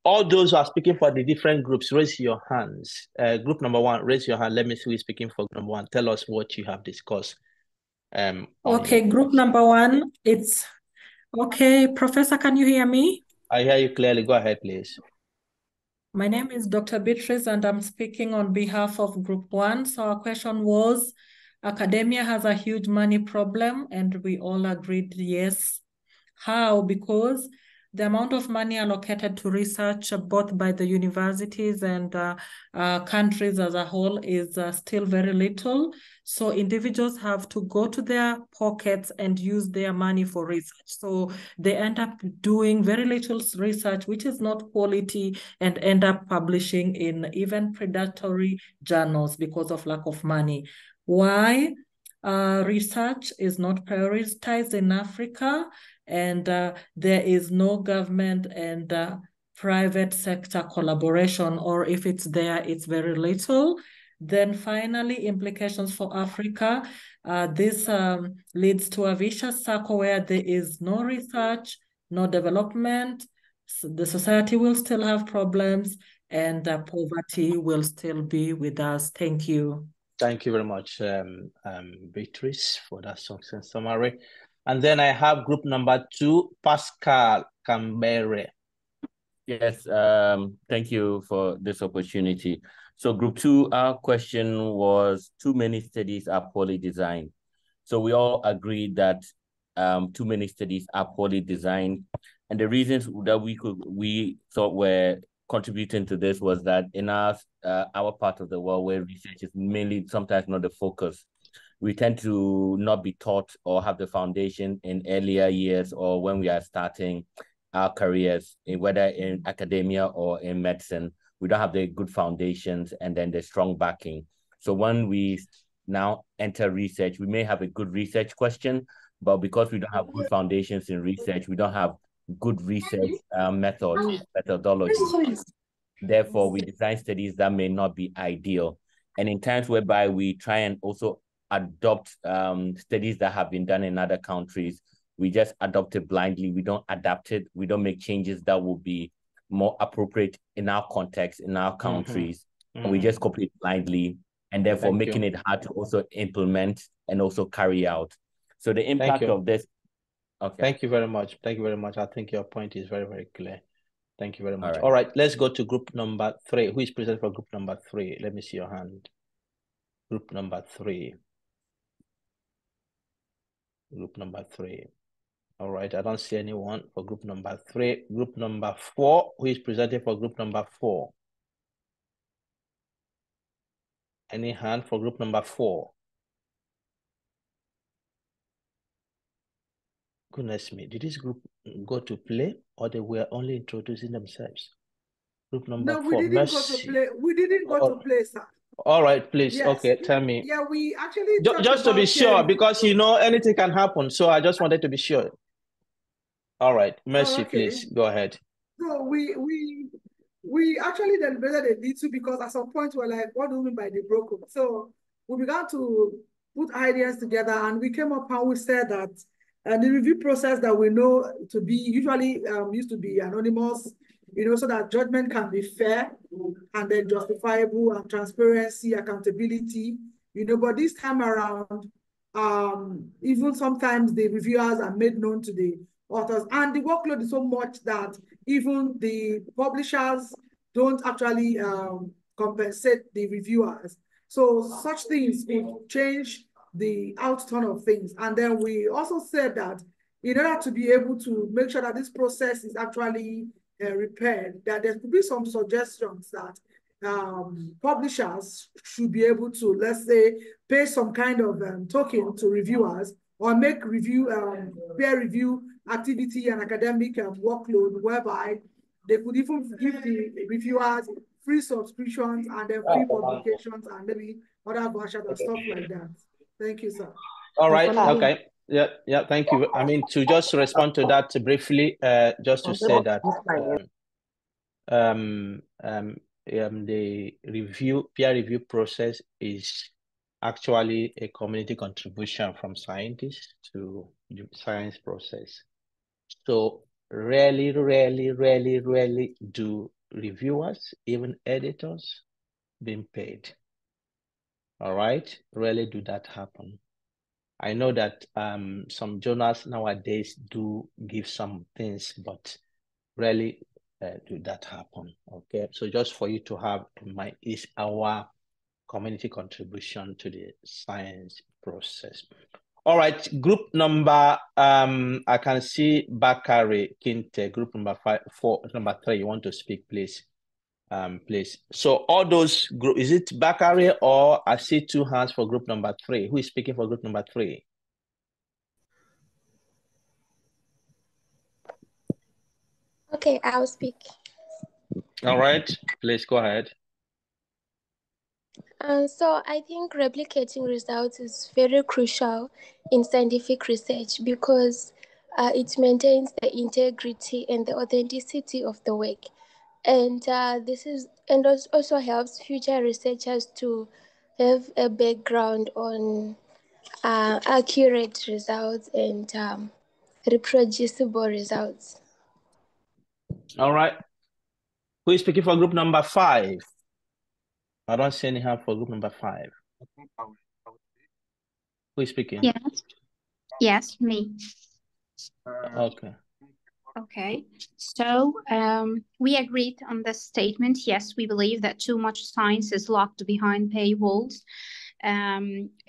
All those who are speaking for the different groups, raise your hands. Group number 1, raise your hand. Let me see who is speaking for group number 1. Tell us what you have discussed. Okay, group number 1, it's okay. Professor, can you hear me? I hear you clearly. Go ahead, please. My name is Dr. Beatrice, and I'm speaking on behalf of Group 1. So our question was, academia has a huge money problem, and we all agreed yes. How? Because the amount of money allocated to research, both by the universities and countries as a whole, is still very little. So individuals have to go to their pockets and use their money for research. So they end up doing very little research, which is not quality, and end up publishing in even predatory journals because of lack of money. Why? Research is not prioritized in Africa, and there is no government and private sector collaboration, or if it's there, it's very little. Then finally, implications for Africa. This leads to a vicious circle where there is no research, no development. So the society will still have problems, and poverty will still be with us. Thank you. Thank you very much, Beatrice, for that summary. And then I have group number 2, Pascal Cambere. Yes, thank you for this opportunity. So group 2, our question was, too many studies are poorly designed. So we all agreed that too many studies are poorly designed. And the reasons that we thought were contributing to this was that in our part of the world, where research is mainly sometimes not the focus, we tend to not be taught or have the foundation in earlier years or when we are starting our careers, whether in academia or in medicine. We don't have the good foundations and then the strong backing. So when we now enter research, we may have a good research question, but because we don't have good foundations in research, we don't have good research methodology. Therefore, we design studies that may not be ideal. And in times whereby we try and also adopt studies that have been done in other countries, we just adopt it blindly. We don't adapt it. We don't make changes that will be more appropriate in our context, in our countries. And we just copy it blindly, and therefore making it hard to also implement and also carry out. So the impact of this. Okay. Thank you very much. Thank you very much. I think your point is very, very clear. Thank you very much. All right, let's go to group number 3. Who is present for group number 3? Let me see your hand. Group number 3. Group number 3. All right, I don't see anyone for group number 3. Group number 4. Who is presenting for group number 4? Any hand for group number 4? Goodness me, did this group go to play, or they were only introducing themselves? Group number 4, we didn't go to play. We didn't go to play, sir. All right, please. Yes. Okay, tell me. Yeah, we actually just to be sure, because anything can happen. So I just wanted to be sure. All right, Mercy, please go ahead. So we actually deliberated a little, because at some point we're like, what do we mean by the broken? So we began to put ideas together, and we came up and we said that the review process that we know to be usually used to be anonymous, so that judgment can be fair and then justifiable, and transparency, accountability, but this time around, even sometimes the reviewers are made known to the authors, and the workload is so much that even the publishers don't actually compensate the reviewers. So such things will change the outturn of things. And then we also said that in order to be able to make sure that this process is actually repaired, that there could be some suggestions that publishers should be able to, let's say, pay some kind of token to reviewers, or make peer review activity and academic workload, whereby they could even give the reviewers free subscriptions and then free publications and maybe other vouchers and stuff like that. Thank you, sir. All right. Okay. Yeah. Thank you. I mean, to just respond to that briefly, just to say that the peer review process is actually a community contribution from scientists to the science process. So rarely do reviewers, even editors, being paid. All right, rarely do that happen. I know that some journals nowadays do give some things, but rarely do that happen. Okay, so just for you to have in mind is our community contribution to the science process. All right, group number, I can see Bakari Kinte, group number 3. You want to speak, please? Please. So all those group, is it Bakari or I see 2 hands for group number 3? Who is speaking for group number 3? Okay, I'll speak. All right, please go ahead. So I think replicating results is very crucial in scientific research because it maintains the integrity and the authenticity of the work, and also helps future researchers to have a background on accurate results and reproducible results. All right. Who is speaking for group number 5? I don't see any hand for group number 5. Who is speaking? Yes, me. Okay. Okay, so we agreed on this statement. Yes, we believe that too much science is locked behind paywalls.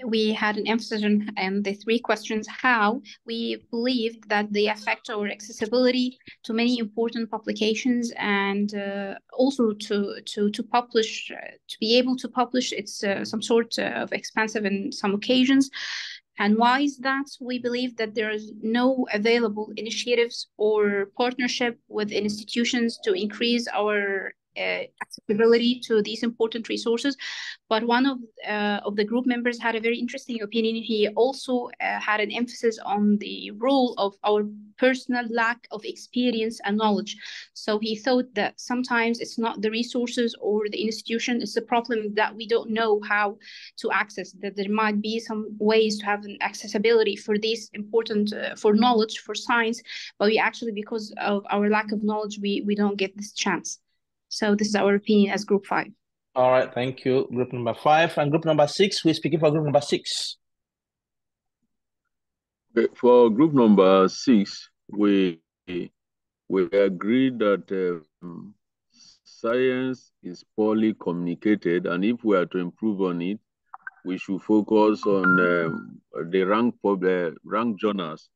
We had an emphasis on the 3 questions: how we believed that they affect our accessibility to many important publications, and also to publish, to be able to publish. It's some sort of expensive in some occasions. And why is that? We believe that there is no available initiatives or partnership with institutions to increase our accessibility to these important resources. But one of the group members had a very interesting opinion. He also had an emphasis on the role of our personal lack of experience and knowledge. So he thought that sometimes it's not the resources or the institution, it's the problem that we don't know how to access, that there might be some ways to have an accessibility for these important, for knowledge, for science, but we actually, because of our lack of knowledge, we don't get this chance. So this is our opinion as group 5. All right, thank you. Group number 5 and group number 6. Who is speaking for group number 6? For group number 6, we agree that science is poorly communicated, and if we are to improve on it, we should focus on the rank journals.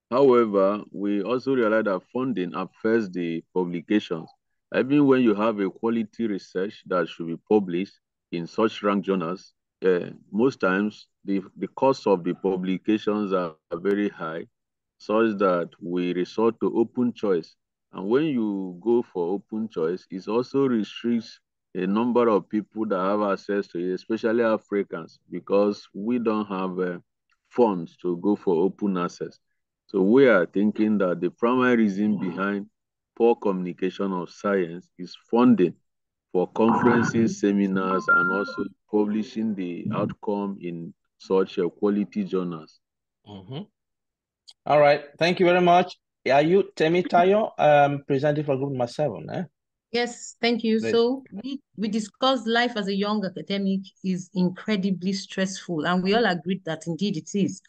However, we also realize that funding affects the publications. Even when you have a quality research that should be published in such rank journals, most times the cost of the publications are very high, such that we resort to open choice. And when you go for open choice, it also restricts a number of people that have access to it, especially Africans, because we don't have funds to go for open access. So we are thinking that the primary reason behind poor communication of science is funding for conferences, seminars, and also publishing the outcome in such quality journals. All right, thank you very much. Are you Temitayo, presenting for group number 7? Yes, thank you. Please. So we discussed life as a young academic is incredibly stressful, and we all agreed that indeed it is.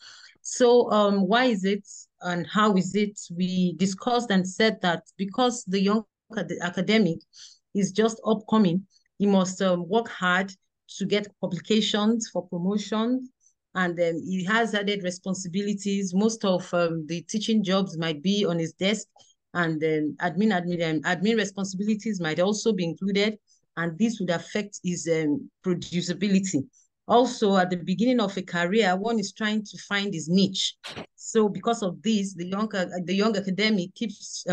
So why is it and how is it? We discussed and said that because the young academic is just upcoming, he must work hard to get publications for promotions, and then he has added responsibilities. Most of the teaching jobs might be on his desk, and then admin responsibilities might also be included, and this would affect his producibility. Also, at the beginning of a career, one is trying to find his niche. So because of this, the young academic keeps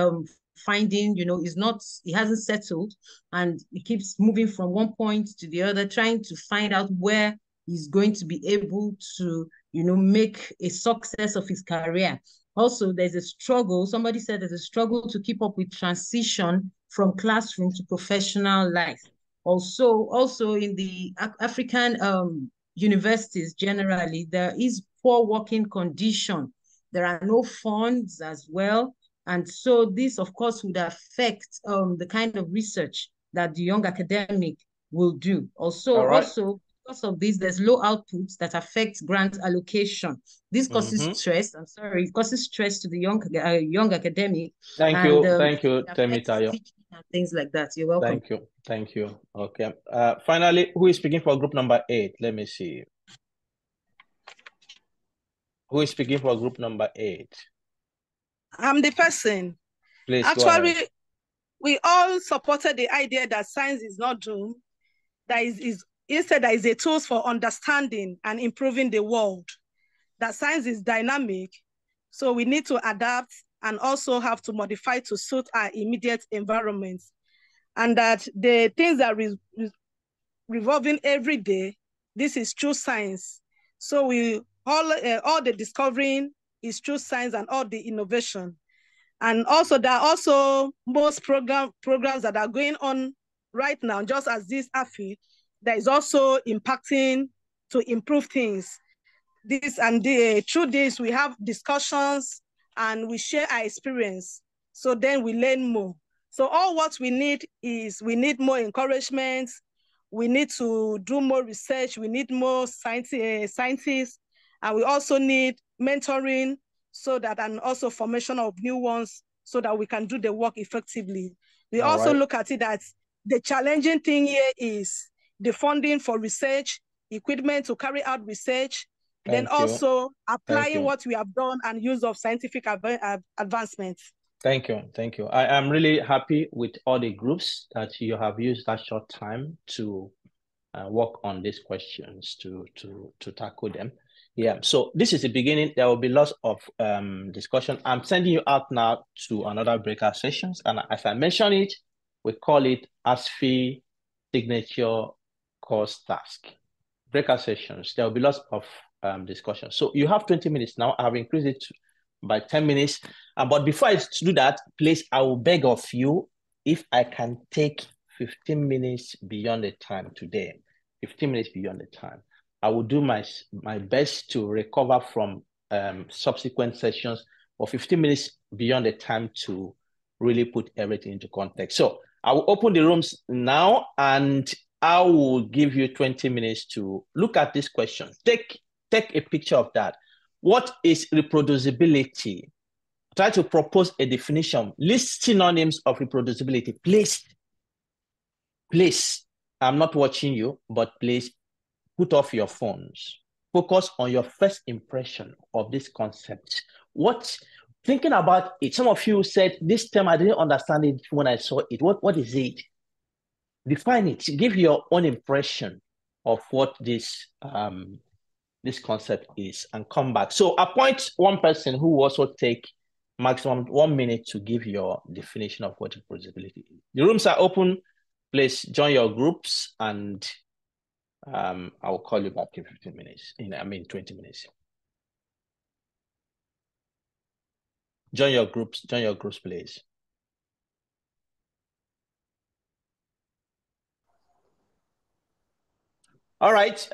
finding, is not, it hasn't settled, and he keeps moving from one point to the other, trying to find out where he's going to be able to, make a success of his career. Also, there's a struggle. Somebody said there's a struggle to keep up with transition from classroom to professional life. Also in the African universities generally, there is poor working condition. There are no funds as well. And so this, of course, would affect the kind of research that the young academic will do. Also, because of this, there's low outputs that affect grant allocation. This causes stress. I'm sorry, it causes stress to the young academic. Thank you, Temitayo. And things like that. You're welcome. Thank you. Okay. Finally, who is speaking for group number 8? Let me see. Who is speaking for group number 8? I'm the person. Please Actually, go ahead. we all supported the idea that science is not doomed. That instead, there is a tool for understanding and improving the world. That science is dynamic, so we need to adapt and also have to modify to suit our immediate environment. And that the things that are revolving every day, this is true science. So all the discovering is true science and all the innovation. And also there are also most programs that are going on right now, just as this ASFI, that is also impacting to improve things. Through this, we have discussions and we share our experience. So then we learn more. So all what we need is, we need more encouragement. We need to do more research. We need more scientists. And we also need mentoring, and also formation of new ones, so that we can do the work effectively. We also look at it that the challenging thing here is the funding for research, equipment to carry out research, then also applying what we have done and use of scientific advancements. Thank you. I am really happy with all the groups that you have used that short time to work on these questions, to tackle them. Yeah, so this is the beginning. There will be lots of discussion. I'm sending you out now to another breakout sessions. And as I mentioned it, we call it ASFI Signature Course Task. Breakout sessions. There will be lots of discussion. So you have 20 minutes now. I have increased it by 10 minutes. But before I do that, please, I will beg of you, if I can take 15 minutes beyond the time today, 15 minutes beyond the time, I will do my best to recover from subsequent sessions, or 15 minutes beyond the time to really put everything into context. So I will open the rooms now, and I will give you 20 minutes to look at this question. Take a picture of that. What is reproducibility? Try to propose a definition. List synonyms of reproducibility. Please, I'm not watching you, but please put off your phones. Focus on your first impression of this concept. Thinking about it, some of you said, this term, I didn't understand it when I saw it. What is it? Define it. Give your own impression of what this concept is, and come back. So appoint one person who will also take maximum 1 minute to give your definition of what reproducibility is. The rooms are open. Please join your groups, and I will call you back in 15 minutes. 20 minutes. Join your groups, please. All right,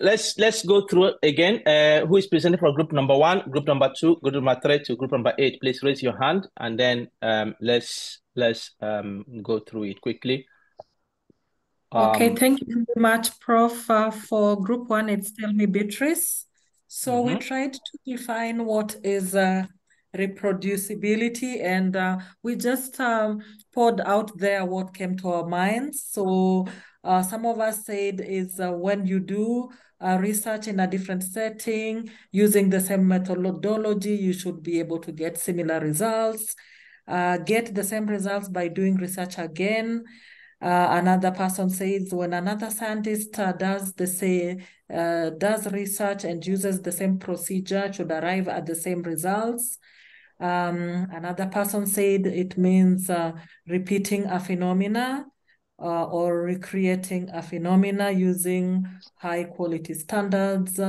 let's go through again. Who is presenting for group number 1, group number 2, group number 3 to group number 8? Please raise your hand, and then let's go through it quickly. Okay, thank you very much, Prof. For group 1, it's Tell Me Beatrice. So we tried to define what is reproducibility, and we just poured out there what came to our minds. So some of us said is when you do research in a different setting using the same methodology, you should be able to get similar results. Get the same results by doing research again. Another person says when another scientist does research and uses the same procedure, should arrive at the same results. Another person said it means repeating a phenomena or recreating a phenomena using high quality standards.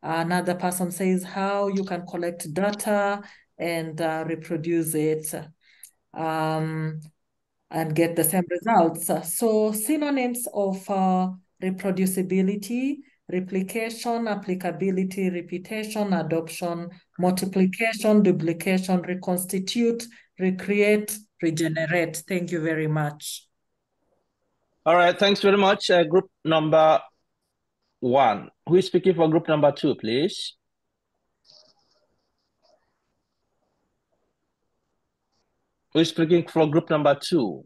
Another person says how you can collect data and reproduce it and get the same results. So synonyms of reproducibility: replication, applicability, repetition, adoption, multiplication, duplication, reconstitute, recreate, regenerate. Thank you very much. All right, thanks very much. Group number 1. Who is speaking for group number 2, please? Who is speaking for group number 2?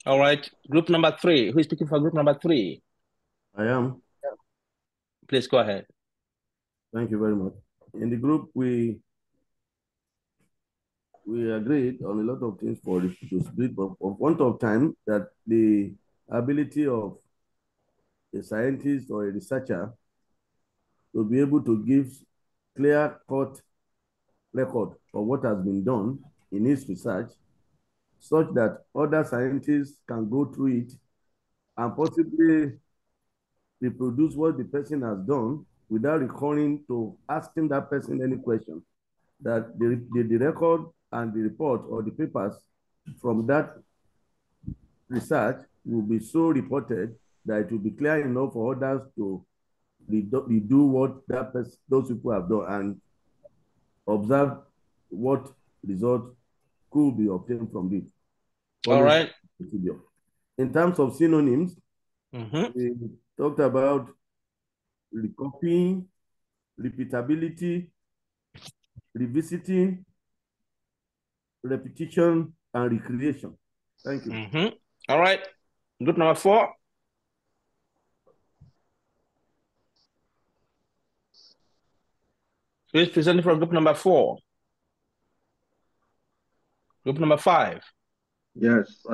All right, group number 3. Who is speaking for group number 3? I am. Please go ahead. Thank you very much. In the group, we agreed on a lot of things for reproducibility, but of want of time that the ability of a scientist or a researcher to be able to give clear-cut record of what has been done in his research, such that other scientists can go through it and possibly reproduce what the person has done without recurring to asking that person any question. That the record and the report or the papers from that research will be so reported that it will be clear enough for others to redo what those people have done and observe what result could be obtained from it. All right. In terms of synonyms, we talked about recopying, repeatability, revisiting, repetition, and recreation. Thank you. All right. Group number 4. Who is presenting for group number 4? Group number 5. Yes,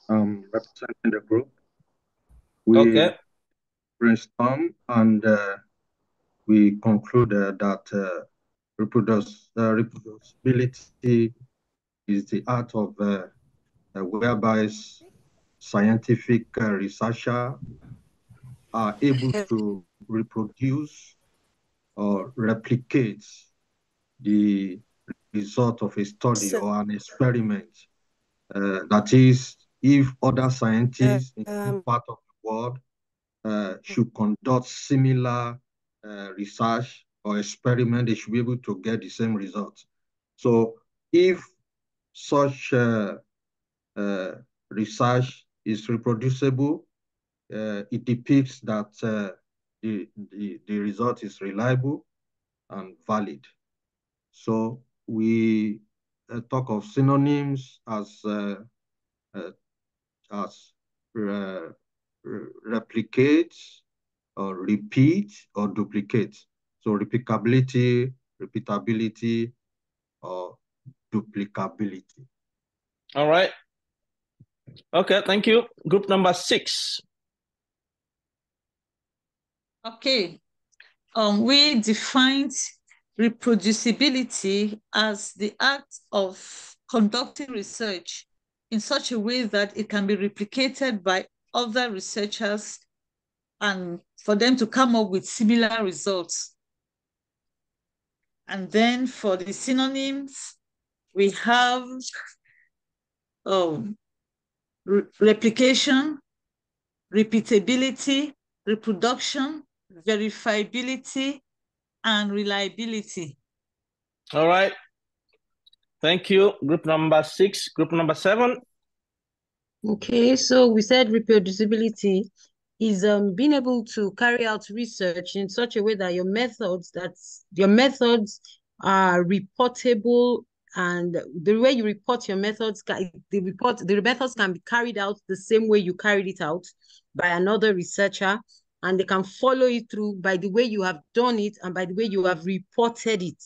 I'm representing the group. We brainstormed and we concluded that reproducibility is the art of whereby scientific researcher are able to reproduce or replicate the result of a study or an experiment. That is, if other scientists in part of the world should conduct similar research or experiment, they should be able to get the same results. So if such research is reproducible, it depicts that the result is reliable and valid. So we talk of synonyms as replicate or repeat or duplicate. So replicability, repeatability, or duplicability. All right. Okay, thank you. Group number 6. Okay. We defined reproducibility as the act of conducting research in such a way that it can be replicated by other researchers and for them to come up with similar results. And then for the synonyms, we have replication, repeatability, reproduction, verifiability, and reliability. All right. Thank you. Group number 6. Group number 7. Okay, so we said reproducibility is being able to carry out research in such a way that your methods are reportable, and the way you report your methods, the methods can be carried out the same way you carried it out by another researcher, and they can follow it through by the way you have done it and by the way you have reported it,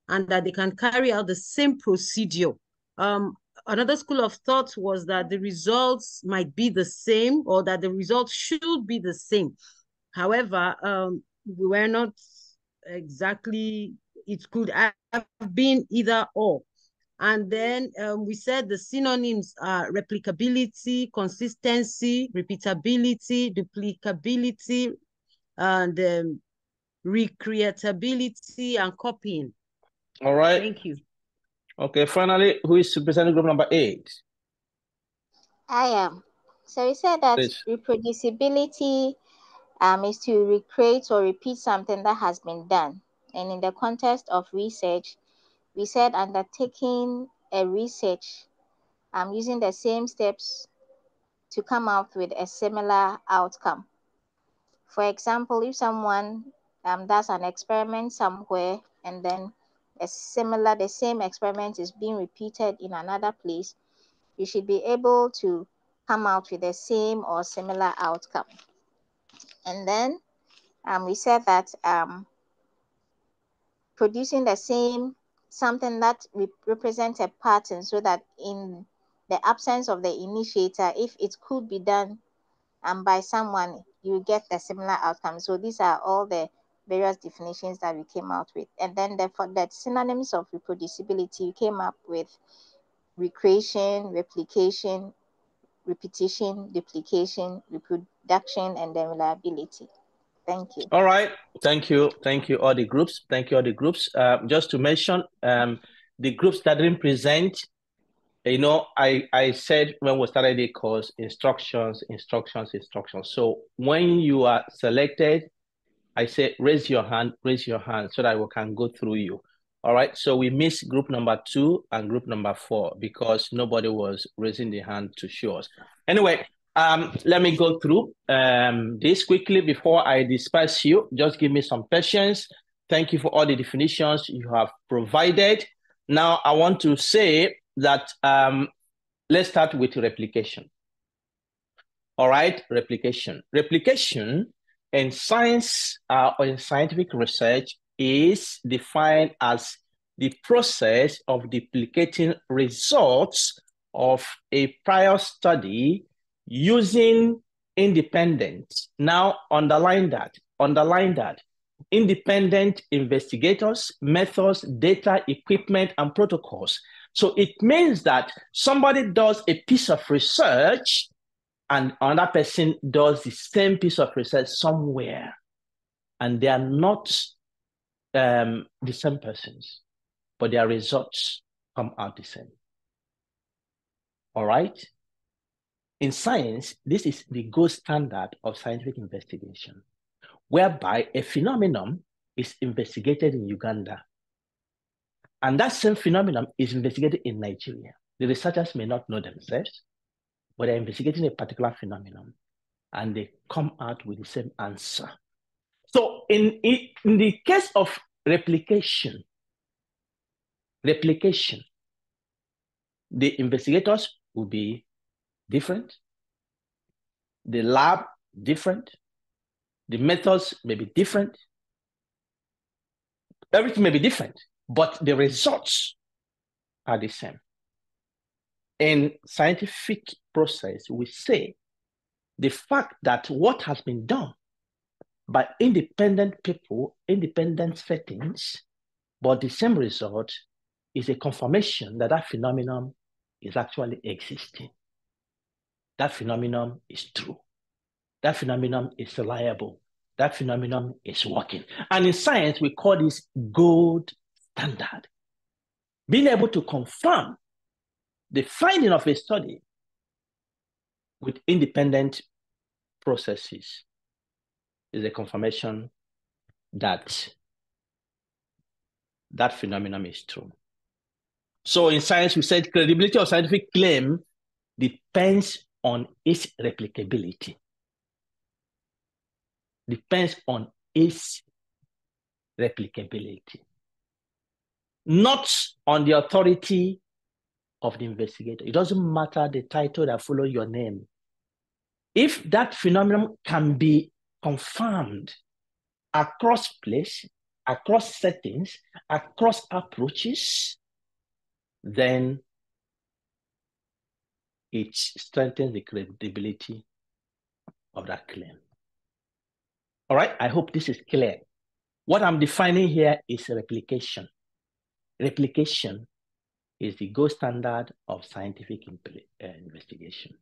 and that they can carry out the same procedure. Another school of thought was that the results might be the same, or that the results should be the same. However, we were not exactly, it could have been either or. And then we said the synonyms are replicability, consistency, repeatability, duplicability, and recreatability and copying. All right. Thank you. Okay, finally, who is representing group number 8? I am. So we said that Please. reproducibility is to recreate or repeat something that has been done. And in the context of research, we said undertaking a research using the same steps to come out with a similar outcome. For example, if someone does an experiment somewhere and then the same experiment is being repeated in another place, you should be able to come out with the same or similar outcome. And then we said that producing the same, something that represents a pattern, so that in the absence of the initiator, if it could be done by someone, you get the similar outcome. So these are all the various definitions that we came out with. And then for the synonyms of reproducibility, we came up with recreation, replication, repetition, duplication, reproduction, and then reliability. Thank you. All right. Thank you. Thank you, all the groups. Thank you, all the groups. Just to mention, the groups that didn't present, you know, I said when we started the course, instructions. So when you are selected, I say raise your hand so that we can go through you. All right. So we missed group number 2 and group number 4 because nobody was raising the hand to show us. Anyway, let me go through this quickly before I disperse you. Just give me some patience. Thank you for all the definitions you have provided. Now I want to say that let's start with replication. All right, replication. Replication in science or in scientific research is defined as the process of duplicating results of a prior study using independent, now underline that, independent investigators, methods, data, equipment, and protocols. So it means that somebody does a piece of research and another person does the same piece of research somewhere, and they are not the same persons, but their results come out the same. All right? In science, this is the gold standard of scientific investigation, whereby a phenomenon is investigated in Uganda, and that same phenomenon is investigated in Nigeria. The researchers may not know themselves, but they're investigating a particular phenomenon, and they come out with the same answer. So in the case of replication, the investigators will be different, the lab different, the methods may be different, everything may be different, but the results are the same. In scientific process, we say the fact that what has been done by independent people, independent settings, but the same result is a confirmation that that phenomenon is actually existing. That phenomenon is true. That phenomenon is reliable. That phenomenon is working. And in science, we call this gold standard. Being able to confirm the finding of a study with independent processes is a confirmation that that phenomenon is true. So in science, we said credibility of scientific claim depends on its replicability. Depends on its replicability, not on the authority of the investigator. It doesn't matter the title that follows your name. If that phenomenon can be confirmed across place, across settings, across approaches, then it strengthens the credibility of that claim. All right, I hope this is clear. What I'm defining here is replication. Replication is the gold standard of scientific investigation.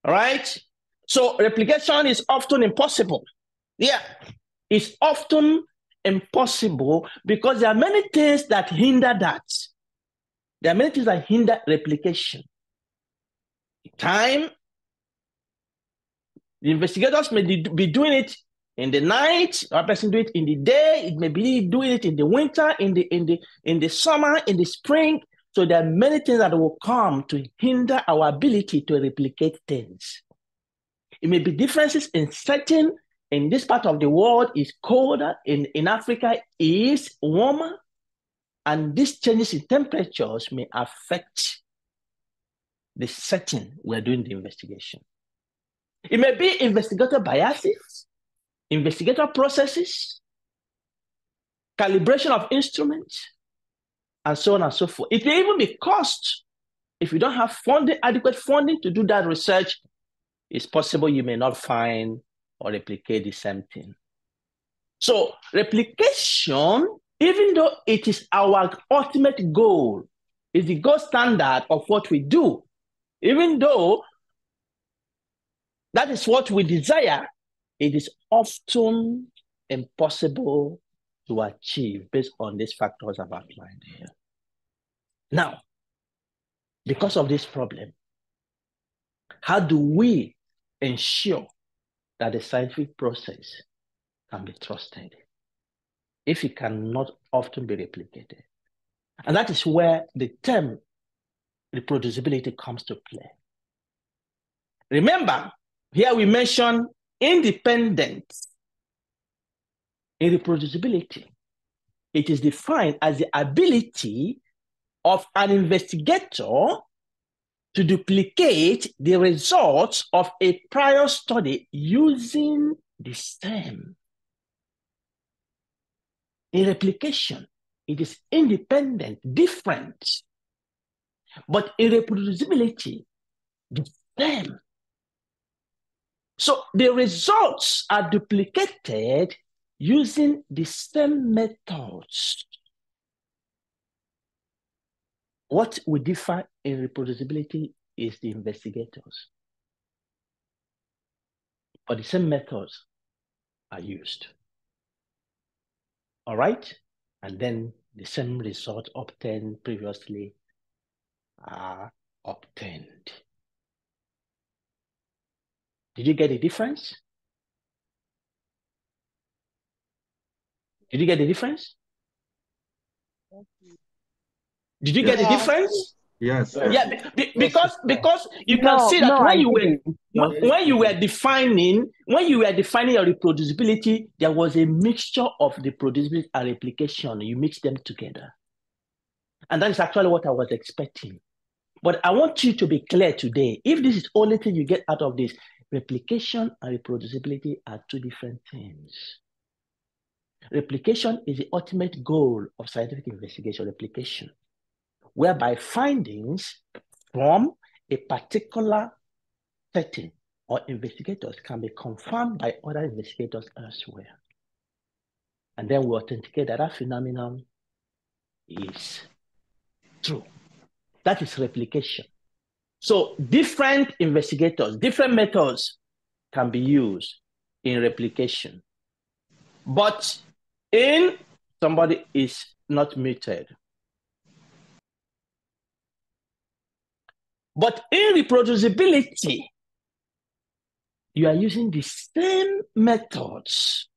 All right? So replication is often impossible. Yeah, it's often impossible because there are many things that hinder that. There are many things that hinder replication. Time, the investigators may be doing it in the night, or person do it in the day, it may be doing it in the winter, in the summer, in the spring. So there are many things that will come to hinder our ability to replicate things. It may be differences in setting. In this part of the world is colder, in Africa is warmer, and these changes in temperatures may affect the setting we're doing the investigation. It may be investigator biases, investigator processes, calibration of instruments, and so on and so forth. It may even be cost. If you don't have funding, adequate funding to do that research, it's possible you may not find or replicate the same thing. So replication, even though it is our ultimate goal, is the gold standard of what we do, even though that is what we desire, it is often impossible to achieve based on these factors I've outlined here. Now, because of this problem, how do we ensure that the scientific process can be trusted if it cannot often be replicated? And that is where the term reproducibility comes to play. Remember, here we mention independence. In reproducibility, it is defined as the ability of an investigator to duplicate the results of a prior study using the same. In replication, it is independent, different. But in reproducibility, the same. So the results are duplicated using the same methods. What we differ in reproducibility is the investigators. But the same methods are used. All right? And then the same results obtained previously are obtained. Did you get the difference? Did you get the difference? Did you get the difference? Yes. Yeah, because you can see that when you were defining your reproducibility, there was a mixture of reproducibility and replication. You mix them together. And that is actually what I was expecting. But I want you to be clear today. If this is the only thing you get out of this, replication and reproducibility are two different things. Replication is the ultimate goal of scientific investigation, replication, whereby findings from a particular setting or investigators can be confirmed by other investigators elsewhere. And then we authenticate that that phenomenon is true. That is replication. So different investigators, different methods can be used in replication. But in somebody is not muted. But in reproducibility, you are using the same methods,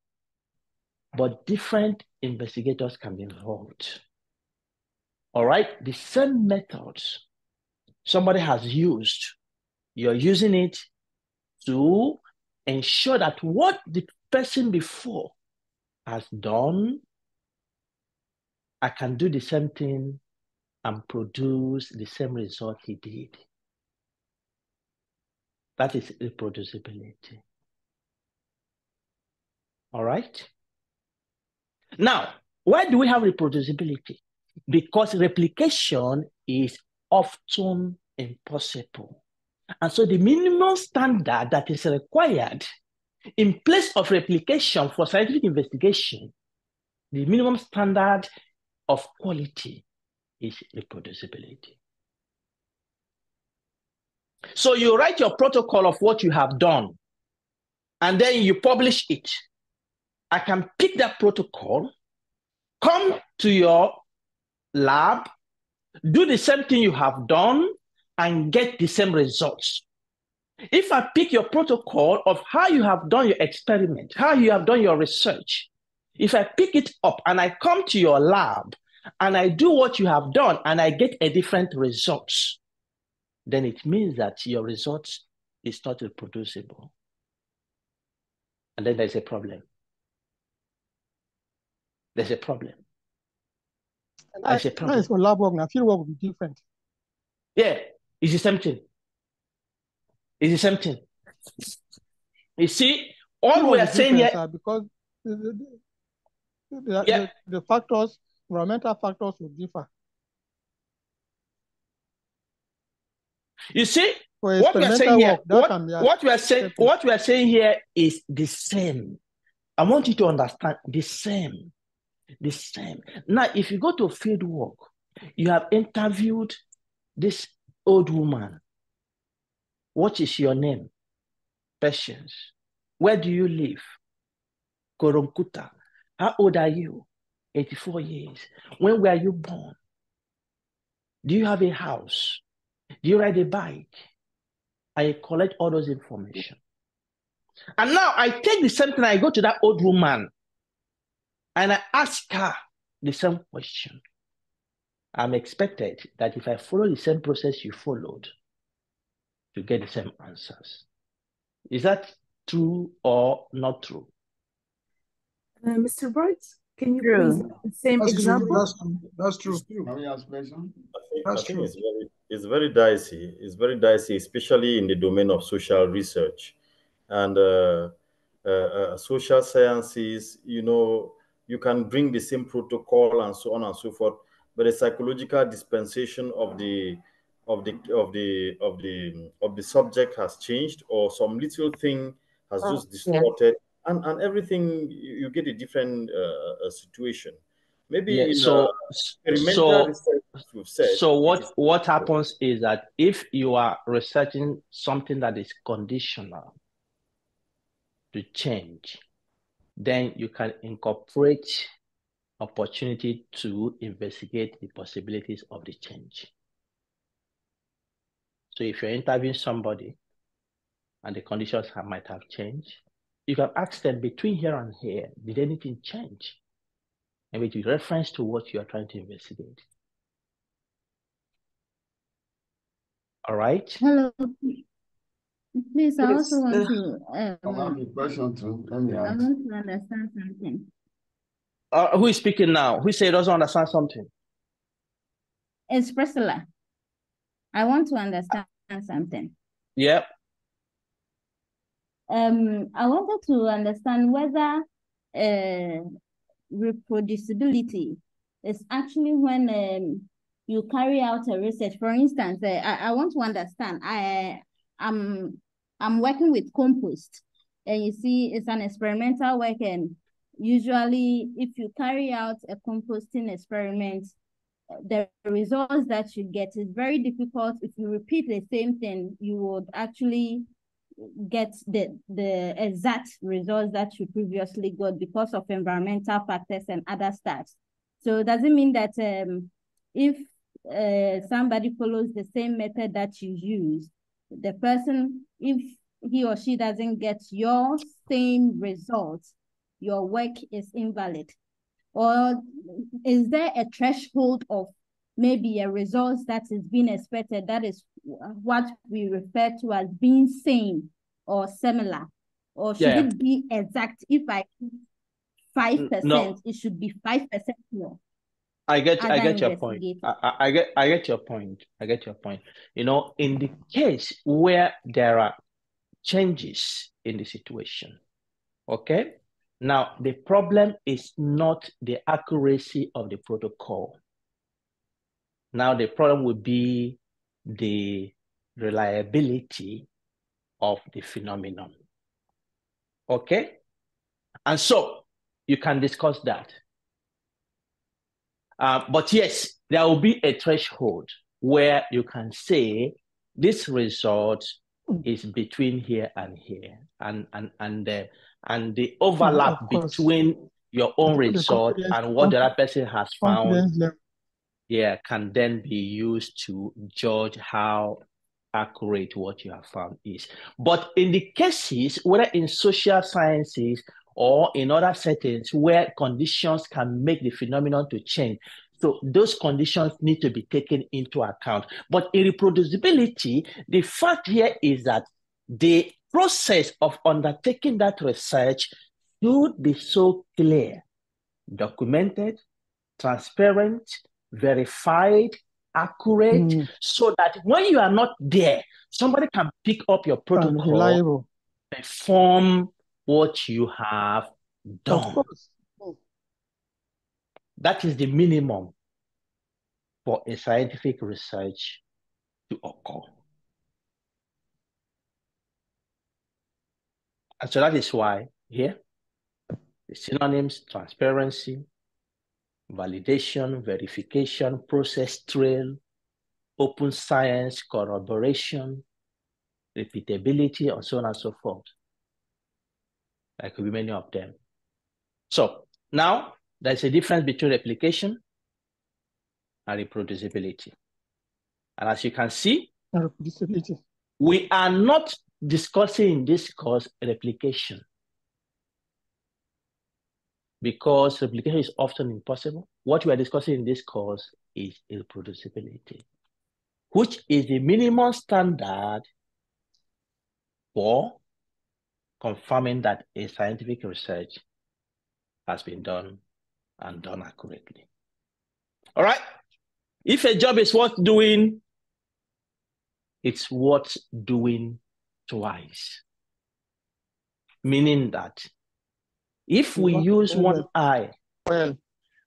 but different investigators can be involved. All right? The same methods somebody has used, you're using it to ensure that what the person before has done, I can do the same thing and produce the same result he did. That is reproducibility. All right? Now, why do we have reproducibility? Because replication is often impossible. And so the minimum standard that is required In place of replication for scientific investigation, the minimum standard of quality is reproducibility. So you write your protocol of what you have done, and then you publish it. I can pick that protocol, come to your lab, do the same thing you have done, and get the same results. If I pick your protocol of how you have done your experiment, how you have done your research, if I pick it up and I come to your lab and I do what you have done and I get a different results, then it means that your results is not reproducible. And then there's a problem. There's a problem. There's a problem. Nice for lab work. Now field work will be different. Yeah, it's the same thing. It's the same thing. You see, all we are saying here, because the factors, environmental factors will differ. You see, what we are saying here, what we are saying here is the same. I want you to understand the same. The same. Now, if you go to field work, you have interviewed this old woman. What is your name? Patience. Where do you live? Koronkuta. How old are you? 84 years. When were you born? Do you have a house? Do you ride a bike? I collect all those information. And now I take the same thing, I go to that old woman and I ask her the same question. I'm expected that if I follow the same process you followed, to get the same answers. Is that true or not true? Mr. Bright, can you please give the same example? That's true. I think it's very dicey. It's very dicey, especially in the domain of social research and social sciences. You know, you can bring the same protocol and so on and so forth, but the psychological dispensation of the subject has changed, or some little thing has just distorted, and everything, you get a different situation. Maybe in experimental research, we've said. So what happens is that if you are researching something that is conditional to change, then you can incorporate opportunity to investigate the possibilities of the change. So if you're interviewing somebody and the conditions might have changed, you can ask them between here and here, did anything change? And with reference to what you are trying to investigate. All right? Hello. Please, I also want to I have a question too. Let me I ask. want to understand something. Who is speaking now? Who said doesn't understand something? It's Priscilla. I want to understand something. Yep. I wanted to understand whether reproducibility is actually when you carry out a research. For instance, I want to understand. I'm working with compost, and you see, it's an experimental work, and usually, if you carry out a composting experiment, the results that you get is very difficult. If you repeat the same thing, you would actually get the exact results that you previously got because of environmental factors and other stuff. So does it mean that if somebody follows the same method that you use, the person, if he or she doesn't get your same results, your work is invalid? Or is there a threshold of maybe a result that is being expected, that is what we refer to as being same or similar? Or should it be exact? If I 5%, it should be 5% more. I get your point. I get your point. I get your point. You know, in the case where there are changes in the situation, okay? Now, the problem is not the accuracy of the protocol. Now, the problem would be the reliability of the phenomenon. Okay? And so you can discuss that. But yes, there will be a threshold where you can say this result is between here and here, and the overlap between your own result and what the other person has found, yeah, can then be used to judge how accurate what you have found is. But in the cases, whether in social sciences or in other settings where conditions can make the phenomenon to change, so those conditions need to be taken into account. But in reproducibility, the fact here is that the process of undertaking that research should be so clear, documented, transparent, verified, accurate, so that when you are not there, somebody can pick up your protocol, perform what you have done. Of course. That is the minimum for a scientific research to occur. And so that is why here, the synonyms: transparency, validation, verification, process trail, open science, corroboration, repeatability, and so on and so forth. There could be many of them. So now there's a difference between replication and reproducibility. And as you can see, Reproducibility. we are not discussing in this course replication, because replication is often impossible. What we are discussing in this course is reproducibility, which is the minimum standard for confirming that a scientific research has been done and done accurately. All right? If a job is worth doing, it's worth doing twice. Meaning that if we use one eye,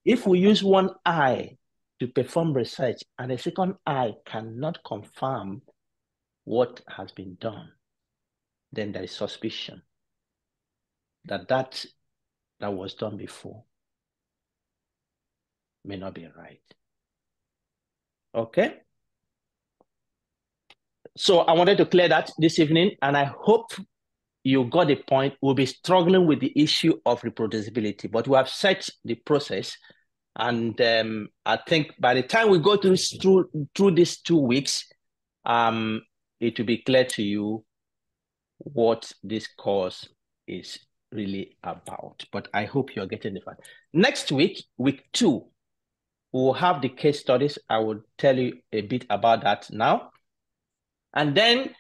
if we use one eye to perform research and a second eye cannot confirm what has been done, then there is suspicion that that was done before may not be right. Okay? So I wanted to clear that this evening, and I hope you got the point. We'll be struggling with the issue of reproducibility, but we have set the process. And I think by the time we go through these 2 weeks, it will be clear to you what this course is really about. But I hope you're getting the fact. Next week, week 2, we'll have the case studies. I will tell you a bit about that now. And then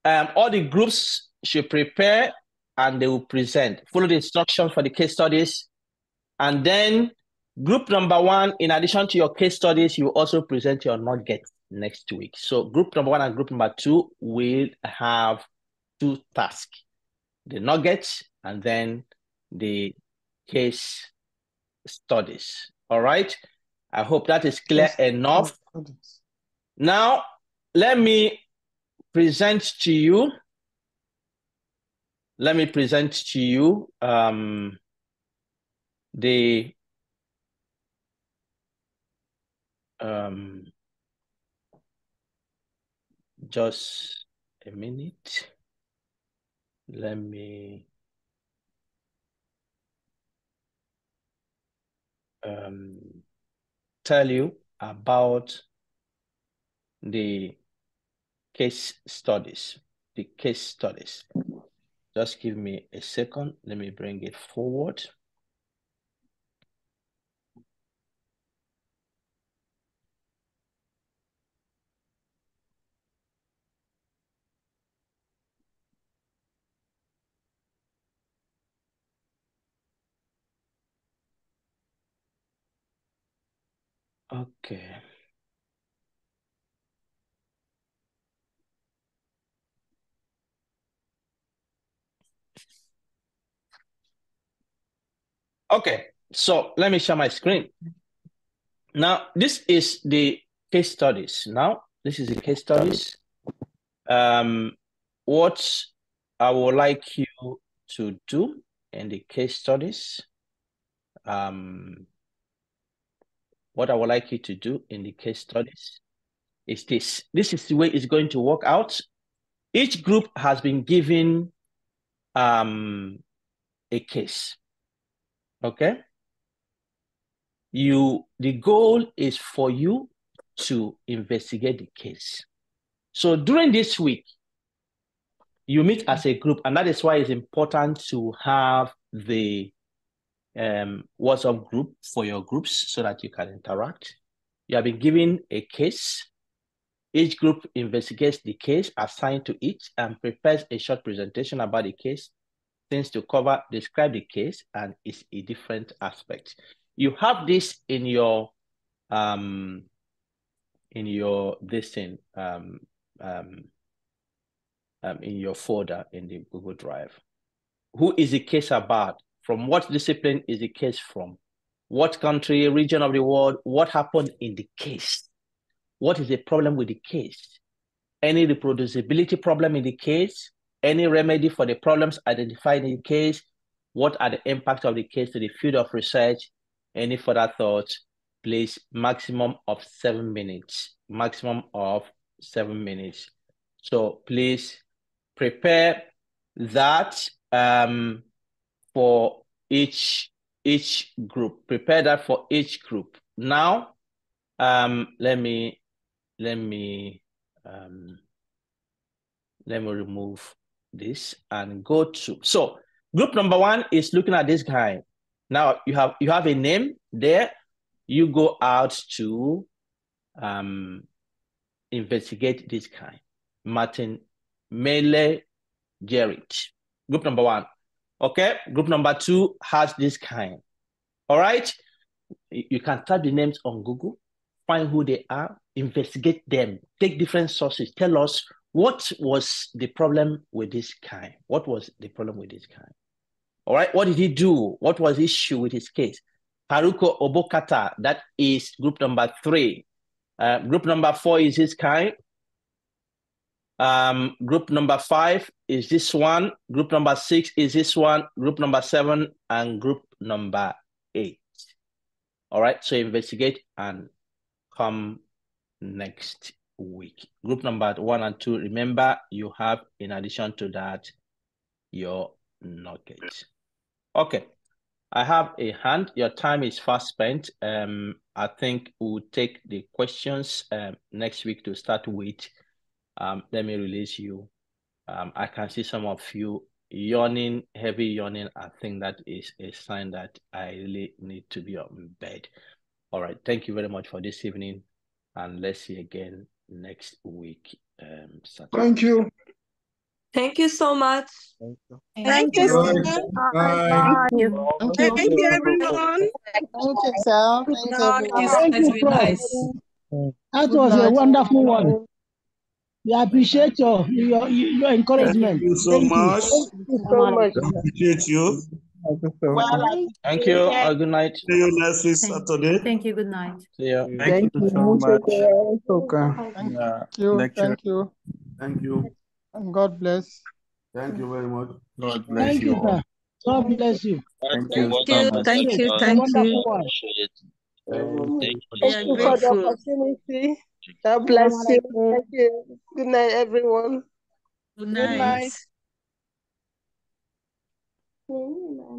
all the groups should prepare and they will present. Follow the instructions for the case studies. And then group number 1, in addition to your case studies, you also present your nuggets next week. So group number 1 and group number 2 will have 2 tasks: the nuggets and then the case studies. All right? I hope that is clear enough. Now, let me present to you the just a minute. Let me tell you about the case studies. Just give me a second. Let me bring it forward. Okay. Okay, so let me share my screen. Now, this is the case studies. What I would like you to do in the case studies, what I would like you to do in the case studies is this. This is the way it's going to work out. Each group has been given a case, okay? The goal is for you to investigate the case. So during this week, you meet as a group, and that is why it's important to have the WhatsApp group for your groups so that you can interact. You have been given a case. Each group investigates the case assigned to each and prepares a short presentation about the case, things to cover, describe the case, and its a different aspect. You have this in your in your folder in the Google Drive. Who is the case about? From what discipline is the case from? What country, region of the world? What happened in the case? What is the problem with the case? Any reproducibility problem in the case? Any remedy for the problems identified in the case? What are the impacts of the case to the field of research? Any further thoughts? Please, maximum of 7 minutes. Maximum of 7 minutes. So please prepare that for each group. Prepare that for each group. Now, let me remove this and go to, so group number 1 is looking at this guy. Now you have a name there. You go out to investigate this guy, Martin Mele Jarrett. Group number 1. Okay, group number 2 has this kind. All right, you can type the names on Google, find who they are, investigate them, take different sources, tell us what was the problem with this guy. What was the problem with this guy? All right, what did he do? What was the issue with his case? Haruko Obokata, that is group number 3. Group number 4 is this guy. Group number 5 is this one. Group number 6 is this one. Group number 7 and group number 8. All right, so investigate and come next week. Group number 1 and 2, remember you have, in addition to that, your nuggets. Okay, I have a hand. Your time is fast spent. I think we'll take the questions next week to start with. Let me release you. I can see some of you yawning, heavy yawning. I think that is a sign that I really need to be on bed. All right, thank you very much for this evening, and let's see again next week. Saturday. Thank you. Thank you so much. Thank you, sir. Bye. Thank you, everyone. Thank you, sir. Thanks, everyone. Thank you, Prof. Nice. That was a wonderful one. We appreciate your encouragement. Thank you so much. Thank you so much. I appreciate you. Thank you. Good night. See you next week Saturday. Thank you. Good night. See you. Thank you so much. Thank you. Thank you. And God bless. Thank you very much. God bless Thank you, sir. God bless you. Thank you. Thank you. It's a wonderful one. Thank you for the opportunity. God bless you. Thank you. Good night, everyone. Good night. Good night.